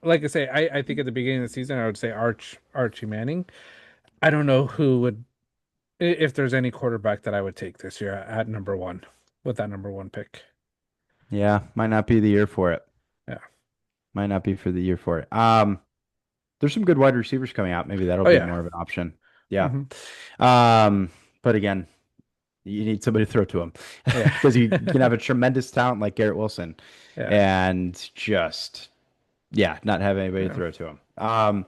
[SPEAKER 1] like I say, I think at the beginning of the season I would say Archie Manning. I don't know who would if there's any quarterback that I would take this year at number one with that number one pick.
[SPEAKER 2] Yeah, might not be the year for it.
[SPEAKER 1] Yeah.
[SPEAKER 2] Might not be for the year for it. There's some good wide receivers coming out. Maybe that'll
[SPEAKER 1] Oh
[SPEAKER 2] be
[SPEAKER 1] yeah.
[SPEAKER 2] more of an option. Yeah.
[SPEAKER 1] Hmm.
[SPEAKER 2] But again, you need somebody to throw to him
[SPEAKER 1] Yeah.
[SPEAKER 2] because you can have a tremendous talent like Garrett Wilson
[SPEAKER 1] Yeah.
[SPEAKER 2] and just, yeah, not have anybody to
[SPEAKER 1] Yeah.
[SPEAKER 2] throw to him.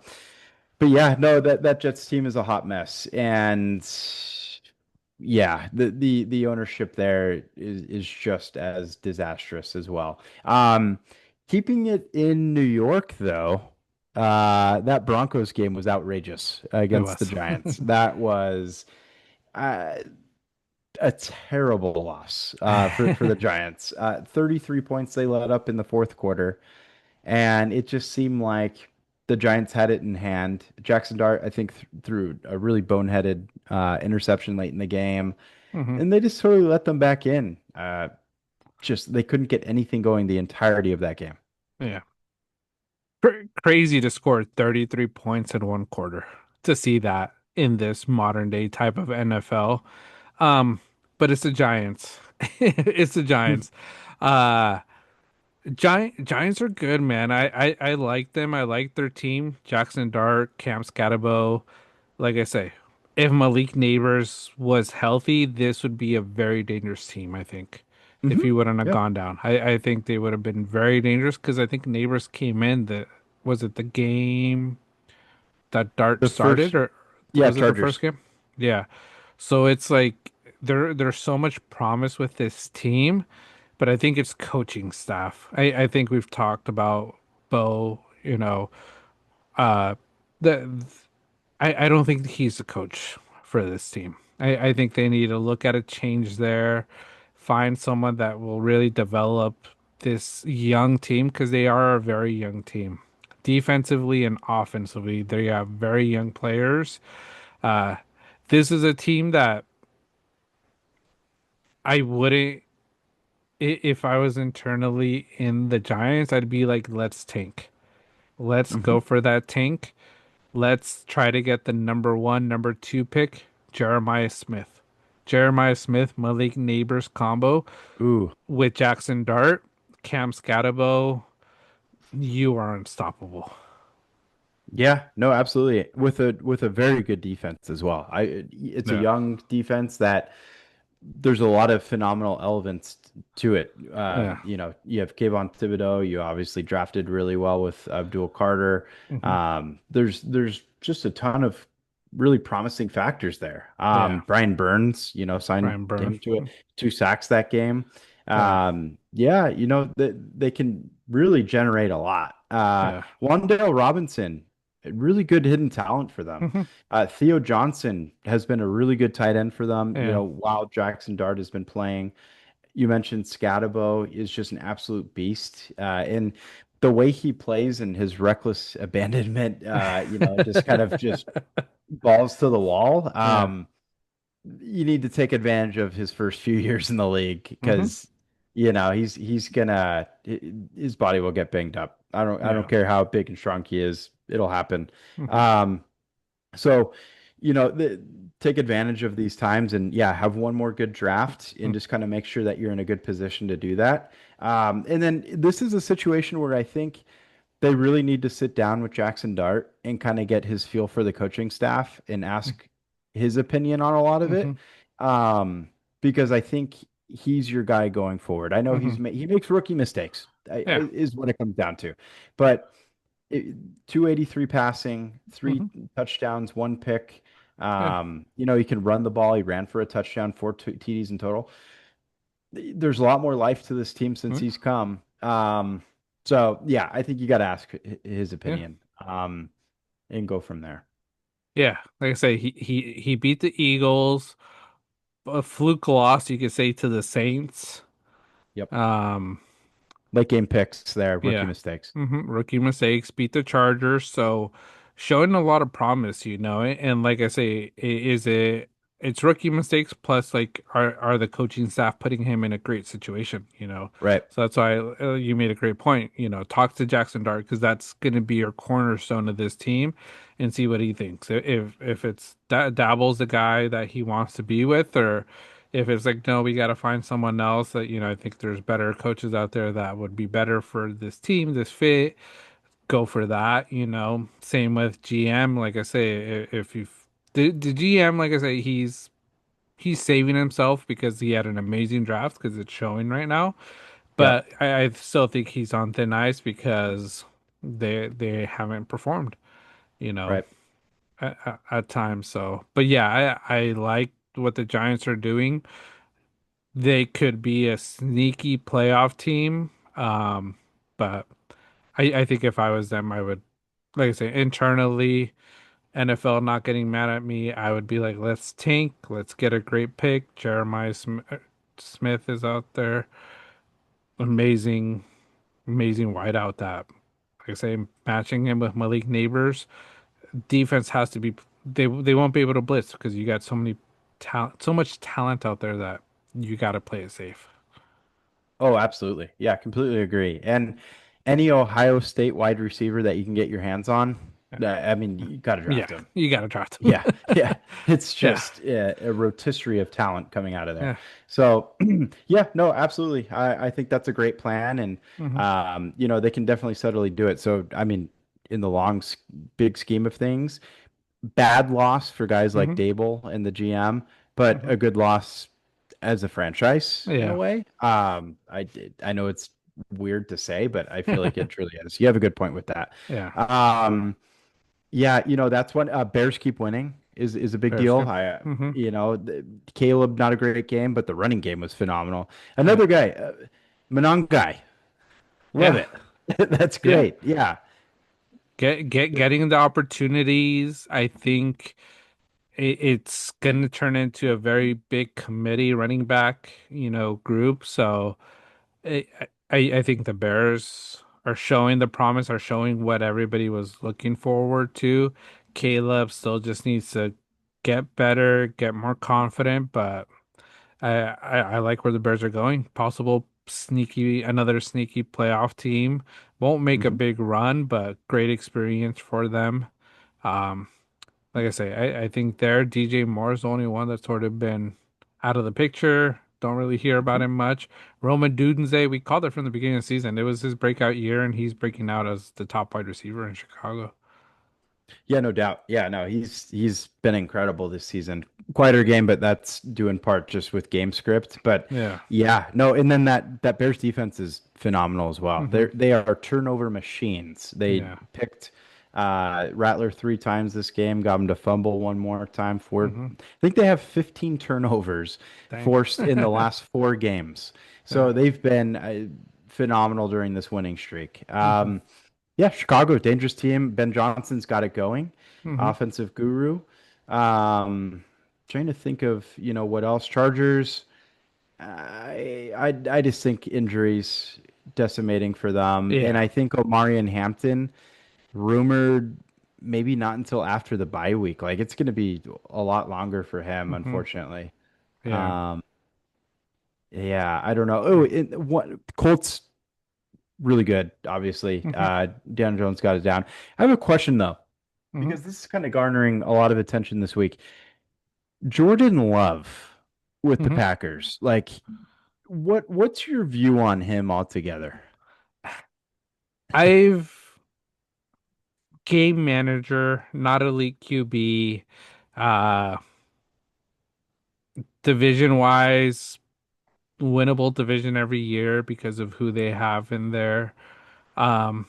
[SPEAKER 2] But yeah, no, that Jets team is a hot mess. And yeah, the ownership there is just as disastrous as well. Keeping it in New York though, that Broncos game was outrageous
[SPEAKER 1] It
[SPEAKER 2] against the
[SPEAKER 1] was.
[SPEAKER 2] Giants. That was uh, a terrible loss for the Giants. 33 points they let up in the fourth quarter, and it just seemed like the Giants had it in hand. Jackson Dart, I think, th threw a really boneheaded interception late in the game,
[SPEAKER 1] Hmm.
[SPEAKER 2] and they just totally let them back in. Just they couldn't get anything going the entirety of that game.
[SPEAKER 1] Yeah. Crazy to score 33 points in one quarter to see that in this modern day type of NFL. Um, but it's the Giants. It's the Giants. Uh, Giants are good, man. I like them. I like their team. Jackson Dart, Cam Scatabo. Like I say, if Malik Neighbors was healthy, this would be a very dangerous team, I think. If he
[SPEAKER 2] Hmm.
[SPEAKER 1] wouldn't have
[SPEAKER 2] Yeah.
[SPEAKER 1] gone down, I think they would have been very dangerous because I think Neighbors came in was it the game that Dart
[SPEAKER 2] The
[SPEAKER 1] started
[SPEAKER 2] first,
[SPEAKER 1] or
[SPEAKER 2] yeah,
[SPEAKER 1] was it the first
[SPEAKER 2] Chargers.
[SPEAKER 1] game? Yeah. So it's like there's so much promise with this team, but I think it's coaching staff. I think we've talked about Bo, uh the I don't think he's the coach for this team. I think they need to look at a change there, find someone that will really develop this young team because they are a very young team. Defensively and offensively, they have very young players. Uh, this is a team that I wouldn't, if I was internally in the Giants, I'd be like, let's tank. Let's
[SPEAKER 2] Hmm.
[SPEAKER 1] go for that tank. Let's try to get the number one, number two pick, Jeremiah Smith. Jeremiah Smith, Malik Neighbors combo
[SPEAKER 2] Ooh,
[SPEAKER 1] with Jackson Dart, Cam Scatabo. You are unstoppable.
[SPEAKER 2] yeah, no, absolutely. With a very good defense as well. It's a
[SPEAKER 1] Yeah.
[SPEAKER 2] young defense that there's a lot of phenomenal elements to it.
[SPEAKER 1] Yeah.
[SPEAKER 2] You have Kayvon Thibodeau. You obviously drafted really well with Abdul Carter.
[SPEAKER 1] Hmm.
[SPEAKER 2] There's just a ton of really promising factors there.
[SPEAKER 1] Yeah.
[SPEAKER 2] Brian Burns, signed
[SPEAKER 1] Brian Byrne.
[SPEAKER 2] him to it, 2 sacks that game.
[SPEAKER 1] Yeah.
[SPEAKER 2] Yeah, they can really generate a lot.
[SPEAKER 1] Yeah.
[SPEAKER 2] Wan'Dale Robinson, a really good hidden talent for them.
[SPEAKER 1] Hmm.
[SPEAKER 2] Theo Johnson has been a really good tight end for them,
[SPEAKER 1] Yeah.
[SPEAKER 2] while Jackson Dart has been playing. You mentioned Scatabo is just an absolute beast. And the way he plays and his reckless abandonment, just kind of just balls to the wall.
[SPEAKER 1] Yeah.
[SPEAKER 2] You need to take advantage of his first few years in the league
[SPEAKER 1] Hmm.
[SPEAKER 2] because, he's gonna his body will get banged up. I don't
[SPEAKER 1] Yeah.
[SPEAKER 2] care how big and strong he is, it'll happen.
[SPEAKER 1] Hmm.
[SPEAKER 2] Um, so take advantage of these times and yeah, have one more good draft and
[SPEAKER 1] Mm,
[SPEAKER 2] just kind of make sure that you're in a good position to do that. And then this is a situation where I think they really need to sit down with Jackson Dart and kind of get his feel for the coaching staff and
[SPEAKER 1] mm,
[SPEAKER 2] ask his opinion on a lot of
[SPEAKER 1] mhm.
[SPEAKER 2] it. Um, because I think he's your guy going forward. I know
[SPEAKER 1] Mhm.
[SPEAKER 2] he makes rookie mistakes,
[SPEAKER 1] Yeah.
[SPEAKER 2] is what it comes down to. But 283 passing, three
[SPEAKER 1] Mhm.
[SPEAKER 2] touchdowns, one pick.
[SPEAKER 1] Yeah.
[SPEAKER 2] He can run the ball. He ran for a touchdown, four TDs in total. There's a lot more life to this team since
[SPEAKER 1] Mm,
[SPEAKER 2] he's come. So yeah, I think you got to ask his
[SPEAKER 1] yeah.
[SPEAKER 2] opinion, and go from there.
[SPEAKER 1] Yeah. Like I say, he beat the Eagles. A fluke loss, you could say, to the Saints.
[SPEAKER 2] Yep.
[SPEAKER 1] Um,
[SPEAKER 2] Late game picks there, rookie
[SPEAKER 1] yeah.
[SPEAKER 2] mistakes.
[SPEAKER 1] Rookie mistakes, beat the Chargers, so showing a lot of promise, and like I say, it's rookie mistakes plus like are the coaching staff putting him in a great situation.
[SPEAKER 2] Right.
[SPEAKER 1] So that's why you made a great point. Talk to Jackson Dart because that's going to be your cornerstone of this team, and see what he thinks. If it's Dabble's the guy that he wants to be with, or if it's like, no, we got to find someone else that, I think there's better coaches out there that would be better for this team, this fit, go for that. Same with GM. Like I say, if you the GM, like I say, he's saving himself because he had an amazing draft because it's showing right now. But
[SPEAKER 2] Yep.
[SPEAKER 1] I still think he's on thin ice because they haven't performed, you know,
[SPEAKER 2] Right.
[SPEAKER 1] at times. So, but yeah, I like what the Giants are doing. They could be a sneaky playoff team. But I think if I was them, I would, like I say, internally, NFL not getting mad at me, I would be like, let's tank, let's get a great pick. Smith is out there. Amazing, amazing wideout that, like I say, matching him with Malik Neighbors. Defense has to be, they won't be able to blitz because you got so much talent out there that you got to play it safe.
[SPEAKER 2] Oh, absolutely. Yeah, completely agree. And any Ohio State wide receiver that you can get your hands on, I mean, you got to
[SPEAKER 1] Yeah,
[SPEAKER 2] draft him.
[SPEAKER 1] you got to draft him.
[SPEAKER 2] Yeah, yeah. It's
[SPEAKER 1] Yeah,
[SPEAKER 2] just a rotisserie of talent coming out of there.
[SPEAKER 1] yeah.
[SPEAKER 2] So, yeah, no, absolutely. I think that's a great plan, and
[SPEAKER 1] Hmm.
[SPEAKER 2] they can definitely subtly do it. So, I mean, in the big scheme of things, bad loss for guys like
[SPEAKER 1] Hmm.
[SPEAKER 2] Dable and the GM, but
[SPEAKER 1] Hmm.
[SPEAKER 2] a good loss as a franchise in a
[SPEAKER 1] Yeah.
[SPEAKER 2] way. I know it's weird to say, but I feel like it truly is. You have a good point with that.
[SPEAKER 1] Yeah.
[SPEAKER 2] Um, yeah, that's one. Bears keep winning is a big
[SPEAKER 1] Bears
[SPEAKER 2] deal.
[SPEAKER 1] good. Hmm.
[SPEAKER 2] Caleb, not a great game, but the running game was phenomenal.
[SPEAKER 1] Yeah.
[SPEAKER 2] Another guy, Monangai, love
[SPEAKER 1] Yeah.
[SPEAKER 2] it. That's
[SPEAKER 1] Yeah.
[SPEAKER 2] great. Yeah.
[SPEAKER 1] Getting the opportunities. I think it's gonna turn into a very big committee running back, group. So I think the Bears are showing the promise, are showing what everybody was looking forward to. Caleb still just needs to get better, get more confident, but I like where the Bears are going. Another sneaky playoff team. Won't make a
[SPEAKER 2] Mhm.
[SPEAKER 1] big run, but great experience for them. Um, like I say, I think there DJ Moore is the only one that's sort of been out of the picture. Don't really hear about him much. Roman Dudensey, we called it from the beginning of the season. It was his breakout year, and he's breaking out as the top wide receiver in Chicago.
[SPEAKER 2] Yeah, no doubt. Yeah, no, he's been incredible this season. Quieter game, but that's due in part just with game script. But
[SPEAKER 1] Yeah.
[SPEAKER 2] yeah, no, and then that Bears defense is phenomenal as well.
[SPEAKER 1] Hmm.
[SPEAKER 2] They are turnover machines. They
[SPEAKER 1] Yeah.
[SPEAKER 2] picked Rattler three times this game, got him to fumble one more time.
[SPEAKER 1] Hmm.
[SPEAKER 2] I think they have 15 turnovers
[SPEAKER 1] Dang.
[SPEAKER 2] forced in the last four games.
[SPEAKER 1] Yeah.
[SPEAKER 2] So they've been phenomenal during this winning streak.
[SPEAKER 1] Hmm.
[SPEAKER 2] Yeah, Chicago, dangerous team. Ben Johnson's got it going,
[SPEAKER 1] Hmm.
[SPEAKER 2] offensive guru. Trying to think of, what else. Chargers. I just think injuries decimating for them, and
[SPEAKER 1] Yeah.
[SPEAKER 2] I think Omari and Hampton rumored maybe not until after the bye week. Like it's going to be a lot longer for him,
[SPEAKER 1] Hmm.
[SPEAKER 2] unfortunately.
[SPEAKER 1] Yeah.
[SPEAKER 2] Um, yeah, I don't know. Oh, what Colts really good, obviously.
[SPEAKER 1] Hmm.
[SPEAKER 2] Dan Jones got it down. I have a question though.
[SPEAKER 1] Hmm.
[SPEAKER 2] because this is kind of garnering a lot of attention this week. Jordan Love with the
[SPEAKER 1] Hmm.
[SPEAKER 2] Packers. Like, what's your view on him altogether?
[SPEAKER 1] I've game manager, not elite QB, uh, division wise, winnable division every year because of who they have in there. Um,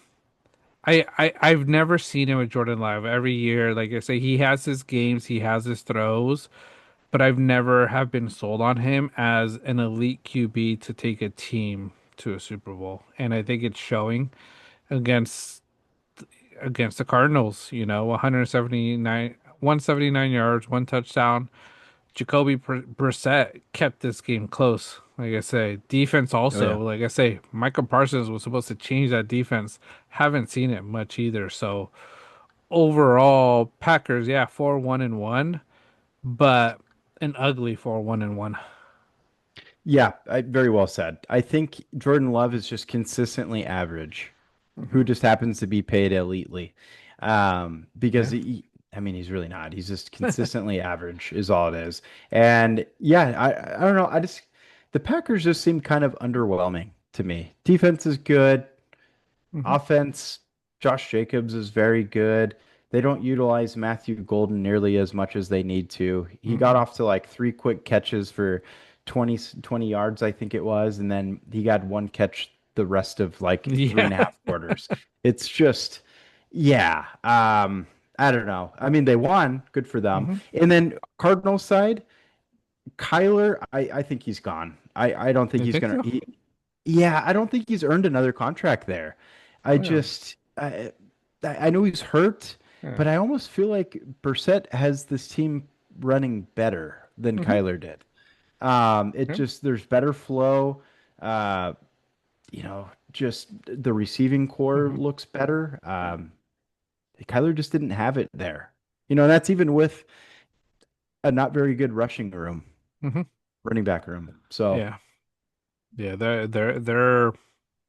[SPEAKER 1] I've never seen him with Jordan Love every year. Like I say, he has his games, he has his throws, but I've never have been sold on him as an elite QB to take a team to a Super Bowl. And I think it's showing against the Cardinals, 179 yards, one touchdown. Brissett kept this game close. Like I say, defense
[SPEAKER 2] Oh
[SPEAKER 1] also.
[SPEAKER 2] yeah.
[SPEAKER 1] Like I say, Michael Parsons was supposed to change that defense. Haven't seen it much either. So overall, Packers, yeah, 4-1-1, but an ugly 4-1-1.
[SPEAKER 2] Yeah, very well said. I think Jordan Love is just consistently average, who
[SPEAKER 1] Hmm.
[SPEAKER 2] just happens to be paid elitely. Because
[SPEAKER 1] Yeah.
[SPEAKER 2] I mean, he's really not. He's just consistently average is all it is. And yeah, I don't know. The Packers just seem kind of underwhelming to me. Defense is good.
[SPEAKER 1] Hmm.
[SPEAKER 2] Offense, Josh Jacobs is very good. They don't utilize Matthew Golden nearly as much as they need to. He got
[SPEAKER 1] Hmm.
[SPEAKER 2] off to like three quick catches for 20 yards, I think it was, and then he got one catch the rest of like three
[SPEAKER 1] Yeah.
[SPEAKER 2] and a half quarters. It's just, yeah. I don't know. I mean, they won, good for them.
[SPEAKER 1] Hmm.
[SPEAKER 2] And then Cardinals side, Kyler, I think he's gone. I don't think
[SPEAKER 1] You
[SPEAKER 2] he's
[SPEAKER 1] think
[SPEAKER 2] gonna.
[SPEAKER 1] so?
[SPEAKER 2] Yeah, I don't think he's earned another contract there. I
[SPEAKER 1] Oh yeah.
[SPEAKER 2] just, I know he's hurt,
[SPEAKER 1] Yeah.
[SPEAKER 2] but I almost feel like Brissett has this team running better than
[SPEAKER 1] Hmm.
[SPEAKER 2] Kyler did. It
[SPEAKER 1] Yeah.
[SPEAKER 2] just there's better flow. Just the receiving core
[SPEAKER 1] Hmm.
[SPEAKER 2] looks better. Kyler just didn't have it there. And that's even with a not very good rushing room,
[SPEAKER 1] Hmm.
[SPEAKER 2] running back room. So
[SPEAKER 1] Yeah. Yeah. They're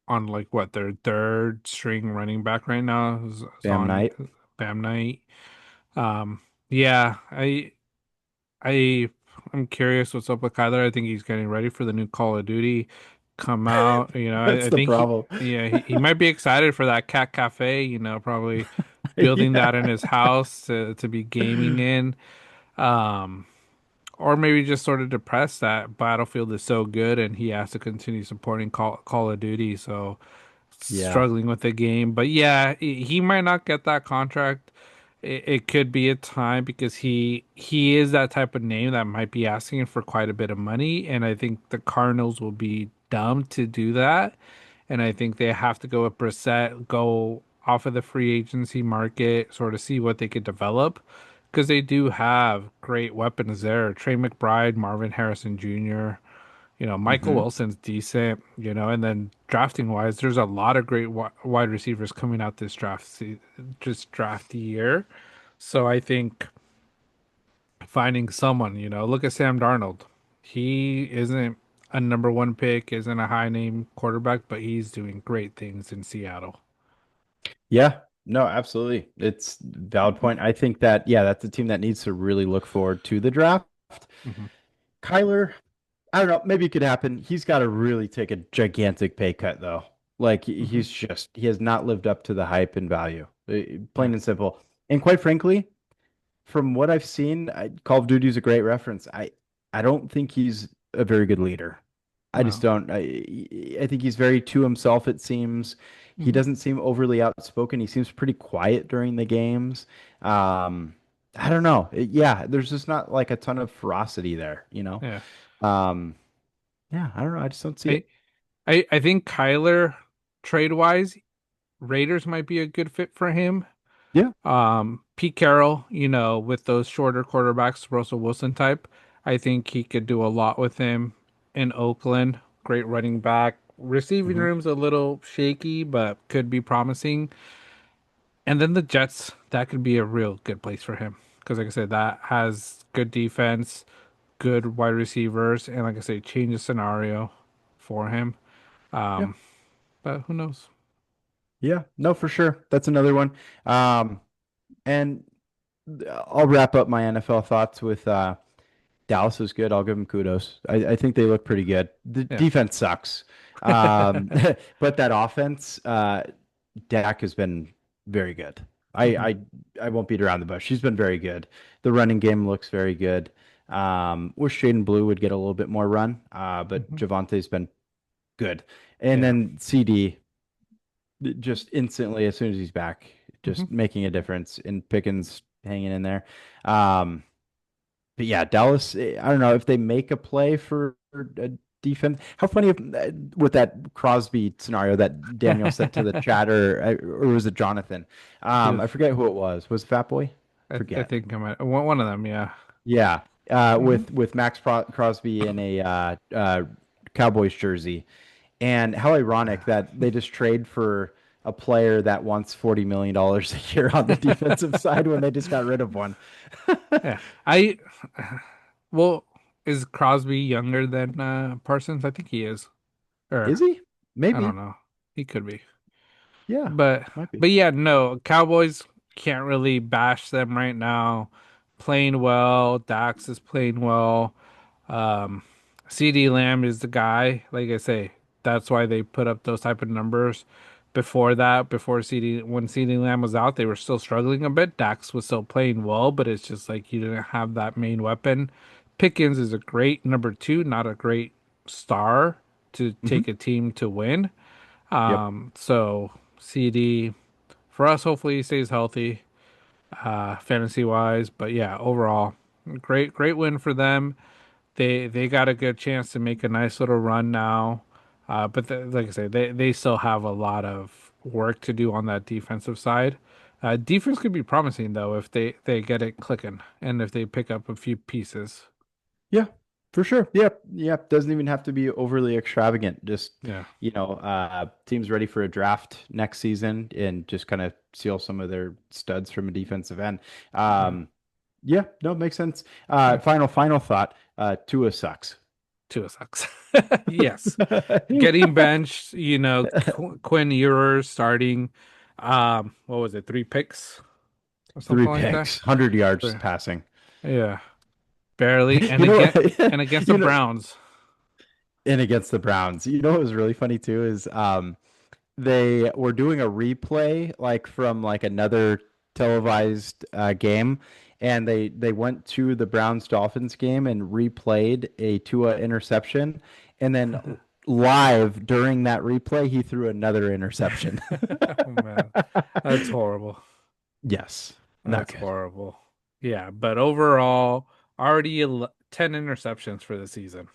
[SPEAKER 1] on like what their third string running back right now is
[SPEAKER 2] Bam
[SPEAKER 1] on
[SPEAKER 2] Knight.
[SPEAKER 1] Bam Knight. Yeah, I I'm curious what's up with Kyler. I think he's getting ready for the new Call of Duty come out.
[SPEAKER 2] That's
[SPEAKER 1] I
[SPEAKER 2] the
[SPEAKER 1] think
[SPEAKER 2] problem.
[SPEAKER 1] he might be excited for that cat cafe, probably building
[SPEAKER 2] Yeah.
[SPEAKER 1] that in his house to be gaming in. Um, or maybe just sort of depressed that Battlefield is so good and he has to continue supporting Call of Duty. So
[SPEAKER 2] Yeah.
[SPEAKER 1] struggling with the game. But yeah, he might not get that contract. It could be a time because he is that type of name that might be asking for quite a bit of money, and I think the Cardinals will be dumb to do that. And I think they have to go with Brissett, go off of the free agency market, sort of see what they could develop. Because they do have great weapons there. Trey McBride, Marvin Harrison Jr., Michael
[SPEAKER 2] Hmm.
[SPEAKER 1] Wilson's decent, and then drafting wise, there's a lot of great wide receivers coming out this just draft year. So I think finding someone, look at Sam Darnold. He isn't a number one pick, isn't a high name quarterback, but he's doing great things in Seattle.
[SPEAKER 2] Yeah. No, absolutely. It's valid point. I think that, yeah, that's a team that needs to really look forward to the draft.
[SPEAKER 1] Hmm.
[SPEAKER 2] Kyler, I don't know, maybe it could happen. He's got to really take a gigantic pay cut, though. Like,
[SPEAKER 1] Hmm.
[SPEAKER 2] he has not lived up to the hype and value,
[SPEAKER 1] Yeah.
[SPEAKER 2] plain and simple. And quite frankly, from what I've seen, Call of Duty is a great reference. I don't think he's a very good leader. I just
[SPEAKER 1] No.
[SPEAKER 2] don't. I think he's very to himself, it seems. He
[SPEAKER 1] Hmm.
[SPEAKER 2] doesn't seem overly outspoken. He seems pretty quiet during the games. I don't know. Yeah, there's just not like a ton of ferocity there.
[SPEAKER 1] Yeah.
[SPEAKER 2] Um, yeah, I don't know. I just don't see
[SPEAKER 1] I
[SPEAKER 2] it.
[SPEAKER 1] I think Kyler trade wise, Raiders might be a good fit for him.
[SPEAKER 2] Yeah,
[SPEAKER 1] Pete Carroll, with those shorter quarterbacks, Russell Wilson type, I think he could do a lot with him in Oakland. Great running back. Receiving
[SPEAKER 2] hmm,
[SPEAKER 1] room's a little shaky, but could be promising. And then the Jets, that could be a real good place for him. Because, like I said, that has good defense, good wide receivers, and like I say, change the scenario for him.
[SPEAKER 2] yeah,
[SPEAKER 1] But who knows?
[SPEAKER 2] yeah. No, for sure. That's another one. Um, And I'll wrap up my NFL thoughts with Dallas is good. I'll give them kudos. I think they look pretty good. The
[SPEAKER 1] Yeah.
[SPEAKER 2] defense sucks. But that offense, Dak has been very good. I,
[SPEAKER 1] Hmm.
[SPEAKER 2] I I won't beat around the bush. She's been very good. The running game looks very good. Wish Jaden Blue would get a little bit more run, but
[SPEAKER 1] Hmm.
[SPEAKER 2] Javante's been good. And
[SPEAKER 1] Yeah.
[SPEAKER 2] then CD just instantly as soon as he's back,
[SPEAKER 1] Hmm.
[SPEAKER 2] just making a difference. And Pickens hanging in there. Um, but yeah, Dallas, I don't know if they make a play for a defense. How funny if, with that Crosby scenario that Daniel sent to the chat, or was it Jonathan?
[SPEAKER 1] He was,
[SPEAKER 2] I forget who it was. Was it Fat Boy?
[SPEAKER 1] I
[SPEAKER 2] Forget.
[SPEAKER 1] think I might one of them. Yeah.
[SPEAKER 2] Yeah,
[SPEAKER 1] Hmm.
[SPEAKER 2] with Crosby in a Cowboys jersey, and how ironic that they just trade for a player that wants $40 million a year on the defensive side when they just got rid of one.
[SPEAKER 1] Yeah. I well, is Crosby younger than Parsons? I think he is. Or
[SPEAKER 2] Is he?
[SPEAKER 1] I don't
[SPEAKER 2] Maybe.
[SPEAKER 1] know. He could be.
[SPEAKER 2] Yeah,
[SPEAKER 1] But
[SPEAKER 2] might be.
[SPEAKER 1] but yeah, no, Cowboys can't really bash them right now. Playing well, Dax is playing well. Um, CD Lamb is the guy. Like I say, that's why they put up those type of numbers. Before that, before CD, when CD Lamb was out, they were still struggling a bit. Dax was still playing well, but it's just like you didn't have that main weapon. Pickens is a great number two, not a great star to
[SPEAKER 2] Hmm.
[SPEAKER 1] take a team to win.
[SPEAKER 2] Yep.
[SPEAKER 1] So CD for us, hopefully he stays healthy, fantasy wise. But yeah, overall, great win for them. They got a good chance to make a nice little run now. But like I say, they still have a lot of work to do on that defensive side. Defense could be promising though if they get it clicking and if they pick up a few pieces.
[SPEAKER 2] Yeah, for sure. Yep. Yep. Doesn't even have to be overly extravagant. Just,
[SPEAKER 1] Yeah.
[SPEAKER 2] teams ready for a draft next season and just kind of seal some of their studs from a defensive end.
[SPEAKER 1] Yeah.
[SPEAKER 2] Yeah, no, it makes sense.
[SPEAKER 1] Yeah.
[SPEAKER 2] Final thought. Tua sucks.
[SPEAKER 1] Tua sucks. Yes. Getting benched, Quinn Ewers starting, what was it, 3 picks or
[SPEAKER 2] Three
[SPEAKER 1] something like that?
[SPEAKER 2] picks, 100 yards
[SPEAKER 1] Three.
[SPEAKER 2] passing.
[SPEAKER 1] Yeah, barely. And
[SPEAKER 2] You know
[SPEAKER 1] again,
[SPEAKER 2] what?
[SPEAKER 1] and against the
[SPEAKER 2] You know,
[SPEAKER 1] Browns.
[SPEAKER 2] and against the Browns. You know what was really funny too is they were doing a replay like from like another televised game, and they went to the Browns Dolphins game and replayed a Tua interception, and then live during that replay he threw another interception.
[SPEAKER 1] Oh man, that's horrible.
[SPEAKER 2] Yes, not
[SPEAKER 1] That's
[SPEAKER 2] good.
[SPEAKER 1] horrible. Yeah, but overall, already 10 interceptions for the season.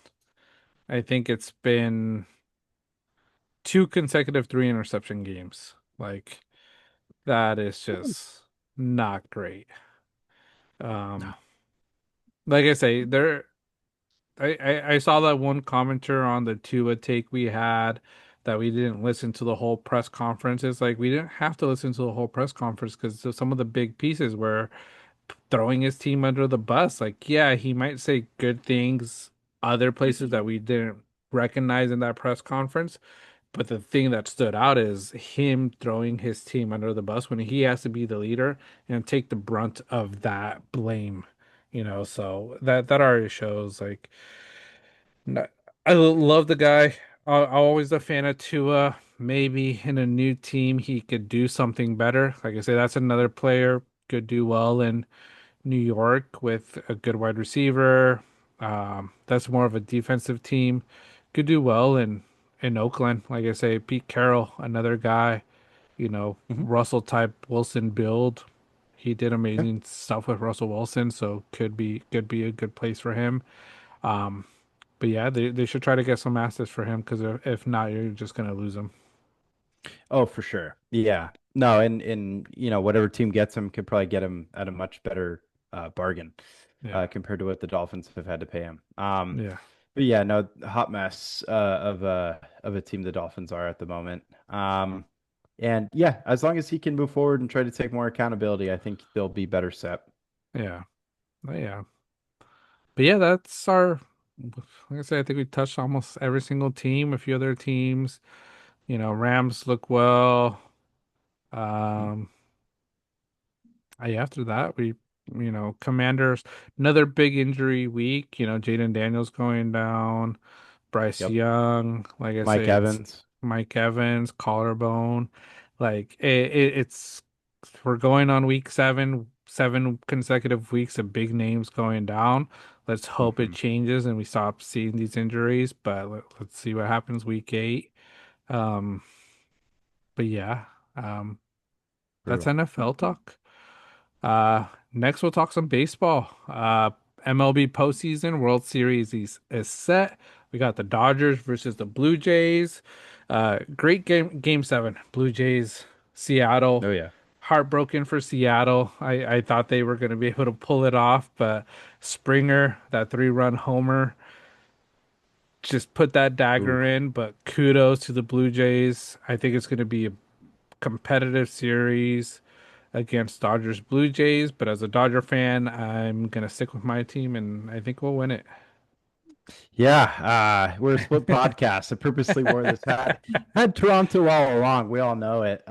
[SPEAKER 1] I think it's been two consecutive three interception games. Like that is just not great.
[SPEAKER 2] No.
[SPEAKER 1] Um, like I say, I saw that one commenter on the Tua take we had that we didn't listen to the whole press conference. It's like we didn't have to listen to the whole press conference because some of the big pieces were throwing his team under the bus. Like, yeah, he might say good things other places that we didn't recognize in that press conference, but the thing that stood out is him throwing his team under the bus when he has to be the leader and take the brunt of that blame. So that already shows like I love the guy. I'm always a fan of Tua. Maybe in a new team he could do something better. Like I say, that's another player could do well in New York with a good wide receiver. That's more of a defensive team. Could do well in Oakland. Like I say, Pete Carroll, another guy,
[SPEAKER 2] Mhm.
[SPEAKER 1] Russell type Wilson build. He did
[SPEAKER 2] Yeah.
[SPEAKER 1] amazing stuff with Russell Wilson, so could be a good place for him. Um, but yeah, they should try to get some assets for him because if not, you're just gonna lose him.
[SPEAKER 2] Oh, for sure. Yeah. No, and whatever team gets him could probably get him at a much better bargain
[SPEAKER 1] Yeah,
[SPEAKER 2] compared to what the Dolphins have had to pay him.
[SPEAKER 1] yeah,
[SPEAKER 2] But yeah, no, hot mess of a team the Dolphins are at the moment. And yeah, as long as he can move forward and try to take more accountability, I think they'll be better set.
[SPEAKER 1] yeah, yeah. But yeah, that's our. Like I said, I think we touched almost every single team. A few other teams, Rams look well. Um, After that, Commanders, another big injury week. Jaden Daniels going down, Bryce
[SPEAKER 2] Yep.
[SPEAKER 1] Young. Like I
[SPEAKER 2] Mike
[SPEAKER 1] say, it's
[SPEAKER 2] Evans.
[SPEAKER 1] Mike Evans, collarbone. It's we're going on week seven, 7 consecutive weeks of big names going down. Let's hope it
[SPEAKER 2] Hmm.
[SPEAKER 1] changes and we stop seeing these injuries. But let's see what happens week 8. Um, but yeah, um, that's
[SPEAKER 2] Brutal.
[SPEAKER 1] NFL talk. Next we'll talk some baseball. MLB postseason World Series is set. We got the Dodgers versus the Blue Jays. Great game 7. Blue Jays, Seattle.
[SPEAKER 2] Oh yeah.
[SPEAKER 1] Heartbroken for Seattle. I thought they were going to be able to pull it off, but Springer, that 3-run homer, just put that dagger
[SPEAKER 2] Oof.
[SPEAKER 1] in. But kudos to the Blue Jays. I think it's going to be a competitive series against Dodgers Blue Jays, but as a Dodger fan, I'm gonna stick with my team and I think we'll win it.
[SPEAKER 2] Yeah, we're a split podcast. I purposely wore this hat. Had Toronto all along. We all know it.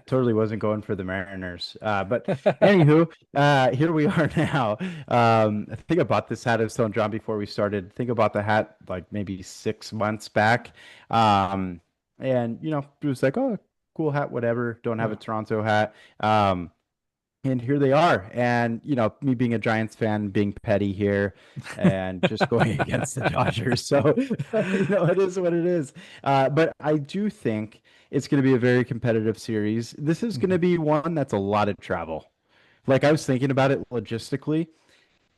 [SPEAKER 2] Totally wasn't going for the Mariners. But anywho, here we are now. I think I bought this hat. I was telling John before we started. I think about the hat like maybe 6 months back. And it was like, oh, cool hat, whatever. Don't have a
[SPEAKER 1] Yeah.
[SPEAKER 2] Toronto hat. And here they are. And, me being a Giants fan, being petty here and just going against the Dodgers. So, it is what it is. But I do think it's going to be a very competitive series. This is going to
[SPEAKER 1] Mhm.
[SPEAKER 2] be one that's a lot of travel. Like I was thinking about it logistically.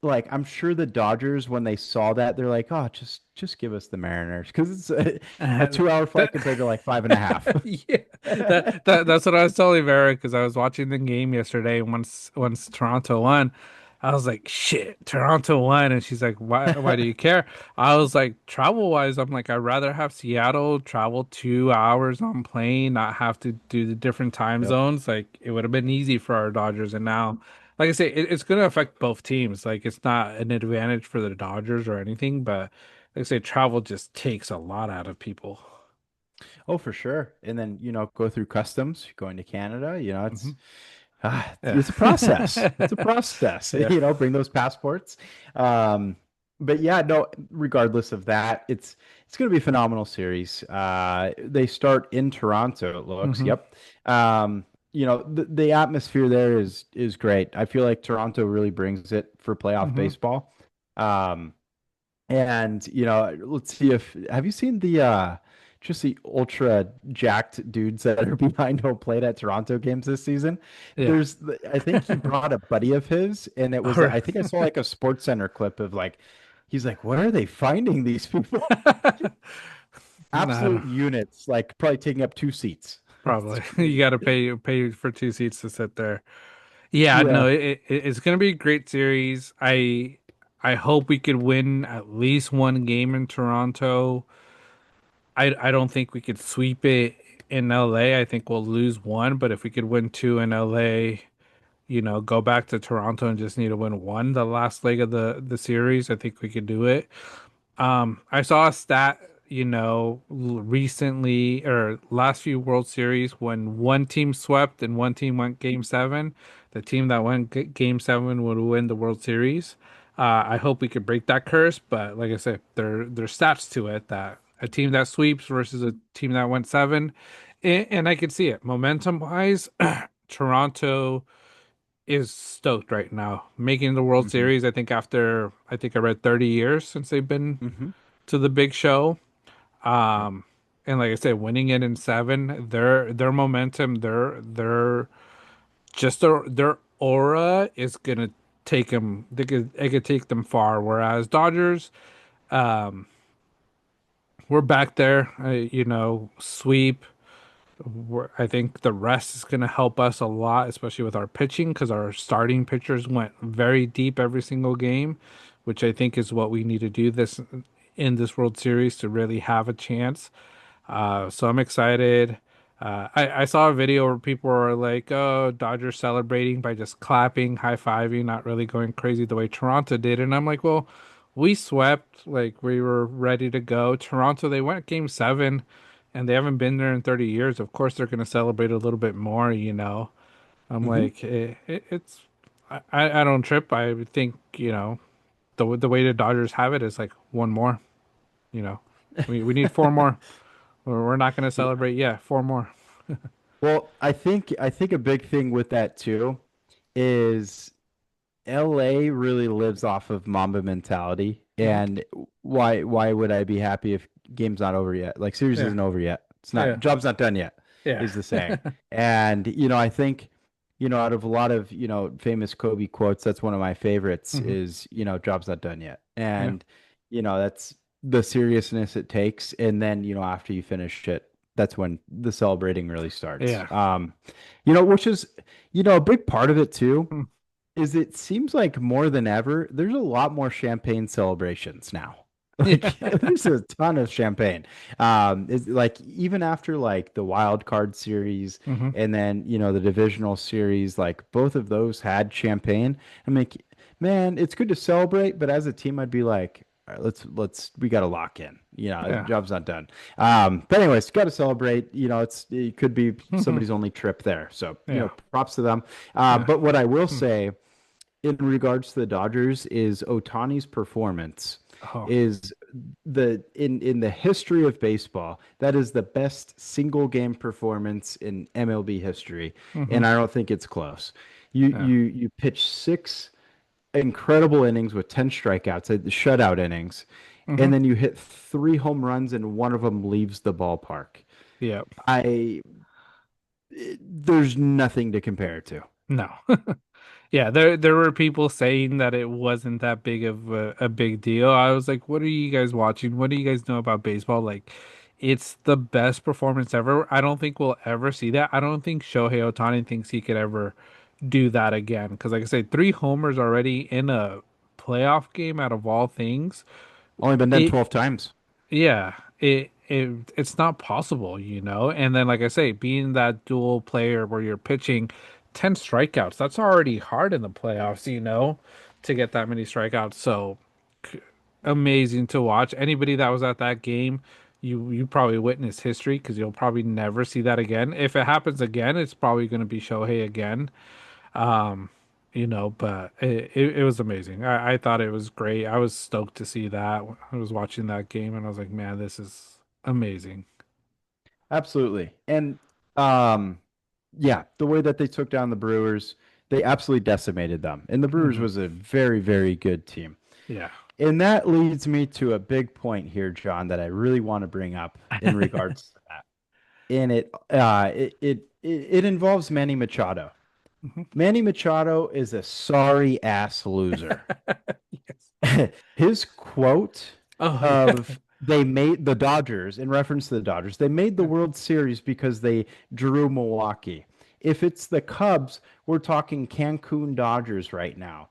[SPEAKER 2] Like I'm sure the Dodgers, when they saw that, they're like, "Oh, just give us the Mariners," because it's a
[SPEAKER 1] Uh,
[SPEAKER 2] 2 hour flight
[SPEAKER 1] that
[SPEAKER 2] compared to like five and a half.
[SPEAKER 1] yeah, that's what I was telling Vera because I was watching the game yesterday. And once Toronto won, I was like, "Shit, Toronto won!" And she's like, "Why do you care?" I was like, "Travel wise, I'm like, I'd rather have Seattle travel 2 hours on plane, not have to do the different time
[SPEAKER 2] Yep.
[SPEAKER 1] zones. Like, it would have been easy for our Dodgers, and now." Like I say, it's going to affect both teams. Like, it's not an advantage for the Dodgers or anything, but like I say, travel just takes a lot out of people.
[SPEAKER 2] Oh, for sure. And then, go through customs, going to Canada,
[SPEAKER 1] Hmm. Yeah.
[SPEAKER 2] it's a process. It's a process,
[SPEAKER 1] Yeah.
[SPEAKER 2] bring those passports. Um, but yeah, no, regardless of that, it's going to be a phenomenal series. They start in Toronto, it looks.
[SPEAKER 1] Hmm.
[SPEAKER 2] Yep. The atmosphere there is great. I feel like Toronto really brings it for playoff
[SPEAKER 1] Hmm.
[SPEAKER 2] baseball. Um, and let's see if have you seen the just the ultra jacked dudes that are behind home plate at Toronto games this season?
[SPEAKER 1] Yeah.
[SPEAKER 2] I think he brought a buddy of his, and it was
[SPEAKER 1] Or
[SPEAKER 2] I think I saw like a Sports Center clip of like he's like, where are they finding these people?
[SPEAKER 1] no,
[SPEAKER 2] Absolute units, like probably taking up 2 seats. It's
[SPEAKER 1] probably you
[SPEAKER 2] crazy.
[SPEAKER 1] got to pay for 2 seats to sit there. Yeah,
[SPEAKER 2] Yeah.
[SPEAKER 1] no, it's gonna be a great series. I hope we could win at least one game in Toronto. I don't think we could sweep it in LA. I think we'll lose one, but if we could win two in LA, go back to Toronto and just need to win one the last leg of the series, I think we could do it. I saw a stat, recently or last few World Series when one team swept and one team went game 7, the team that went game 7 would win the World Series. I hope we could break that curse, but like I said, there's stats to it that a team that sweeps versus a team that went 7, and I could see it momentum wise. Toronto is stoked right now, making the World
[SPEAKER 2] Hmm.
[SPEAKER 1] Series. I think I read 30 years since they've been
[SPEAKER 2] Hmm.
[SPEAKER 1] to the big show.
[SPEAKER 2] Yep.
[SPEAKER 1] And like I said, winning it in 7, their momentum, their aura is gonna take them. It could take them far. Whereas Dodgers, we're back there. Sweep. I think the rest is going to help us a lot, especially with our pitching, because our starting pitchers went very deep every single game, which I think is what we need to do this in this World Series to really have a chance. So I'm excited. I saw a video where people were like, "Oh, Dodgers celebrating by just clapping, high fiving, not really going crazy the way Toronto did." And I'm like, "Well, we swept, like we were ready to go. Toronto, they went game 7, and they haven't been there in 30 years. Of course, they're going to celebrate a little bit more. I'm
[SPEAKER 2] Hmm.
[SPEAKER 1] like, it's I don't trip. I would think, the way the Dodgers have it is like one more. You know, we need four more. We're not going to
[SPEAKER 2] Yeah.
[SPEAKER 1] celebrate. Yeah, four more.
[SPEAKER 2] Well, I think a big thing with that too is LA really lives off of Mamba mentality.
[SPEAKER 1] Hmm.
[SPEAKER 2] And why would I be happy if game's not over yet? Like series
[SPEAKER 1] Yeah,
[SPEAKER 2] isn't over yet. It's
[SPEAKER 1] yeah,
[SPEAKER 2] not job's not done yet,
[SPEAKER 1] yeah.
[SPEAKER 2] is the saying. And I think, out of a lot of, famous Kobe quotes, that's one of my favorites
[SPEAKER 1] Hmm.
[SPEAKER 2] is, job's not done yet.
[SPEAKER 1] Yeah,
[SPEAKER 2] And, that's the seriousness it takes. And then, after you finish it, that's when the celebrating really starts.
[SPEAKER 1] yeah.
[SPEAKER 2] Which is, a big part of it too
[SPEAKER 1] Mm.
[SPEAKER 2] is it seems like more than ever, there's a lot more champagne celebrations now.
[SPEAKER 1] Yeah.
[SPEAKER 2] Like there's a ton of champagne. It's like even after like the wild card series
[SPEAKER 1] Hmm.
[SPEAKER 2] and then, the divisional series, like both of those had champagne. I'm like, man, it's good to celebrate, but as a team, I'd be like, all right, we got to lock in.
[SPEAKER 1] Yeah.
[SPEAKER 2] Job's not done. But anyways, got to celebrate. It could be
[SPEAKER 1] Hmm.
[SPEAKER 2] somebody's only trip there. So,
[SPEAKER 1] Yeah.
[SPEAKER 2] props to them.
[SPEAKER 1] Yeah.
[SPEAKER 2] But what I will
[SPEAKER 1] Hmm.
[SPEAKER 2] say in regards to the Dodgers is Otani's performance
[SPEAKER 1] Oh.
[SPEAKER 2] is in the history of baseball, that is the best single game performance in MLB history.
[SPEAKER 1] Hmm.
[SPEAKER 2] And I don't think it's close. You
[SPEAKER 1] Yeah.
[SPEAKER 2] you pitch six incredible innings with 10 strikeouts, shutout innings,
[SPEAKER 1] Hmm.
[SPEAKER 2] and then you hit three home runs and one of them leaves the ballpark.
[SPEAKER 1] Yeah.
[SPEAKER 2] I There's nothing to compare it to.
[SPEAKER 1] No. Yeah, there were people saying that it wasn't that big of a big deal. I was like, what are you guys watching? What do you guys know about baseball? Like, it's the best performance ever. I don't think we'll ever see that. I don't think Shohei Ohtani thinks he could ever do that again. Because, like I said, three homers already in a playoff game out of all things.
[SPEAKER 2] Only been done
[SPEAKER 1] It
[SPEAKER 2] 12 times.
[SPEAKER 1] Yeah, it's not possible, you know? And then like I say, being that dual player where you're pitching 10 strikeouts, that's already hard in the playoffs, to get that many strikeouts. So amazing to watch. Anybody that was at that game, you probably witnessed history because you'll probably never see that again. If it happens again, it's probably going to be Shohei again. Um, but it was amazing. I thought it was great. I was stoked to see that. I was watching that game and I was like, man, this is amazing.
[SPEAKER 2] Absolutely. And um yeah, the way that they took down the Brewers, they absolutely decimated them. And the Brewers
[SPEAKER 1] Hmm.
[SPEAKER 2] was a very, very good team.
[SPEAKER 1] Yeah.
[SPEAKER 2] And that leads me to a big point here, John, that I really want to bring up in regards to that. And it involves Manny Machado.
[SPEAKER 1] Mhm.
[SPEAKER 2] Manny Machado is a sorry ass loser.
[SPEAKER 1] Yes.
[SPEAKER 2] His quote
[SPEAKER 1] Oh yeah.
[SPEAKER 2] of they made the Dodgers, in reference to the Dodgers, they made the World Series because they drew Milwaukee. If it's the Cubs, we're talking Cancun Dodgers right now.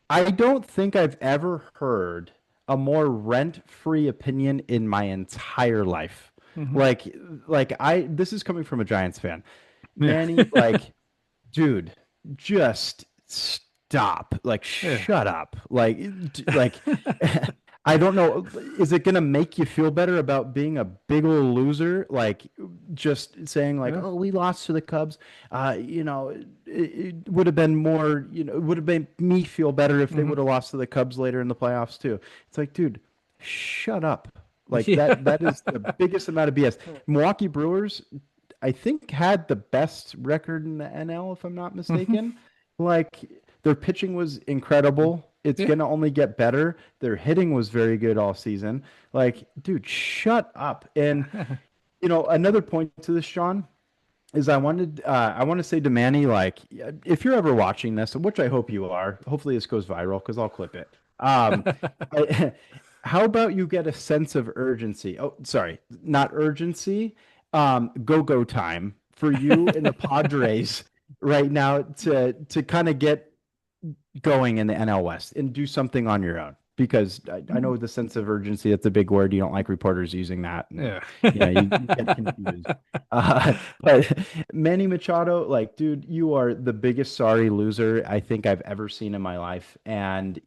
[SPEAKER 2] I don't think I've ever heard a more rent-free opinion in my entire life.
[SPEAKER 1] Hmm.
[SPEAKER 2] Like, this is coming from a Giants fan.
[SPEAKER 1] Yeah.
[SPEAKER 2] Manny, like, dude, just stop. Like,
[SPEAKER 1] Yeah.
[SPEAKER 2] shut up. Like, I don't know. Is it gonna make you feel better about being a big old loser? Like, just saying like,
[SPEAKER 1] Yeah.
[SPEAKER 2] "Oh, we lost to the Cubs." It would have been more. It would have made me feel better if they
[SPEAKER 1] Hmm.
[SPEAKER 2] would have lost to the Cubs later in the playoffs too. It's like, dude, shut up. Like
[SPEAKER 1] Yeah.
[SPEAKER 2] that is the biggest amount of BS. Milwaukee Brewers, I think, had the best record in the NL, if I'm not
[SPEAKER 1] Hmm.
[SPEAKER 2] mistaken. Like their pitching was incredible. It's
[SPEAKER 1] Yeah.
[SPEAKER 2] gonna only get better. Their hitting was very good all season. Like, dude, shut up. And another point to this, Sean, is I want to say to Manny, like, if you're ever watching this, which I hope you are, hopefully this goes viral because I'll clip it. I, how about you get a sense of urgency? Oh, sorry, not urgency. Go time for you and the Padres right now to kind of get going in the NL West and do something on your own. Because I know the sense of urgency, that's a big word. You don't like reporters using that. And,
[SPEAKER 1] Yeah.
[SPEAKER 2] you get confused. But Manny Machado, like, dude, you are the biggest sorry loser I think I've ever seen in my life. And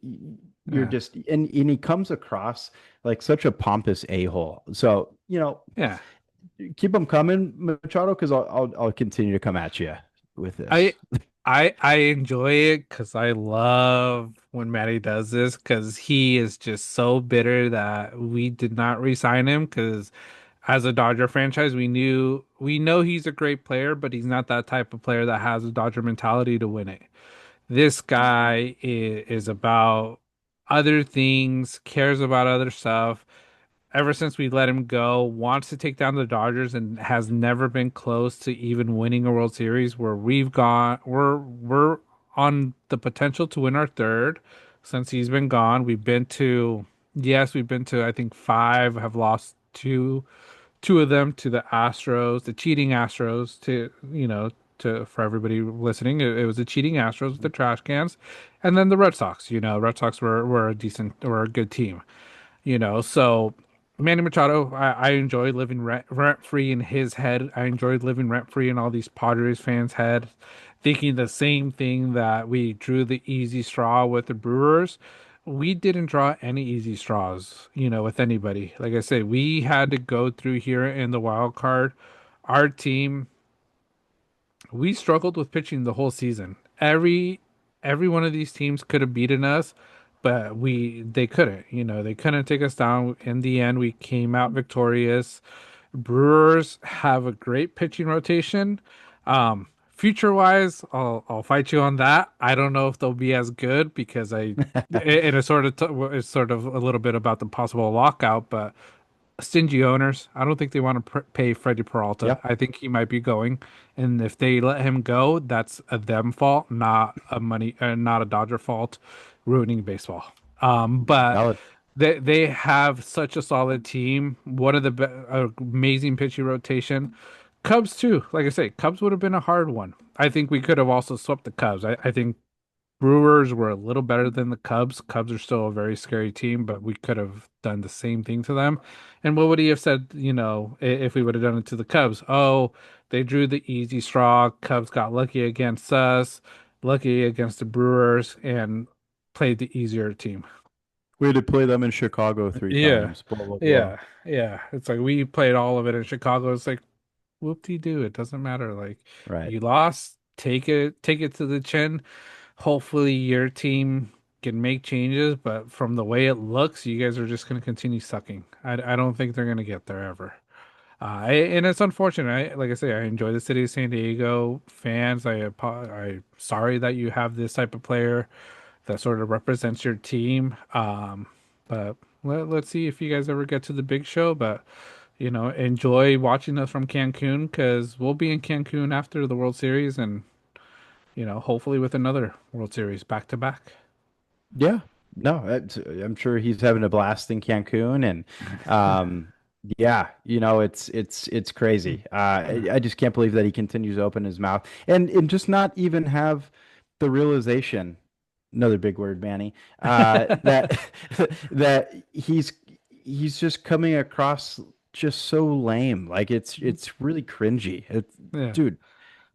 [SPEAKER 2] you're
[SPEAKER 1] Yeah.
[SPEAKER 2] just, and he comes across like such a pompous a-hole. So,
[SPEAKER 1] Yeah.
[SPEAKER 2] keep them coming, Machado, because I'll continue to come at you. with
[SPEAKER 1] I
[SPEAKER 2] this.
[SPEAKER 1] I enjoy it because I love when Matty does this because he is just so bitter that we did not re-sign him because as a Dodger franchise, we know he's a great player, but he's not that type of player that has a Dodger mentality to win it. This guy is about other things, cares about other stuff. Ever since we let him go, wants to take down the Dodgers and has never been close to even winning a World Series where we're on the potential to win our third since he's been gone. We've been to I think five, have lost two of them to the Astros, the cheating Astros, to for everybody listening, it was the cheating Astros with the trash cans, and then the Red Sox. Red Sox were a good team. So Manny Machado, I enjoy living rent free in his head. I enjoyed living rent free in all these Padres fans' head, thinking the same thing that we drew the easy straw with the Brewers. We didn't draw any easy straws, with anybody. Like I said, we had to go through here in the wild card. Our team, we struggled with pitching the whole season. Every one of these teams could have beaten us, but they couldn't. They couldn't take us down. In the end, we came out victorious. Brewers have a great pitching rotation. Future wise, I'll fight you on that. I don't know if they'll be as good because and it's sort of a little bit about the possible lockout, but stingy owners. I don't think they want to pay Freddie Peralta.
[SPEAKER 2] Yeah,
[SPEAKER 1] I think he might be going, and if they let him go, that's a them fault, not a Dodger fault, ruining baseball. But
[SPEAKER 2] valid.
[SPEAKER 1] they have such a solid team. One of the amazing pitching rotation. Cubs too. Like I say, Cubs would have been a hard one. I think we could have also swept the Cubs. I think Brewers were a little better than the Cubs. Cubs are still a very scary team, but we could have done the same thing to them. And what would he have said, if we would have done it to the Cubs? Oh, they drew the easy straw. Cubs got lucky against us, lucky against the Brewers, and played the easier team.
[SPEAKER 2] We had to play them in Chicago three
[SPEAKER 1] Yeah.
[SPEAKER 2] times. Blah blah blah.
[SPEAKER 1] Yeah. Yeah. It's like we played all of it in Chicago. It's like whoop-de-doo. It doesn't matter. Like
[SPEAKER 2] Right.
[SPEAKER 1] you lost, take it to the chin. Hopefully your team can make changes, but from the way it looks, you guys are just going to continue sucking. I don't think they're going to get there ever. And it's unfortunate. Like I say, I enjoy the city of San Diego fans. I sorry that you have this type of player that sort of represents your team. But let's see if you guys ever get to the big show. But enjoy watching us from Cancun because we'll be in Cancun after the World Series and hopefully with another World Series back to back.
[SPEAKER 2] Yeah. No, I'm sure he's having a blast in Cancun and yeah, it's crazy. I just can't believe that he continues to open his mouth and just not even have the realization, another big word, Manny, that that he's just coming across just so lame. Like it's really cringy.
[SPEAKER 1] Yeah.
[SPEAKER 2] Dude,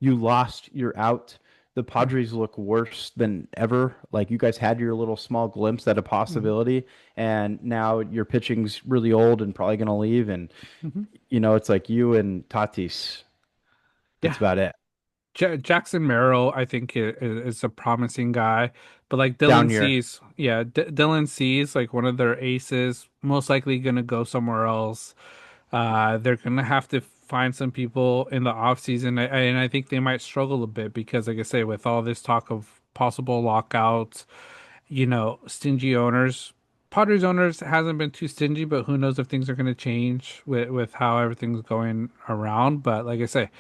[SPEAKER 2] you lost, you're out. The Padres look worse than ever. Like you guys had your little small glimpse at a
[SPEAKER 1] Mhm.
[SPEAKER 2] possibility, and now your pitching's really old and probably gonna leave. And
[SPEAKER 1] Mhm.
[SPEAKER 2] it's like you and Tatis. That's
[SPEAKER 1] Yeah.
[SPEAKER 2] about it.
[SPEAKER 1] Jackson Merrill, I think is a promising guy, but like
[SPEAKER 2] Down here.
[SPEAKER 1] Dylan C's like one of their aces, most likely gonna go somewhere else. They're gonna have to find some people in the off season, and I think they might struggle a bit because, like I say, with all this talk of possible lockouts, stingy owners. Padres owners hasn't been too stingy, but who knows if things are going to change with how everything's going around. But like I say,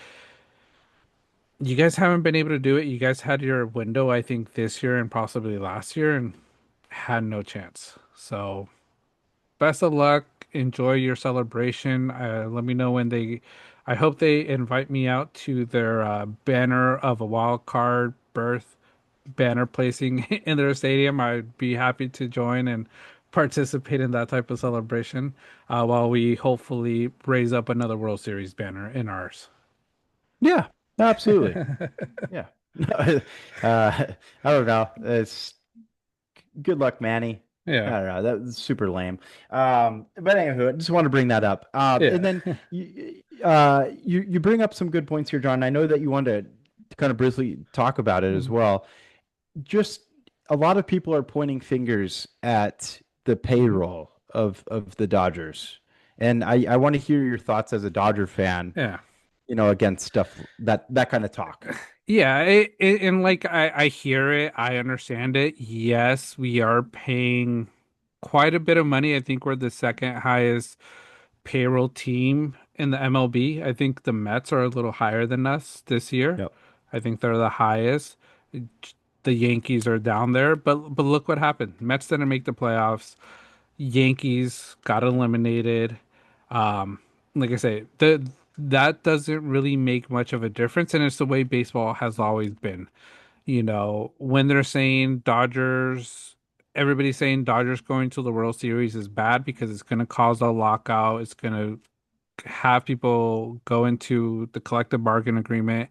[SPEAKER 1] you guys haven't been able to do it. You guys had your window, I think, this year and possibly last year, and had no chance. So best of luck. Enjoy your celebration. Let me know when I hope they invite me out to their banner of a wild card berth banner placing in their stadium. I'd be happy to join and participate in that type of celebration while we hopefully raise up another World Series banner in ours.
[SPEAKER 2] Yeah, absolutely. Yeah. I don't know. It's good luck, Manny. I
[SPEAKER 1] Yeah,
[SPEAKER 2] don't know. That was super lame. But anywho, I just want to bring that up. And
[SPEAKER 1] yeah.
[SPEAKER 2] then you bring up some good points here, John. I know that you wanted to kind of briefly talk about it as well. Just a lot of people are pointing fingers at the
[SPEAKER 1] Mhm.
[SPEAKER 2] payroll of the Dodgers. And I want to hear your thoughts as a Dodger fan,
[SPEAKER 1] Yeah.
[SPEAKER 2] against stuff that kind of talk.
[SPEAKER 1] Yeah, and like I hear it, I understand it. Yes, we are paying quite a bit of money. I think we're the second highest payroll team in the MLB. I think the Mets are a little higher than us this year.
[SPEAKER 2] Yep.
[SPEAKER 1] I think they're the highest. The Yankees are down there, but look what happened. Mets didn't make the playoffs. Yankees got eliminated. Um, like I say, that doesn't really make much of a difference, and it's the way baseball has always been. When they're saying Dodgers, everybody's saying Dodgers going to the World Series is bad because it's going to cause a lockout. It's going to have people go into the collective bargain agreement,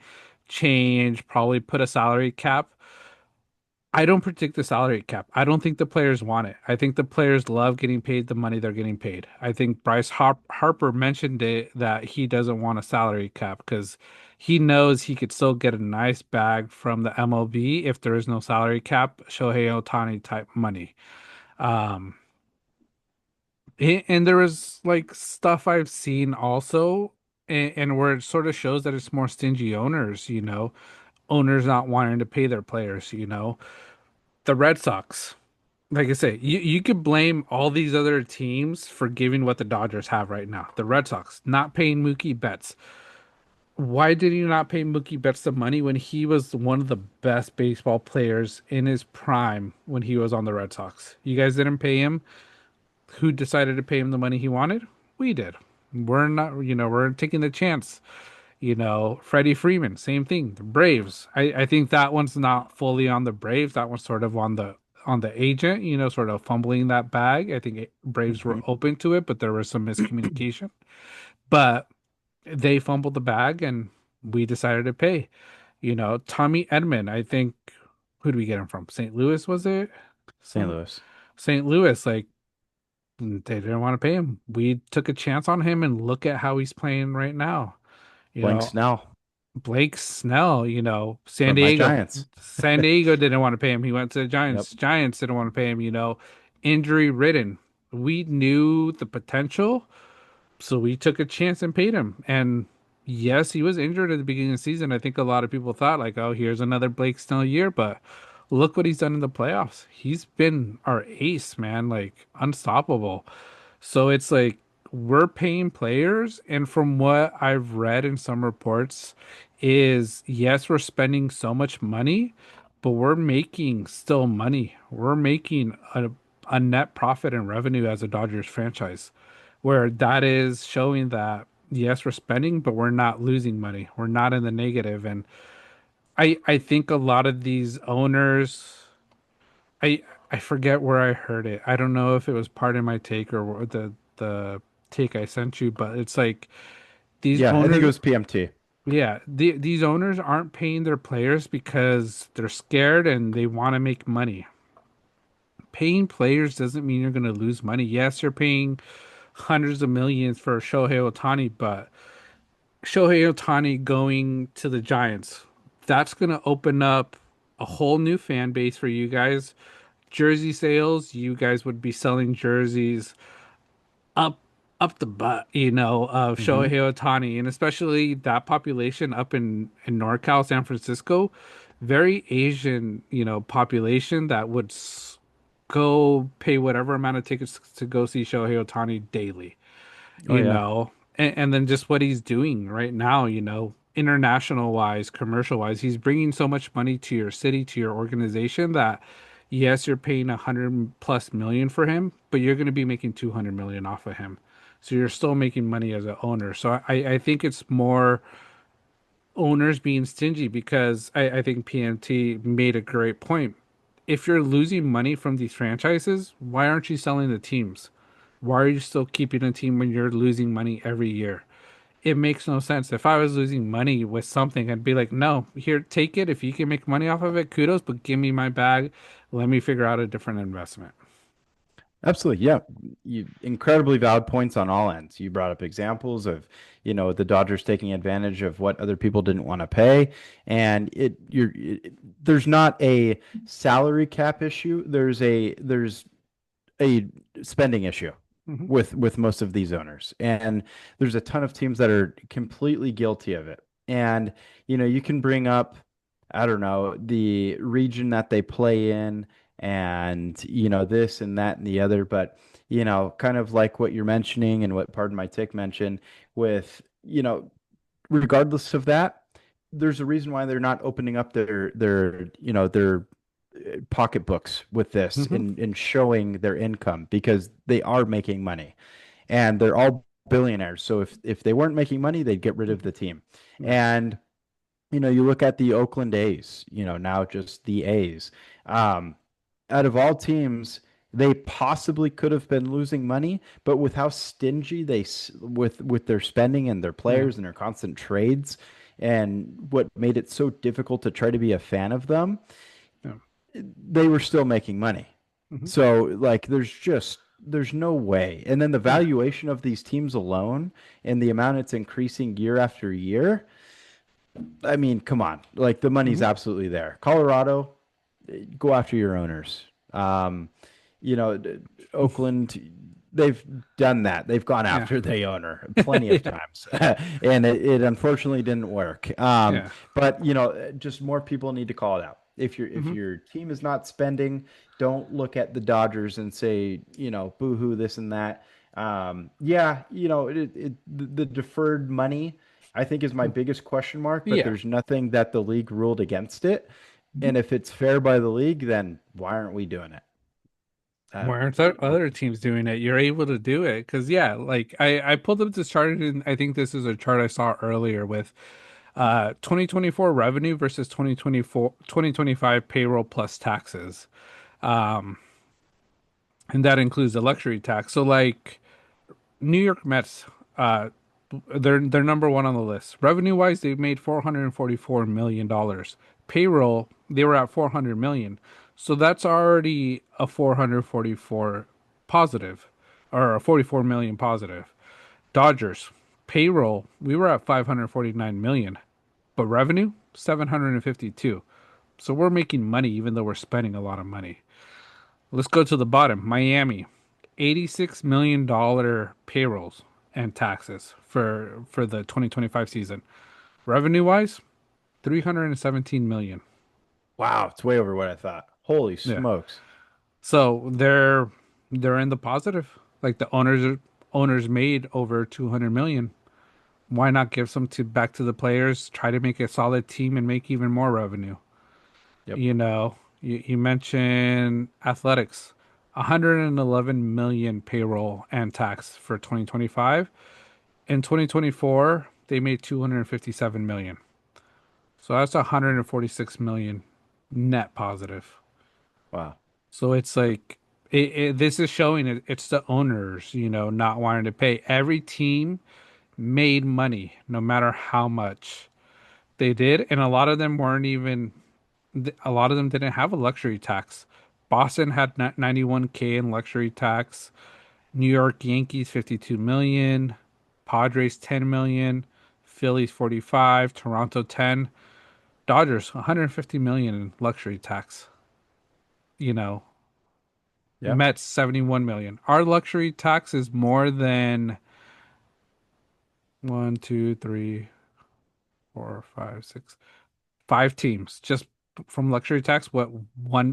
[SPEAKER 1] change, probably put a salary cap. I don't predict the salary cap. I don't think the players want it. I think the players love getting paid the money they're getting paid. I think Harper mentioned it that he doesn't want a salary cap because he knows he could still get a nice bag from the MLB if there is no salary cap, Shohei Ohtani type money. Um, and there was like stuff I've seen also, and where it sort of shows that it's more stingy owners, owners not wanting to pay their players. The Red Sox. Like I say, you could blame all these other teams for giving what the Dodgers have right now. The Red Sox not paying Mookie Betts. Why did you not pay Mookie Betts the money when he was one of the best baseball players in his prime when he was on the Red Sox? You guys didn't pay him. Who decided to pay him the money he wanted? We did. We're not, we're taking the chance. Freddie Freeman, same thing. The Braves. I think that one's not fully on the Braves. That one's sort of on the agent, sort of fumbling that bag. I think Braves were
[SPEAKER 2] Hmm.
[SPEAKER 1] open to it, but there was some miscommunication. But they fumbled the bag and we decided to pay. Tommy Edman, I think who did we get him from? St. Louis, was it?
[SPEAKER 2] St.
[SPEAKER 1] Some
[SPEAKER 2] Louis.
[SPEAKER 1] St. Louis, like they didn't want to pay him. We took a chance on him and look at how he's playing right now. You
[SPEAKER 2] Blank
[SPEAKER 1] know,
[SPEAKER 2] Snell
[SPEAKER 1] Blake Snell, San
[SPEAKER 2] from my
[SPEAKER 1] Diego.
[SPEAKER 2] Giants.
[SPEAKER 1] San Diego didn't want to pay him. He went to the
[SPEAKER 2] Yep.
[SPEAKER 1] Giants. Giants didn't want to pay him. Injury ridden. We knew the potential, so we took a chance and paid him. And yes, he was injured at the beginning of the season. I think a lot of people thought like, oh, here's another Blake Snell year, but look what he's done in the playoffs. He's been our ace, man, like unstoppable. So it's like we're paying players, and from what I've read in some reports, is yes, we're spending so much money, but we're making still money. We're making a net profit and revenue as a Dodgers franchise, where that is showing that yes, we're spending, but we're not losing money. We're not in the negative. And I think a lot of these owners, I I forget where I heard it. I don't know if it was part of my take or the take I sent you, but it's like these
[SPEAKER 2] Yeah, I think it
[SPEAKER 1] owners,
[SPEAKER 2] was PMT.
[SPEAKER 1] yeah, these owners aren't paying their players because they're scared and they want to make money. Paying players doesn't mean you're going to lose money. Yes, you're paying hundreds of millions for Shohei Ohtani, but Shohei Ohtani going to the Giants, that's going to open up a whole new fan base for you guys. Jersey sales, you guys would be selling jerseys up up the butt, of
[SPEAKER 2] Hmm.
[SPEAKER 1] Shohei Ohtani, and especially that population up in NorCal, San Francisco, very Asian, population that would go pay whatever amount of tickets to go see Shohei Ohtani daily,
[SPEAKER 2] Oh yeah.
[SPEAKER 1] and then just what he's doing right now, international wise, commercial wise, he's bringing so much money to your city, to your organization that yes, you're paying 100+ million for him, but you're going to be making 200 million off of him. So you're still making money as an owner. So I think it's more owners being stingy because I think PMT made a great point. If you're losing money from these franchises, why aren't you selling the teams? Why are you still keeping a team when you're losing money every year? It makes no sense. If I was losing money with something, I'd be like, no, here, take it. If you can make money off of it, kudos, but give me my bag. Let me figure out a different investment.
[SPEAKER 2] Absolutely. Yeah. Incredibly valid points on all ends. You brought up examples of, the Dodgers taking advantage of what other people didn't want to pay. And there's not a salary cap issue. There's a spending issue
[SPEAKER 1] Hmm.
[SPEAKER 2] with most of these owners. And there's a ton of teams that are completely guilty of it. And, you can bring up, I don't know, the region that they play in and, this and that and the other. But, kind of like what you're mentioning and what Pardon My Tick mentioned with, regardless of that, there's a reason why they're not opening up their pocketbooks with this
[SPEAKER 1] Hmm.
[SPEAKER 2] and showing their income because they are making money and they're all billionaires. So if they weren't making money, they'd get rid of the team.
[SPEAKER 1] Yeah.
[SPEAKER 2] And you look at the Oakland A's, now just the A's. Um, Out of all teams, they possibly could have been losing money, but with how stingy with their spending and their
[SPEAKER 1] Yeah.
[SPEAKER 2] players and their constant trades and what made it so difficult to try to be a fan of them,
[SPEAKER 1] Yeah.
[SPEAKER 2] they were still making money.
[SPEAKER 1] Hmm.
[SPEAKER 2] So like there's no way. And then the
[SPEAKER 1] Yeah.
[SPEAKER 2] valuation of these teams alone and the amount it's increasing year after year, I mean, come on. Like the money's
[SPEAKER 1] Hmm.
[SPEAKER 2] absolutely there. Colorado, go after your owners. Um, you know, Oakland, they've done that. They've gone
[SPEAKER 1] Yeah.
[SPEAKER 2] after the owner plenty of
[SPEAKER 1] Yeah.
[SPEAKER 2] times, and it unfortunately didn't work.
[SPEAKER 1] Yeah.
[SPEAKER 2] But just more people need to call it out. If
[SPEAKER 1] Hmm.
[SPEAKER 2] your team is not spending, don't look at the Dodgers and say, boo-hoo, this and that. Yeah, the deferred money, I think is my biggest question mark, but
[SPEAKER 1] Yeah.
[SPEAKER 2] there's nothing that the league ruled against it.
[SPEAKER 1] Mhm.
[SPEAKER 2] And if it's fair by the league, then why aren't we doing it? Uh,
[SPEAKER 1] Why aren't there other teams doing it? You're able to do it because yeah, like I pulled up this chart and I think this is a chart I saw earlier with 2024 revenue versus 2024 2025 payroll plus taxes. Um, and that includes the luxury tax. So like New York Mets, uh, they're number one on the list. Revenue wise, they've made $444 million. Payroll, they were at 400 million. So that's already a 444 positive or a 44 million positive. Dodgers, payroll, we were at 549 million, but revenue 752. So we're making money even though we're spending a lot of money. Let's go to the bottom. Miami, $86 million payrolls and taxes for the 2025 season. Revenue wise, 317 million.
[SPEAKER 2] wow, it's way over what I thought. Holy
[SPEAKER 1] Yeah.
[SPEAKER 2] smokes.
[SPEAKER 1] So they're in the positive. Like the owners made over 200 million. Why not give some to back to the players, try to make a solid team and make even more revenue?
[SPEAKER 2] Yep.
[SPEAKER 1] You mentioned athletics, 111 million payroll and tax for 2025. In 2024, they made 257 million. So that's 146 million net positive.
[SPEAKER 2] Wow.
[SPEAKER 1] So it's like this is showing it's the owners, not wanting to pay. Every team made money no matter how much they did, and a lot of them weren't even a lot of them didn't have a luxury tax. Boston had 91K in luxury tax. New York Yankees 52 million, Padres 10 million, Phillies 45, Toronto 10, Dodgers 150 million in luxury tax. You know,
[SPEAKER 2] Yeah.
[SPEAKER 1] Mets 71 million. Our luxury tax is more than one, two, three, four, five, six, five teams just from luxury tax. What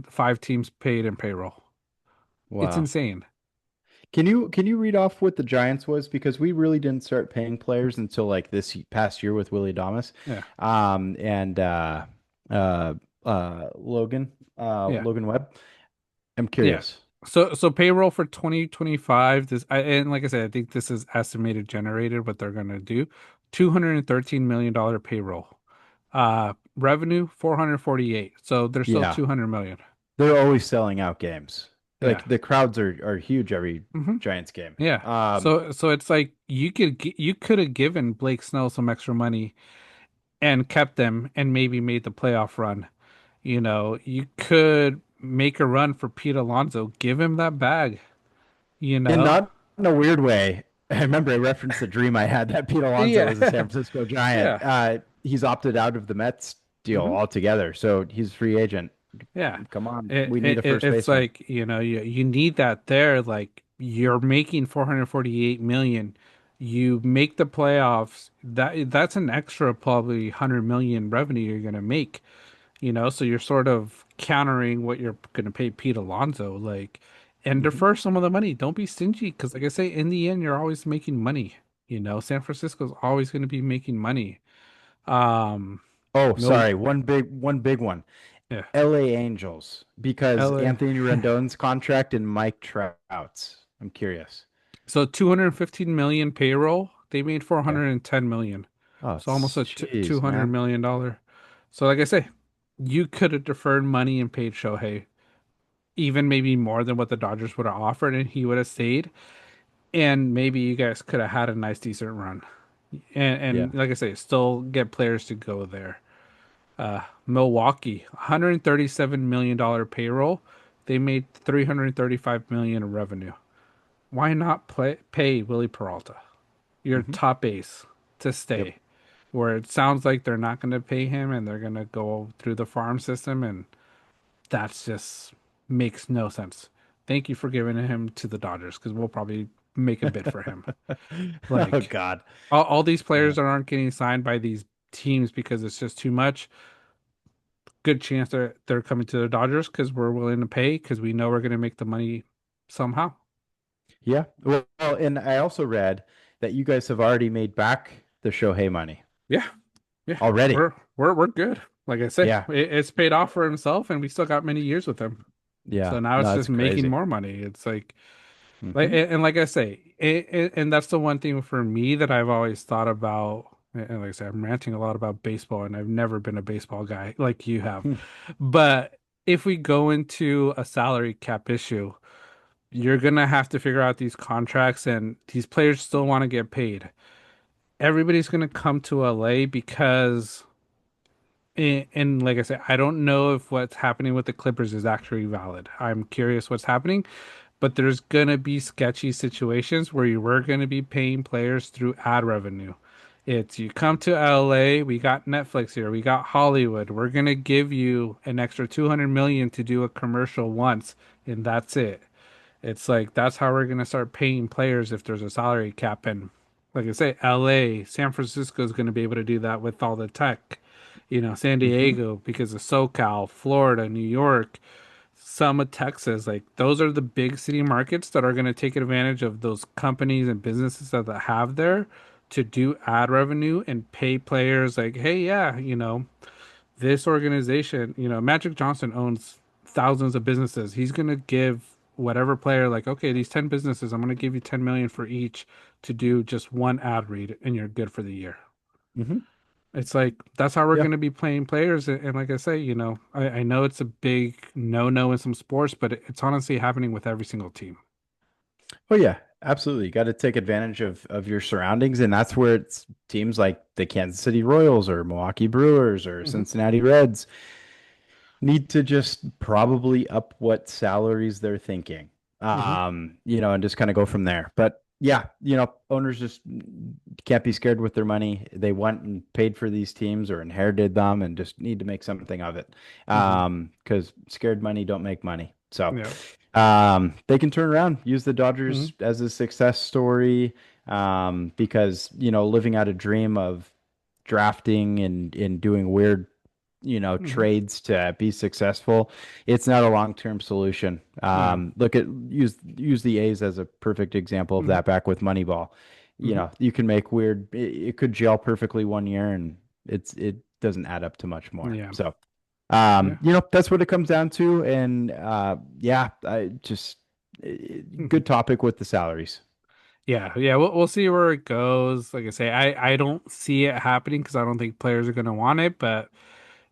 [SPEAKER 1] five teams paid in payroll? It's
[SPEAKER 2] Wow.
[SPEAKER 1] insane.
[SPEAKER 2] Can you read off what the Giants was? Because we really didn't start paying players until like this past year with Willie Adames,
[SPEAKER 1] Yeah,
[SPEAKER 2] and uh, Logan,
[SPEAKER 1] yeah.
[SPEAKER 2] Logan Webb. I'm
[SPEAKER 1] Yeah.
[SPEAKER 2] curious.
[SPEAKER 1] So payroll for 2025, and like I said, I think this is estimated generated what they're gonna do. $213 million payroll. Revenue 448. So there's still
[SPEAKER 2] Yeah,
[SPEAKER 1] 200 million.
[SPEAKER 2] they're always selling out games.
[SPEAKER 1] Yeah.
[SPEAKER 2] Like the crowds are huge every
[SPEAKER 1] Hmm.
[SPEAKER 2] Giants game.
[SPEAKER 1] Yeah. So it's like you could have given Blake Snell some extra money and kept them and maybe made the playoff run. You could make a run for Pete Alonso, give him that bag. you
[SPEAKER 2] And
[SPEAKER 1] know?
[SPEAKER 2] not in a weird way. I remember I referenced the dream I had that Pete Alonso
[SPEAKER 1] Yeah.
[SPEAKER 2] was a San Francisco Giant.
[SPEAKER 1] Yeah.
[SPEAKER 2] He's opted out of the Mets deal
[SPEAKER 1] Hmm.
[SPEAKER 2] altogether, so he's a free agent.
[SPEAKER 1] Yeah.
[SPEAKER 2] Come on, we need a first
[SPEAKER 1] It's
[SPEAKER 2] baseman.
[SPEAKER 1] like, you need that there. Like you're making 448 million. You make the playoffs. That's an extra probably 100 million revenue you're gonna make, so you're sort of countering what you're gonna pay Pete Alonso, like, and
[SPEAKER 2] Hmm.
[SPEAKER 1] defer some of the money. Don't be stingy, because like I say, in the end, you're always making money. San Francisco's always gonna be making money. Um,
[SPEAKER 2] Oh,
[SPEAKER 1] no,
[SPEAKER 2] sorry, one big one.
[SPEAKER 1] yeah.
[SPEAKER 2] LA Angels, because
[SPEAKER 1] LA.
[SPEAKER 2] Anthony Rendon's contract and Mike Trout's. I'm curious.
[SPEAKER 1] So 215 million payroll. They made
[SPEAKER 2] Okay.
[SPEAKER 1] 410 million.
[SPEAKER 2] Oh,
[SPEAKER 1] So almost a
[SPEAKER 2] jeez,
[SPEAKER 1] 200
[SPEAKER 2] man.
[SPEAKER 1] million dollar. So like I say, you could have deferred money and paid Shohei, even maybe more than what the Dodgers would have offered, and he would have stayed. And maybe you guys could have had a nice decent run.
[SPEAKER 2] Yeah.
[SPEAKER 1] And like I say, still get players to go there. Milwaukee, $137 million payroll. They made 335 million in revenue. Why not pay Willie Peralta, your
[SPEAKER 2] Hmm.
[SPEAKER 1] top ace, to
[SPEAKER 2] Yep.
[SPEAKER 1] stay? Where it sounds like they're not going to pay him and they're going to go through the farm system, and that's just makes no sense. Thank you for giving him to the Dodgers, because we'll probably make a bid for him.
[SPEAKER 2] Oh
[SPEAKER 1] Like
[SPEAKER 2] God.
[SPEAKER 1] all these
[SPEAKER 2] Yeah.
[SPEAKER 1] players that aren't getting signed by these teams because it's just too much. Good chance they're coming to the Dodgers because we're willing to pay, because we know we're going to make the money somehow.
[SPEAKER 2] Yeah. Well, and I also read that you guys have already made back the Shohei money
[SPEAKER 1] Yeah, yeah,
[SPEAKER 2] already.
[SPEAKER 1] we're good. Like I say,
[SPEAKER 2] Yeah.
[SPEAKER 1] it's paid off for himself, and we still got many years with him.
[SPEAKER 2] Yeah.
[SPEAKER 1] So now
[SPEAKER 2] No,
[SPEAKER 1] it's
[SPEAKER 2] that's
[SPEAKER 1] just making
[SPEAKER 2] crazy.
[SPEAKER 1] more money. It's like,
[SPEAKER 2] Hmm.
[SPEAKER 1] and like I say, and that's the one thing for me that I've always thought about. And like I said, I'm ranting a lot about baseball, and I've never been a baseball guy like you have. But if we go into a salary cap issue, you're gonna have to figure out these contracts, and these players still want to get paid. Everybody's gonna come to LA because, and like I said, I don't know if what's happening with the Clippers is actually valid. I'm curious what's happening, but there's gonna be sketchy situations where you were gonna be paying players through ad revenue. It's you come to LA, we got Netflix here, we got Hollywood. We're gonna give you an extra 200 million to do a commercial once, and that's it. It's like that's how we're gonna start paying players if there's a salary cap. And like I say, LA, San Francisco is gonna be able to do that with all the tech. San
[SPEAKER 2] Hmm.
[SPEAKER 1] Diego because of SoCal, Florida, New York, some of Texas. Like those are the big city markets that are gonna take advantage of those companies and businesses that they have there to do ad revenue and pay players like, hey, yeah, this organization, Magic Johnson owns thousands of businesses. He's going to give whatever player, like, okay, these 10 businesses, I'm going to give you 10 million for each to do just one ad read, and you're good for the year.
[SPEAKER 2] Hmm.
[SPEAKER 1] It's like that's how we're
[SPEAKER 2] Yeah.
[SPEAKER 1] going to be playing players. And like I say, I know it's a big no-no in some sports, but it's honestly happening with every single team.
[SPEAKER 2] Oh yeah, absolutely. You got to take advantage of your surroundings, and that's where it's teams like the Kansas City Royals or Milwaukee Brewers or
[SPEAKER 1] Hmm.
[SPEAKER 2] Cincinnati Reds need to just probably up what salaries they're thinking.
[SPEAKER 1] Hmm.
[SPEAKER 2] And just kind of go from there. But yeah, owners just can't be scared with their money. They went and paid for these teams or inherited them and just need to make something of it.
[SPEAKER 1] Hmm.
[SPEAKER 2] Because scared money don't make money. So
[SPEAKER 1] Yeah.
[SPEAKER 2] they can turn around, use the
[SPEAKER 1] Hmm.
[SPEAKER 2] Dodgers as a success story. Because, living out a dream of drafting and doing weird
[SPEAKER 1] Hmm.
[SPEAKER 2] trades to be successful, it's not a long-term solution.
[SPEAKER 1] Yeah.
[SPEAKER 2] Look at use the A's as a perfect example of
[SPEAKER 1] Hmm.
[SPEAKER 2] that back with Moneyball.
[SPEAKER 1] Hmm.
[SPEAKER 2] You can make it could gel perfectly one year and it doesn't add up to much more.
[SPEAKER 1] Yeah.
[SPEAKER 2] So,
[SPEAKER 1] Yeah.
[SPEAKER 2] that's what it comes down to. And yeah, I just
[SPEAKER 1] Hmm.
[SPEAKER 2] good topic with the salaries.
[SPEAKER 1] Yeah, yeah, we'll see where it goes. Like I say, I don't see it happening because I don't think players are going to want it. But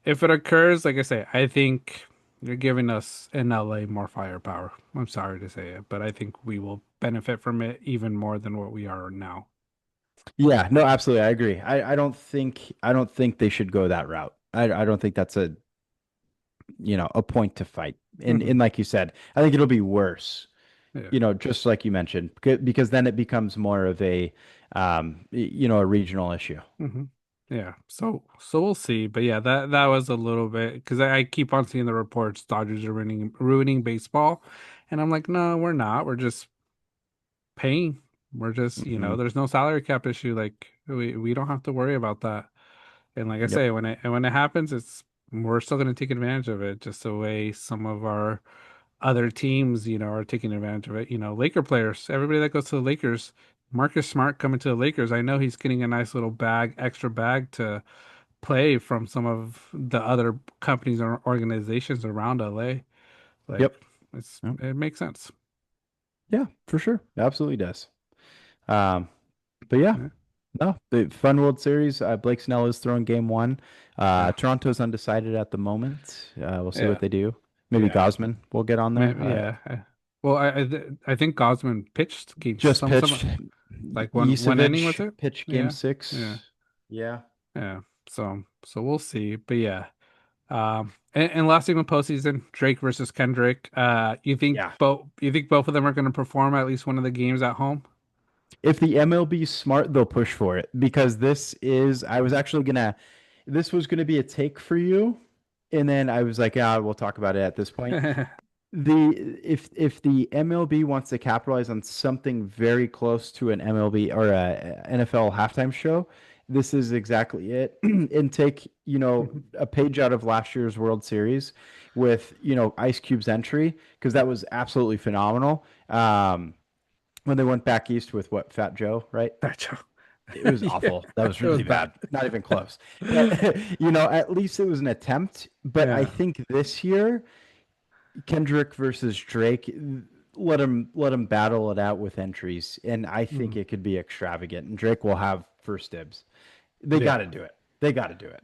[SPEAKER 1] if it occurs, like I say, I think you're giving us in LA more firepower. I'm sorry to say it, but I think we will benefit from it even more than what we are now.
[SPEAKER 2] Yeah, no, absolutely. I agree. I don't think they should go that route. I don't think that's a point to fight. And
[SPEAKER 1] Hmm.
[SPEAKER 2] and like you said, I think it'll be worse
[SPEAKER 1] Yeah.
[SPEAKER 2] just like you mentioned, because then it becomes more of a, a regional issue.
[SPEAKER 1] hmm Yeah. So we'll see. But yeah, that was a little bit because I keep on seeing the reports Dodgers are ruining baseball. And I'm like, no, we're not. We're just paying. We're just,
[SPEAKER 2] Hmm.
[SPEAKER 1] there's no salary cap issue. Like we don't have to worry about that. And like I
[SPEAKER 2] Yep.
[SPEAKER 1] say, when it happens, it's we're still gonna take advantage of it, just the way some of our other teams, are taking advantage of it. Laker players, everybody that goes to the Lakers, Marcus Smart coming to the Lakers, I know he's getting a nice little extra bag to play from some of the other companies or organizations around LA. Like
[SPEAKER 2] Yep. Yep.
[SPEAKER 1] it makes sense.
[SPEAKER 2] Yeah, for sure. Absolutely does. Um, but yeah,
[SPEAKER 1] Yeah.
[SPEAKER 2] no, the fun World Series. Blake Snell is throwing game one.
[SPEAKER 1] Yeah.
[SPEAKER 2] Toronto's undecided at the moment. We'll see what
[SPEAKER 1] Yeah.
[SPEAKER 2] they do. Maybe
[SPEAKER 1] Yeah.
[SPEAKER 2] Gosman will get on there.
[SPEAKER 1] Yeah. Well, I think Gosman pitched games
[SPEAKER 2] Just pitched.
[SPEAKER 1] like one inning was
[SPEAKER 2] Yusevich
[SPEAKER 1] it?
[SPEAKER 2] pitched game
[SPEAKER 1] Yeah. Yeah.
[SPEAKER 2] six. Yeah.
[SPEAKER 1] Yeah. So we'll see. But yeah. And last thing with postseason, Drake versus Kendrick.
[SPEAKER 2] Yeah.
[SPEAKER 1] You think both of them are going to perform at least one of the games at home?
[SPEAKER 2] If the MLB is smart, they'll push for it because I was actually this was gonna be a take for you, and then I was like, yeah, we'll talk about it at this point. If the MLB wants to capitalize on something very close to an MLB or a NFL halftime show, this is exactly it. And take, a page out of last year's World Series with, Ice Cube's entry, because that was absolutely phenomenal. When they went back east with what, Fat Joe, right?
[SPEAKER 1] Gotcha.
[SPEAKER 2] It was
[SPEAKER 1] Yeah,
[SPEAKER 2] awful. That was
[SPEAKER 1] it was
[SPEAKER 2] really
[SPEAKER 1] bad.
[SPEAKER 2] bad. Not even close. But at least it was an attempt. But I
[SPEAKER 1] Yeah.
[SPEAKER 2] think this year, Kendrick versus Drake, let him battle it out with entries, and I think
[SPEAKER 1] Mhm.
[SPEAKER 2] it could be extravagant. And Drake will have first dibs. They got
[SPEAKER 1] Yeah.
[SPEAKER 2] to do it. They got to do it.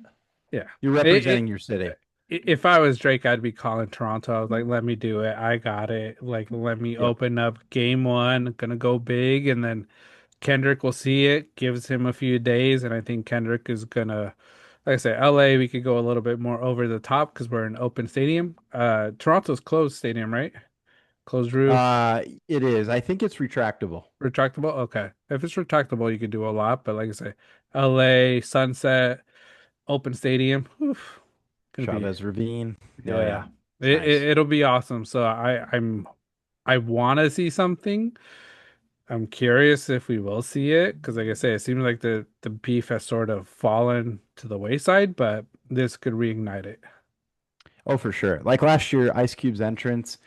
[SPEAKER 1] Yeah.
[SPEAKER 2] You're
[SPEAKER 1] It,
[SPEAKER 2] representing
[SPEAKER 1] it,
[SPEAKER 2] your city.
[SPEAKER 1] if I was Drake, I'd be calling Toronto. I was like, let me do it. I got it. Like, let me
[SPEAKER 2] Yep.
[SPEAKER 1] open up game one. Gonna go big, and then Kendrick will see it. Gives him a few days, and I think Kendrick is gonna, like I say, LA. We could go a little bit more over the top because we're an open stadium. Toronto's closed stadium, right? Closed roof,
[SPEAKER 2] It is. I think it's retractable.
[SPEAKER 1] retractable. Okay, if it's retractable, you could do a lot. But like I say, LA Sunset open stadium. Oof, gonna be
[SPEAKER 2] Chavez Ravine. Oh
[SPEAKER 1] yeah.
[SPEAKER 2] yeah. It's nice.
[SPEAKER 1] It'll be awesome. So I want to see something. I'm curious if we will see it because, like I say, it seems like the beef has sort of fallen to the wayside, but this could reignite it.
[SPEAKER 2] Oh, for sure. Like last year, Ice Cube's entrance,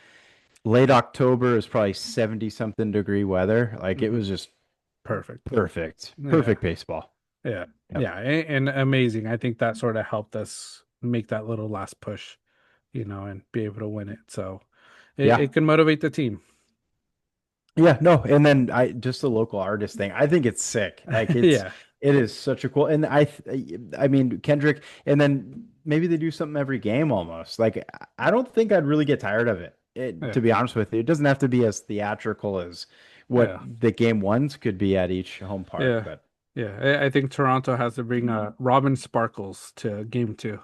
[SPEAKER 2] late October is probably 70 something degree weather. Like it
[SPEAKER 1] Mhm.
[SPEAKER 2] was just
[SPEAKER 1] Perfect.
[SPEAKER 2] perfect.
[SPEAKER 1] Yeah,
[SPEAKER 2] Perfect baseball.
[SPEAKER 1] yeah,
[SPEAKER 2] Yep.
[SPEAKER 1] yeah, and amazing. I think that sort of helped us make that little last push, and be able to win it. So
[SPEAKER 2] Yeah.
[SPEAKER 1] it can motivate the team.
[SPEAKER 2] Yeah, no, and then I just the local artist thing. I think it's sick. Like
[SPEAKER 1] Yeah,
[SPEAKER 2] it is such a cool, and I mean Kendrick, and then maybe they do something every game almost. Like I don't think I'd really get tired of it. To
[SPEAKER 1] yeah,
[SPEAKER 2] be honest with you, it doesn't have to be as theatrical as what
[SPEAKER 1] yeah.
[SPEAKER 2] the game ones could be at each home park,
[SPEAKER 1] Yeah.
[SPEAKER 2] but
[SPEAKER 1] Yeah. I think Toronto has to bring Robin Sparkles to game two.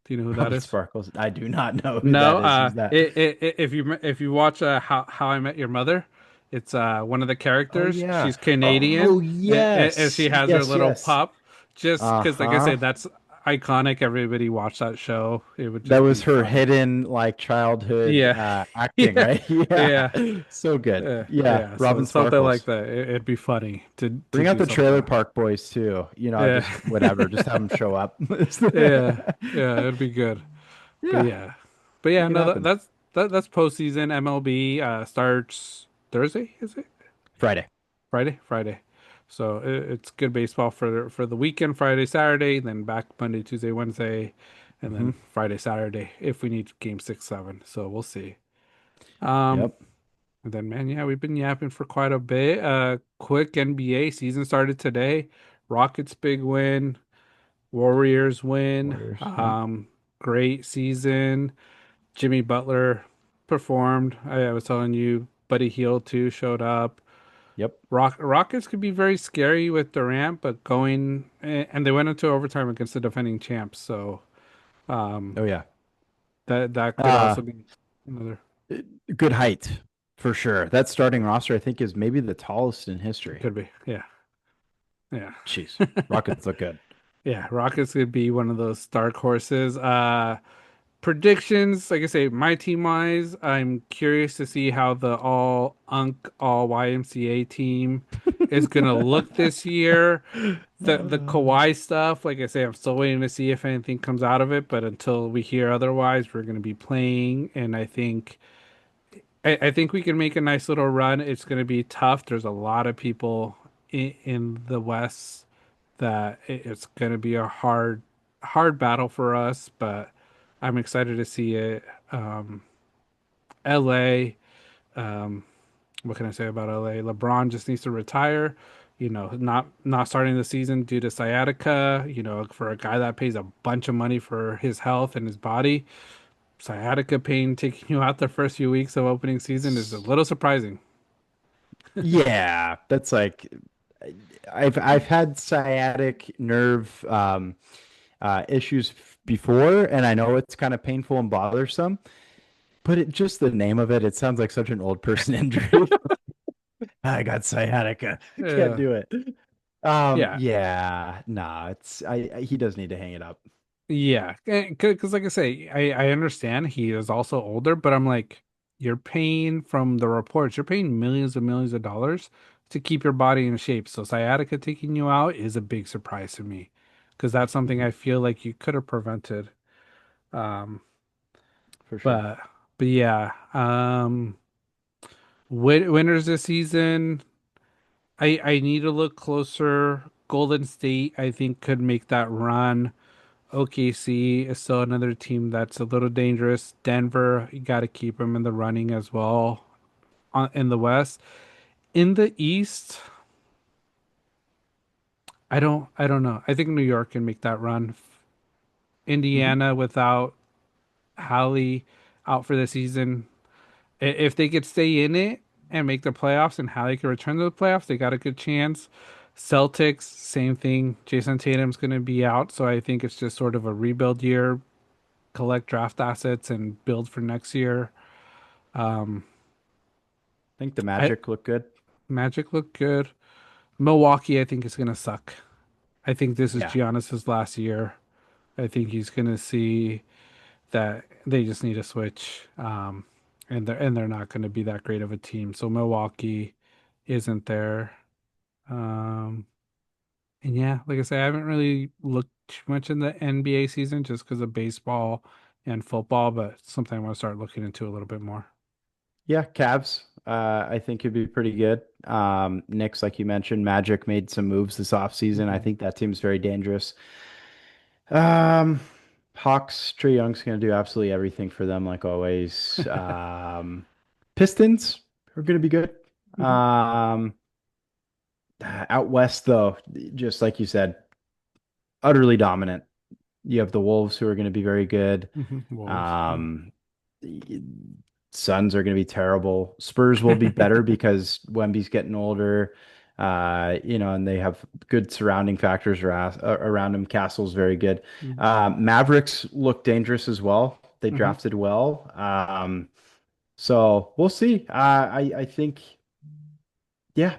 [SPEAKER 1] Do you know who that
[SPEAKER 2] Robert
[SPEAKER 1] is?
[SPEAKER 2] Sparkles, I do not know who
[SPEAKER 1] No,
[SPEAKER 2] that is. Who's that?
[SPEAKER 1] if you watch How I Met Your Mother, it's one of the
[SPEAKER 2] Oh
[SPEAKER 1] characters.
[SPEAKER 2] yeah.
[SPEAKER 1] She's Canadian,
[SPEAKER 2] Oh
[SPEAKER 1] and
[SPEAKER 2] yes.
[SPEAKER 1] she has her
[SPEAKER 2] Yes,
[SPEAKER 1] little
[SPEAKER 2] yes.
[SPEAKER 1] pup. Just because, like I
[SPEAKER 2] Uh-huh.
[SPEAKER 1] said, that's iconic. Everybody watch that show. It would
[SPEAKER 2] That
[SPEAKER 1] just
[SPEAKER 2] was
[SPEAKER 1] be
[SPEAKER 2] her
[SPEAKER 1] funny.
[SPEAKER 2] hidden like childhood
[SPEAKER 1] Yeah,
[SPEAKER 2] acting,
[SPEAKER 1] yeah,
[SPEAKER 2] right? Yeah.
[SPEAKER 1] yeah,
[SPEAKER 2] So good. Yeah,
[SPEAKER 1] yeah. So
[SPEAKER 2] Robin
[SPEAKER 1] something like
[SPEAKER 2] Sparkles.
[SPEAKER 1] that. It'd be funny to
[SPEAKER 2] Bring out
[SPEAKER 1] do
[SPEAKER 2] the
[SPEAKER 1] something
[SPEAKER 2] Trailer
[SPEAKER 1] like.
[SPEAKER 2] Park Boys too.
[SPEAKER 1] Yeah,
[SPEAKER 2] Just whatever. Just have them show up.
[SPEAKER 1] yeah, yeah. It'd be good. But
[SPEAKER 2] Yeah,
[SPEAKER 1] yeah, but yeah,
[SPEAKER 2] make it
[SPEAKER 1] no,
[SPEAKER 2] happen.
[SPEAKER 1] that's postseason. MLB starts Thursday, is it?
[SPEAKER 2] Friday.
[SPEAKER 1] Friday. So it's good baseball for the weekend, Friday, Saturday, then back Monday, Tuesday, Wednesday, and
[SPEAKER 2] Hmm.
[SPEAKER 1] then Friday, Saturday if we need game 6, 7. So we'll see. Um,
[SPEAKER 2] Yep.
[SPEAKER 1] and then man, yeah, we've been yapping for quite a bit. Quick NBA season started today. Rockets big win, Warriors win.
[SPEAKER 2] Warriors. Yep.
[SPEAKER 1] Great season. Jimmy Butler performed. I was telling you, Buddy Hield too showed up.
[SPEAKER 2] Yep.
[SPEAKER 1] Rockets could be very scary with Durant, but and they went into overtime against the defending champs, so um,
[SPEAKER 2] Oh yeah.
[SPEAKER 1] that could
[SPEAKER 2] Uh
[SPEAKER 1] also be another.
[SPEAKER 2] good height. For sure. That starting roster, I think, is maybe the tallest in
[SPEAKER 1] It
[SPEAKER 2] history.
[SPEAKER 1] could be. Yeah. Yeah.
[SPEAKER 2] Jeez. Rockets look good.
[SPEAKER 1] Yeah, Rockets could be one of those dark horses. Predictions, like I say, my team wise, I'm curious to see how the all YMCA team is gonna look this year. The
[SPEAKER 2] Uh,
[SPEAKER 1] Kawhi stuff, like I say, I'm still waiting to see if anything comes out of it, but until we hear otherwise, we're gonna be playing, and I think we can make a nice little run. It's gonna be tough. There's a lot of people in the West that it's going to be a hard battle for us, but I'm excited to see it. LA, um, what can I say about LA? LeBron just needs to retire. Not starting the season due to sciatica. For a guy that pays a bunch of money for his health and his body, sciatica pain taking you out the first few weeks of opening season is a little surprising.
[SPEAKER 2] yeah, that's like I've had sciatic nerve issues before, and I know it's kind of painful and bothersome, but it just the name of it, it sounds like such an old person injury. I got sciatica. Can't
[SPEAKER 1] Uh,
[SPEAKER 2] do it.
[SPEAKER 1] yeah,
[SPEAKER 2] Yeah, nah, he does need to hang it up.
[SPEAKER 1] Yeah, because like I say, I understand he is also older, but I'm like, you're paying from the reports, you're paying millions and millions of dollars to keep your body in shape. So sciatica taking you out is a big surprise to me, because that's something
[SPEAKER 2] Mhm.
[SPEAKER 1] I feel like you could have prevented. Um,
[SPEAKER 2] For sure.
[SPEAKER 1] but but yeah, winners this season, I need to look closer. Golden State, I think, could make that run. OKC is still another team that's a little dangerous. Denver, you got to keep them in the running as well in the West. In the East, I don't know. I think New York can make that run.
[SPEAKER 2] Hmm.
[SPEAKER 1] Indiana without Hallie out for the season. If they could stay in it and make the playoffs and Hallie could return to the playoffs, they got a good chance. Celtics, same thing. Jason Tatum's going to be out, so I think it's just sort of a rebuild year, collect draft assets and build for next year. Um,
[SPEAKER 2] I think the
[SPEAKER 1] I
[SPEAKER 2] Magic look good.
[SPEAKER 1] Magic look good. Milwaukee, I think is gonna suck. I think this is
[SPEAKER 2] Yeah.
[SPEAKER 1] Giannis's last year. I think he's gonna see that they just need a switch, and they're not gonna be that great of a team. So Milwaukee isn't there. Um, and yeah, like I said, I haven't really looked too much in the NBA season just because of baseball and football, but it's something I want to start looking into a little bit more.
[SPEAKER 2] Yeah, Cavs. I think could be pretty good. Knicks, like you mentioned, Magic made some moves this offseason. I
[SPEAKER 1] Mhm.
[SPEAKER 2] think that team's very dangerous. Um, Hawks, Trae Young's gonna do absolutely everything for them, like always. Pistons are gonna be good.
[SPEAKER 1] Mhm.
[SPEAKER 2] Um, out west, though, just like you said, utterly dominant. You have the Wolves who are going to be very good.
[SPEAKER 1] Wolves. Yeah.
[SPEAKER 2] Um, the Suns are going to be terrible. Spurs will be better because Wemby's getting older. And they have good surrounding factors around him. Castle's very good.
[SPEAKER 1] Mhm.
[SPEAKER 2] Mavericks look dangerous as well. They
[SPEAKER 1] Mhm.
[SPEAKER 2] drafted well. So we'll see. I think, yeah,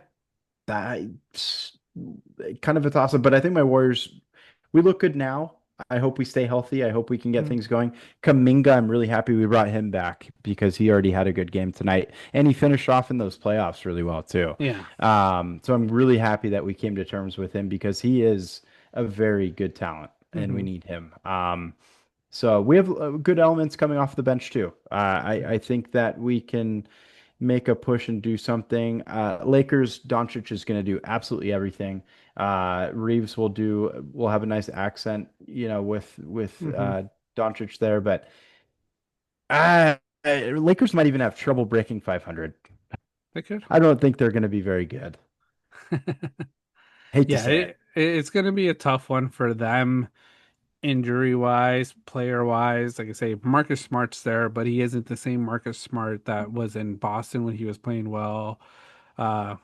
[SPEAKER 2] that's kind of a toss-up, but I think my Warriors, we look good now. I hope we stay healthy. I hope we can get
[SPEAKER 1] Mhm.
[SPEAKER 2] things going. Kaminga, I'm really happy we brought him back because he already had a good game tonight, and he finished off in those playoffs really well too.
[SPEAKER 1] Yeah.
[SPEAKER 2] So I'm really happy that we came to terms with him because he is a very good talent, and we
[SPEAKER 1] Hmm.
[SPEAKER 2] need him. So we have good elements coming off the bench too. I think that we can make a push and do something. Lakers, Doncic is going to do absolutely everything. Reeves will have a nice accent, with
[SPEAKER 1] Hmm.
[SPEAKER 2] Doncic there, but Lakers might even have trouble breaking 500.
[SPEAKER 1] They could.
[SPEAKER 2] I don't think they're going to be very good. Hate to
[SPEAKER 1] Yeah,
[SPEAKER 2] say it.
[SPEAKER 1] it's going to be a tough one for them injury wise, player wise. Like I say, Marcus Smart's there, but he isn't the same Marcus Smart that was in Boston when he was playing well. Uh,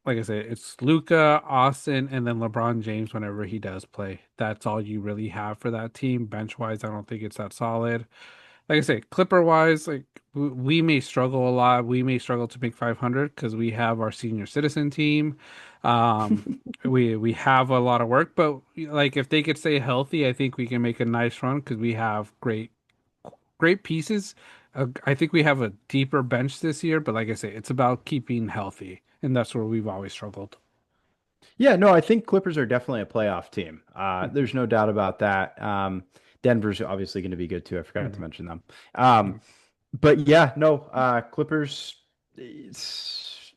[SPEAKER 1] like I say, it's Luca, Austin, and then LeBron James whenever he does play. That's all you really have for that team. Bench wise, I don't think it's that solid. like I say, Clipper wise, like we may struggle a lot. We may struggle to make 500 because we have our senior citizen team. Um, we have a lot of work, but like if they could stay healthy, I think we can make a nice run because we have great pieces. I think we have a deeper bench this year, but like I say, it's about keeping healthy, and that's where we've always struggled.
[SPEAKER 2] Yeah, no, I think Clippers are definitely a playoff team.
[SPEAKER 1] Mhm.
[SPEAKER 2] There's no doubt about that. Denver's obviously going to be good too. I forgot to
[SPEAKER 1] Mhm.
[SPEAKER 2] mention them. Um, but yeah, no, Clippers it's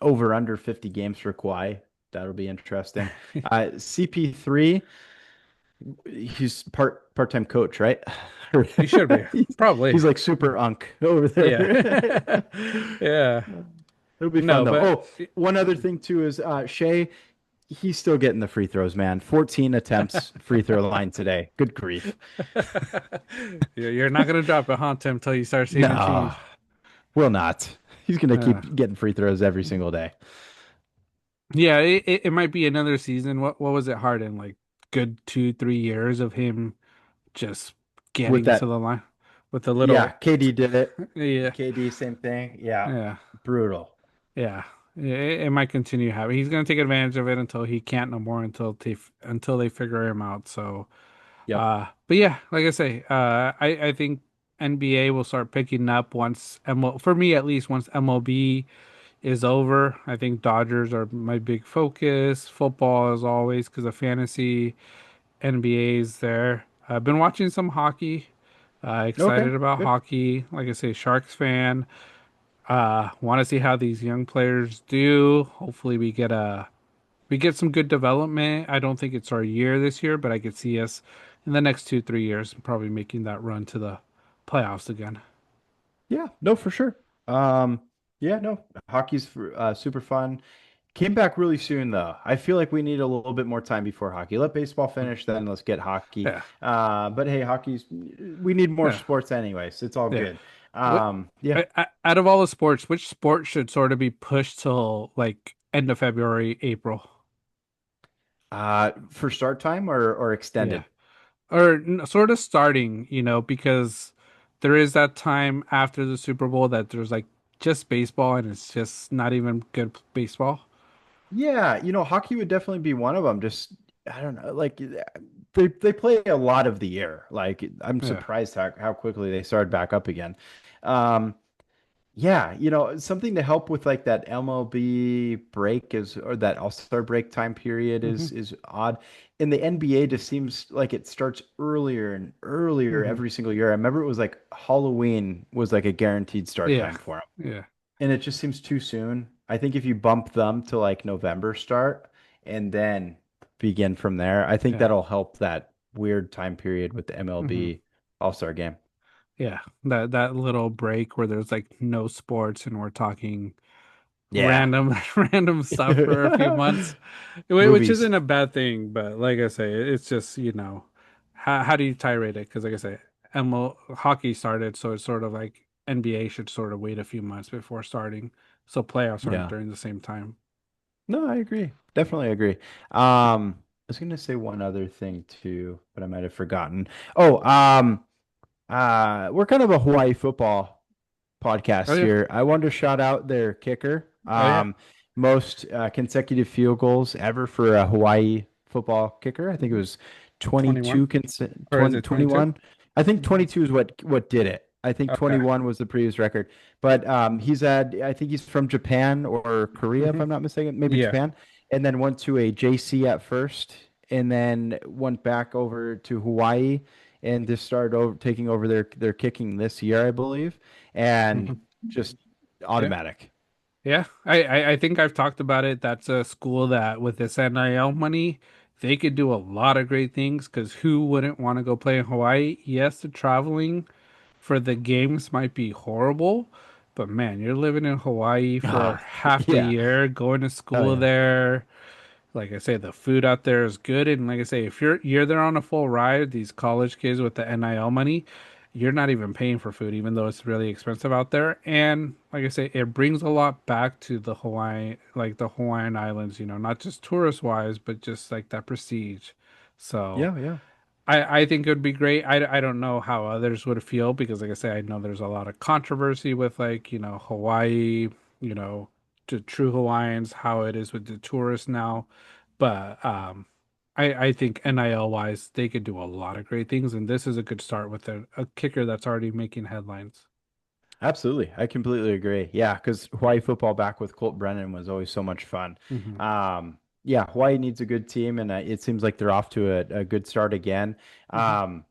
[SPEAKER 2] over under 50 games for Kawhi. That'll be interesting. CP3, he's part-time coach, right?
[SPEAKER 1] He should be
[SPEAKER 2] He's,
[SPEAKER 1] probably.
[SPEAKER 2] he's like super unk over
[SPEAKER 1] Yeah.
[SPEAKER 2] there.
[SPEAKER 1] Yeah.
[SPEAKER 2] It'll be fun
[SPEAKER 1] No,
[SPEAKER 2] though.
[SPEAKER 1] but
[SPEAKER 2] Oh, one other thing too is Shea, he's still getting the free throws, man. 14 attempts free throw line today. Good grief.
[SPEAKER 1] you're not gonna drop a haunt him until you start seeing a
[SPEAKER 2] No,
[SPEAKER 1] change.
[SPEAKER 2] will not. He's gonna
[SPEAKER 1] Uh,
[SPEAKER 2] keep getting free throws every single day.
[SPEAKER 1] yeah, it might be another season. What was it, Harden? Like good 2, 3 years of him just
[SPEAKER 2] With
[SPEAKER 1] getting to
[SPEAKER 2] that,
[SPEAKER 1] the line with the
[SPEAKER 2] yeah,
[SPEAKER 1] little
[SPEAKER 2] KD did it.
[SPEAKER 1] yeah,
[SPEAKER 2] KD, same thing. Yeah,
[SPEAKER 1] yeah,
[SPEAKER 2] brutal.
[SPEAKER 1] yeah. It might continue happening. He's gonna take advantage of it until he can't no more until they figure him out. So
[SPEAKER 2] Yep.
[SPEAKER 1] but yeah, like I say, I think NBA will start picking up once ML for me at least once MLB is over. I think Dodgers are my big focus. Football as always because of fantasy. NBA is there. I've been watching some hockey.
[SPEAKER 2] Okay,
[SPEAKER 1] Excited about
[SPEAKER 2] good.
[SPEAKER 1] hockey. Like I say, Sharks fan. Want to see how these young players do. Hopefully we get some good development. I don't think it's our year this year, but I could see us in the next 2, 3 years probably making that run to the playoffs again.
[SPEAKER 2] Yeah, no, for sure. Um, yeah, no, super fun. Came back really soon though. I feel like we need a little bit more time before hockey. Let baseball finish, then let's get hockey.
[SPEAKER 1] Yeah,
[SPEAKER 2] But hey, we need more
[SPEAKER 1] yeah,
[SPEAKER 2] sports anyways. It's all
[SPEAKER 1] yeah.
[SPEAKER 2] good.
[SPEAKER 1] What
[SPEAKER 2] Yeah.
[SPEAKER 1] out of all the sports, which sport should sort of be pushed till like end of February, April?
[SPEAKER 2] For start time or
[SPEAKER 1] Yeah,
[SPEAKER 2] extended?
[SPEAKER 1] or sort of starting, because there is that time after the Super Bowl that there's like just baseball and it's just not even good baseball.
[SPEAKER 2] Yeah, hockey would definitely be one of them. Just I don't know, like they play a lot of the year. Like I'm
[SPEAKER 1] Yeah.
[SPEAKER 2] surprised how quickly they started back up again. Um, Yeah, something to help with like that MLB break is or that All-Star break time period
[SPEAKER 1] Hmm.
[SPEAKER 2] is odd. In the NBA, just seems like it starts earlier and earlier
[SPEAKER 1] Hmm.
[SPEAKER 2] every single year. I remember it was like Halloween was like a guaranteed start
[SPEAKER 1] Yeah.
[SPEAKER 2] time for them,
[SPEAKER 1] Yeah.
[SPEAKER 2] and it just seems too soon. I think if you bump them to like November start and then begin from there, I think
[SPEAKER 1] Yeah.
[SPEAKER 2] that'll help that weird time period with the
[SPEAKER 1] Hmm.
[SPEAKER 2] MLB All-Star game.
[SPEAKER 1] Yeah. That little break where there's like no sports and we're talking
[SPEAKER 2] Yeah.
[SPEAKER 1] random random stuff for a few months, which
[SPEAKER 2] Movies.
[SPEAKER 1] isn't a bad thing, but like I say, it's just, how do you tirade it? Because like I say, ML hockey started, so it's sort of like NBA should sort of wait a few months before starting, so playoffs aren't
[SPEAKER 2] Yeah.
[SPEAKER 1] during the same time.
[SPEAKER 2] No, I agree. Definitely agree. I was going to say one other thing too, but I might have forgotten. Oh, we're kind of a Hawaii football
[SPEAKER 1] Oh
[SPEAKER 2] podcast
[SPEAKER 1] yeah.
[SPEAKER 2] here. I wanted to shout out their kicker.
[SPEAKER 1] Oh yeah.
[SPEAKER 2] Most consecutive field goals ever for a Hawaii football kicker. I think it was
[SPEAKER 1] 21,
[SPEAKER 2] 22
[SPEAKER 1] or is
[SPEAKER 2] 20,
[SPEAKER 1] it 22?
[SPEAKER 2] 21. I think 22 is what did it. I think
[SPEAKER 1] Okay.
[SPEAKER 2] 21 was the previous record. But I think he's from Japan or Korea, if
[SPEAKER 1] Hmm.
[SPEAKER 2] I'm not mistaken, maybe
[SPEAKER 1] Yeah.
[SPEAKER 2] Japan, and then went to a JC at first, and then went back over to Hawaii and just started taking over their kicking this year, I believe, and
[SPEAKER 1] Hmm.
[SPEAKER 2] just
[SPEAKER 1] Yeah.
[SPEAKER 2] automatic.
[SPEAKER 1] Yeah, I think I've talked about it. That's a school that with this NIL money, they could do a lot of great things because who wouldn't want to go play in Hawaii? Yes, the traveling for the games might be horrible, but man, you're living in Hawaii for
[SPEAKER 2] Oh,
[SPEAKER 1] half the
[SPEAKER 2] yeah.
[SPEAKER 1] year, going to
[SPEAKER 2] Oh,
[SPEAKER 1] school
[SPEAKER 2] yeah.
[SPEAKER 1] there. Like I say, the food out there is good, and like I say, if you're there on a full ride, these college kids with the NIL money, you're not even paying for food, even though it's really expensive out there. And like I say, it brings a lot back to the Hawaiian Islands, not just tourist wise, but just like that prestige. So
[SPEAKER 2] Yeah, yeah.
[SPEAKER 1] I think it would be great. I don't know how others would feel because, like I say, I know there's a lot of controversy with like, Hawaii, to true Hawaiians, how it is with the tourists now. But I think NIL wise, they could do a lot of great things, and this is a good start with a kicker that's already making headlines.
[SPEAKER 2] Absolutely. I completely agree. Yeah, because Hawaii football back with Colt Brennan was always so much fun.
[SPEAKER 1] Hmm.
[SPEAKER 2] Yeah, Hawaii needs a good team, and it seems like they're off to a good start again.
[SPEAKER 1] Hmm.
[SPEAKER 2] Um,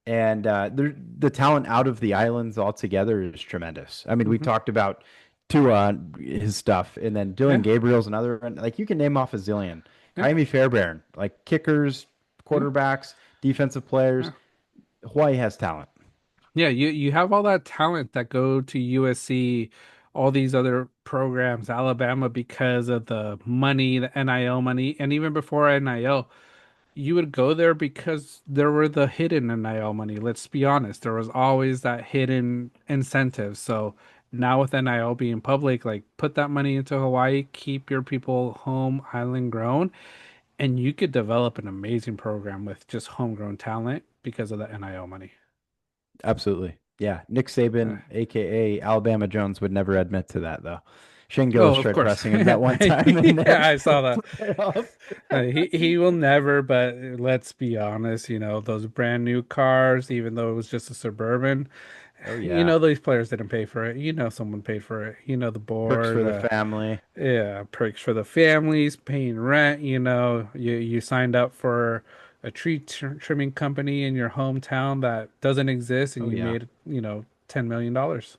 [SPEAKER 2] and the talent out of the islands altogether is tremendous. I mean, we
[SPEAKER 1] Hmm.
[SPEAKER 2] talked about Tua, his stuff, and then Dylan
[SPEAKER 1] Yeah,
[SPEAKER 2] Gabriel's another one. Like you can name off a zillion.
[SPEAKER 1] yeah,
[SPEAKER 2] Jaime Fairbairn, like kickers,
[SPEAKER 1] yeah,
[SPEAKER 2] quarterbacks, defensive players.
[SPEAKER 1] yeah.
[SPEAKER 2] Hawaii has talent.
[SPEAKER 1] Yeah, you have all that talent that go to USC, all these other programs, Alabama, because of the money, the NIL money, and even before NIL, you would go there because there were the hidden NIL money. Let's be honest, there was always that hidden incentive. So now with NIL being public, like put that money into Hawaii, keep your people home island grown, and you could develop an amazing program with just homegrown talent because of the NIL money.
[SPEAKER 2] Absolutely. Yeah. Nick
[SPEAKER 1] Uh,
[SPEAKER 2] Saban, aka Alabama Jones, would never admit to that though. Shane
[SPEAKER 1] Oh,
[SPEAKER 2] Gillis
[SPEAKER 1] of
[SPEAKER 2] tried
[SPEAKER 1] course.
[SPEAKER 2] pressing him that one time in
[SPEAKER 1] Yeah,
[SPEAKER 2] the
[SPEAKER 1] I saw that.
[SPEAKER 2] playoff.
[SPEAKER 1] He will never, but let's be honest, those brand new cars, even though it was just a Suburban,
[SPEAKER 2] Oh yeah.
[SPEAKER 1] these players didn't pay for it. Someone paid for it. The
[SPEAKER 2] Perks for
[SPEAKER 1] board,
[SPEAKER 2] the family.
[SPEAKER 1] yeah, perks for the families, paying rent, you signed up for a trimming company in your hometown that doesn't exist and
[SPEAKER 2] Oh
[SPEAKER 1] you
[SPEAKER 2] yeah.
[SPEAKER 1] made, $10 million. Dollars.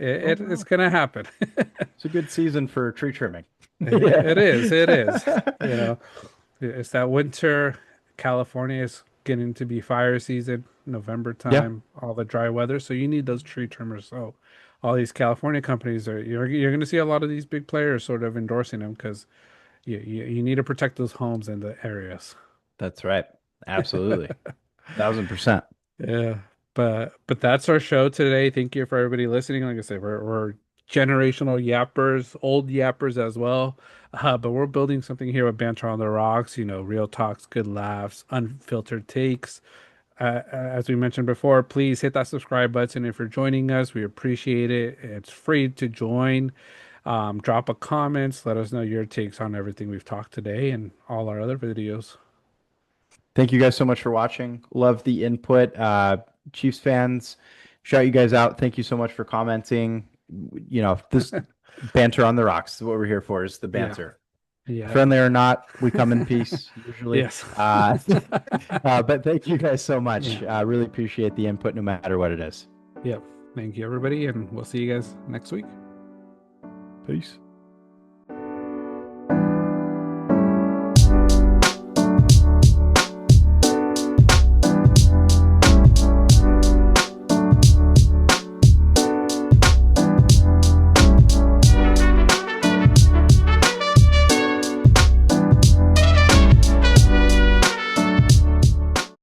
[SPEAKER 2] Oh
[SPEAKER 1] It's
[SPEAKER 2] wow.
[SPEAKER 1] gonna happen.
[SPEAKER 2] It's a good season for tree trimming.
[SPEAKER 1] It
[SPEAKER 2] Yeah.
[SPEAKER 1] is. It is. You know, it's that winter. California is getting to be fire season, November
[SPEAKER 2] Yeah,
[SPEAKER 1] time, all the dry weather. So you need those tree trimmers. So all these California companies you're going to see a lot of these big players sort of endorsing them because you need to protect those homes in the areas.
[SPEAKER 2] that's right. Absolutely. 1000%.
[SPEAKER 1] Yeah, but that's our show today. Thank you for everybody listening. Like I said, we're generational yappers, old yappers as well. But we're building something here with Banter on the Rocks. Real talks, good laughs, unfiltered takes. As we mentioned before, please hit that subscribe button if you're joining us. We appreciate it. It's free to join. Drop a comment. Let us know your takes on everything we've talked today and all our other videos.
[SPEAKER 2] Thank you guys so much for watching. Love the input. Chiefs fans, shout you guys out. Thank you so much for commenting. This banter on the rocks is what we're here for, is the
[SPEAKER 1] Yeah,
[SPEAKER 2] banter.
[SPEAKER 1] yeah,
[SPEAKER 2] Friendly or not, we come in peace usually.
[SPEAKER 1] yes.
[SPEAKER 2] But thank you guys so much.
[SPEAKER 1] Yeah.
[SPEAKER 2] Really appreciate the input no matter what it is.
[SPEAKER 1] Yep. Thank you, everybody, and we'll see you guys next week.
[SPEAKER 2] Peace.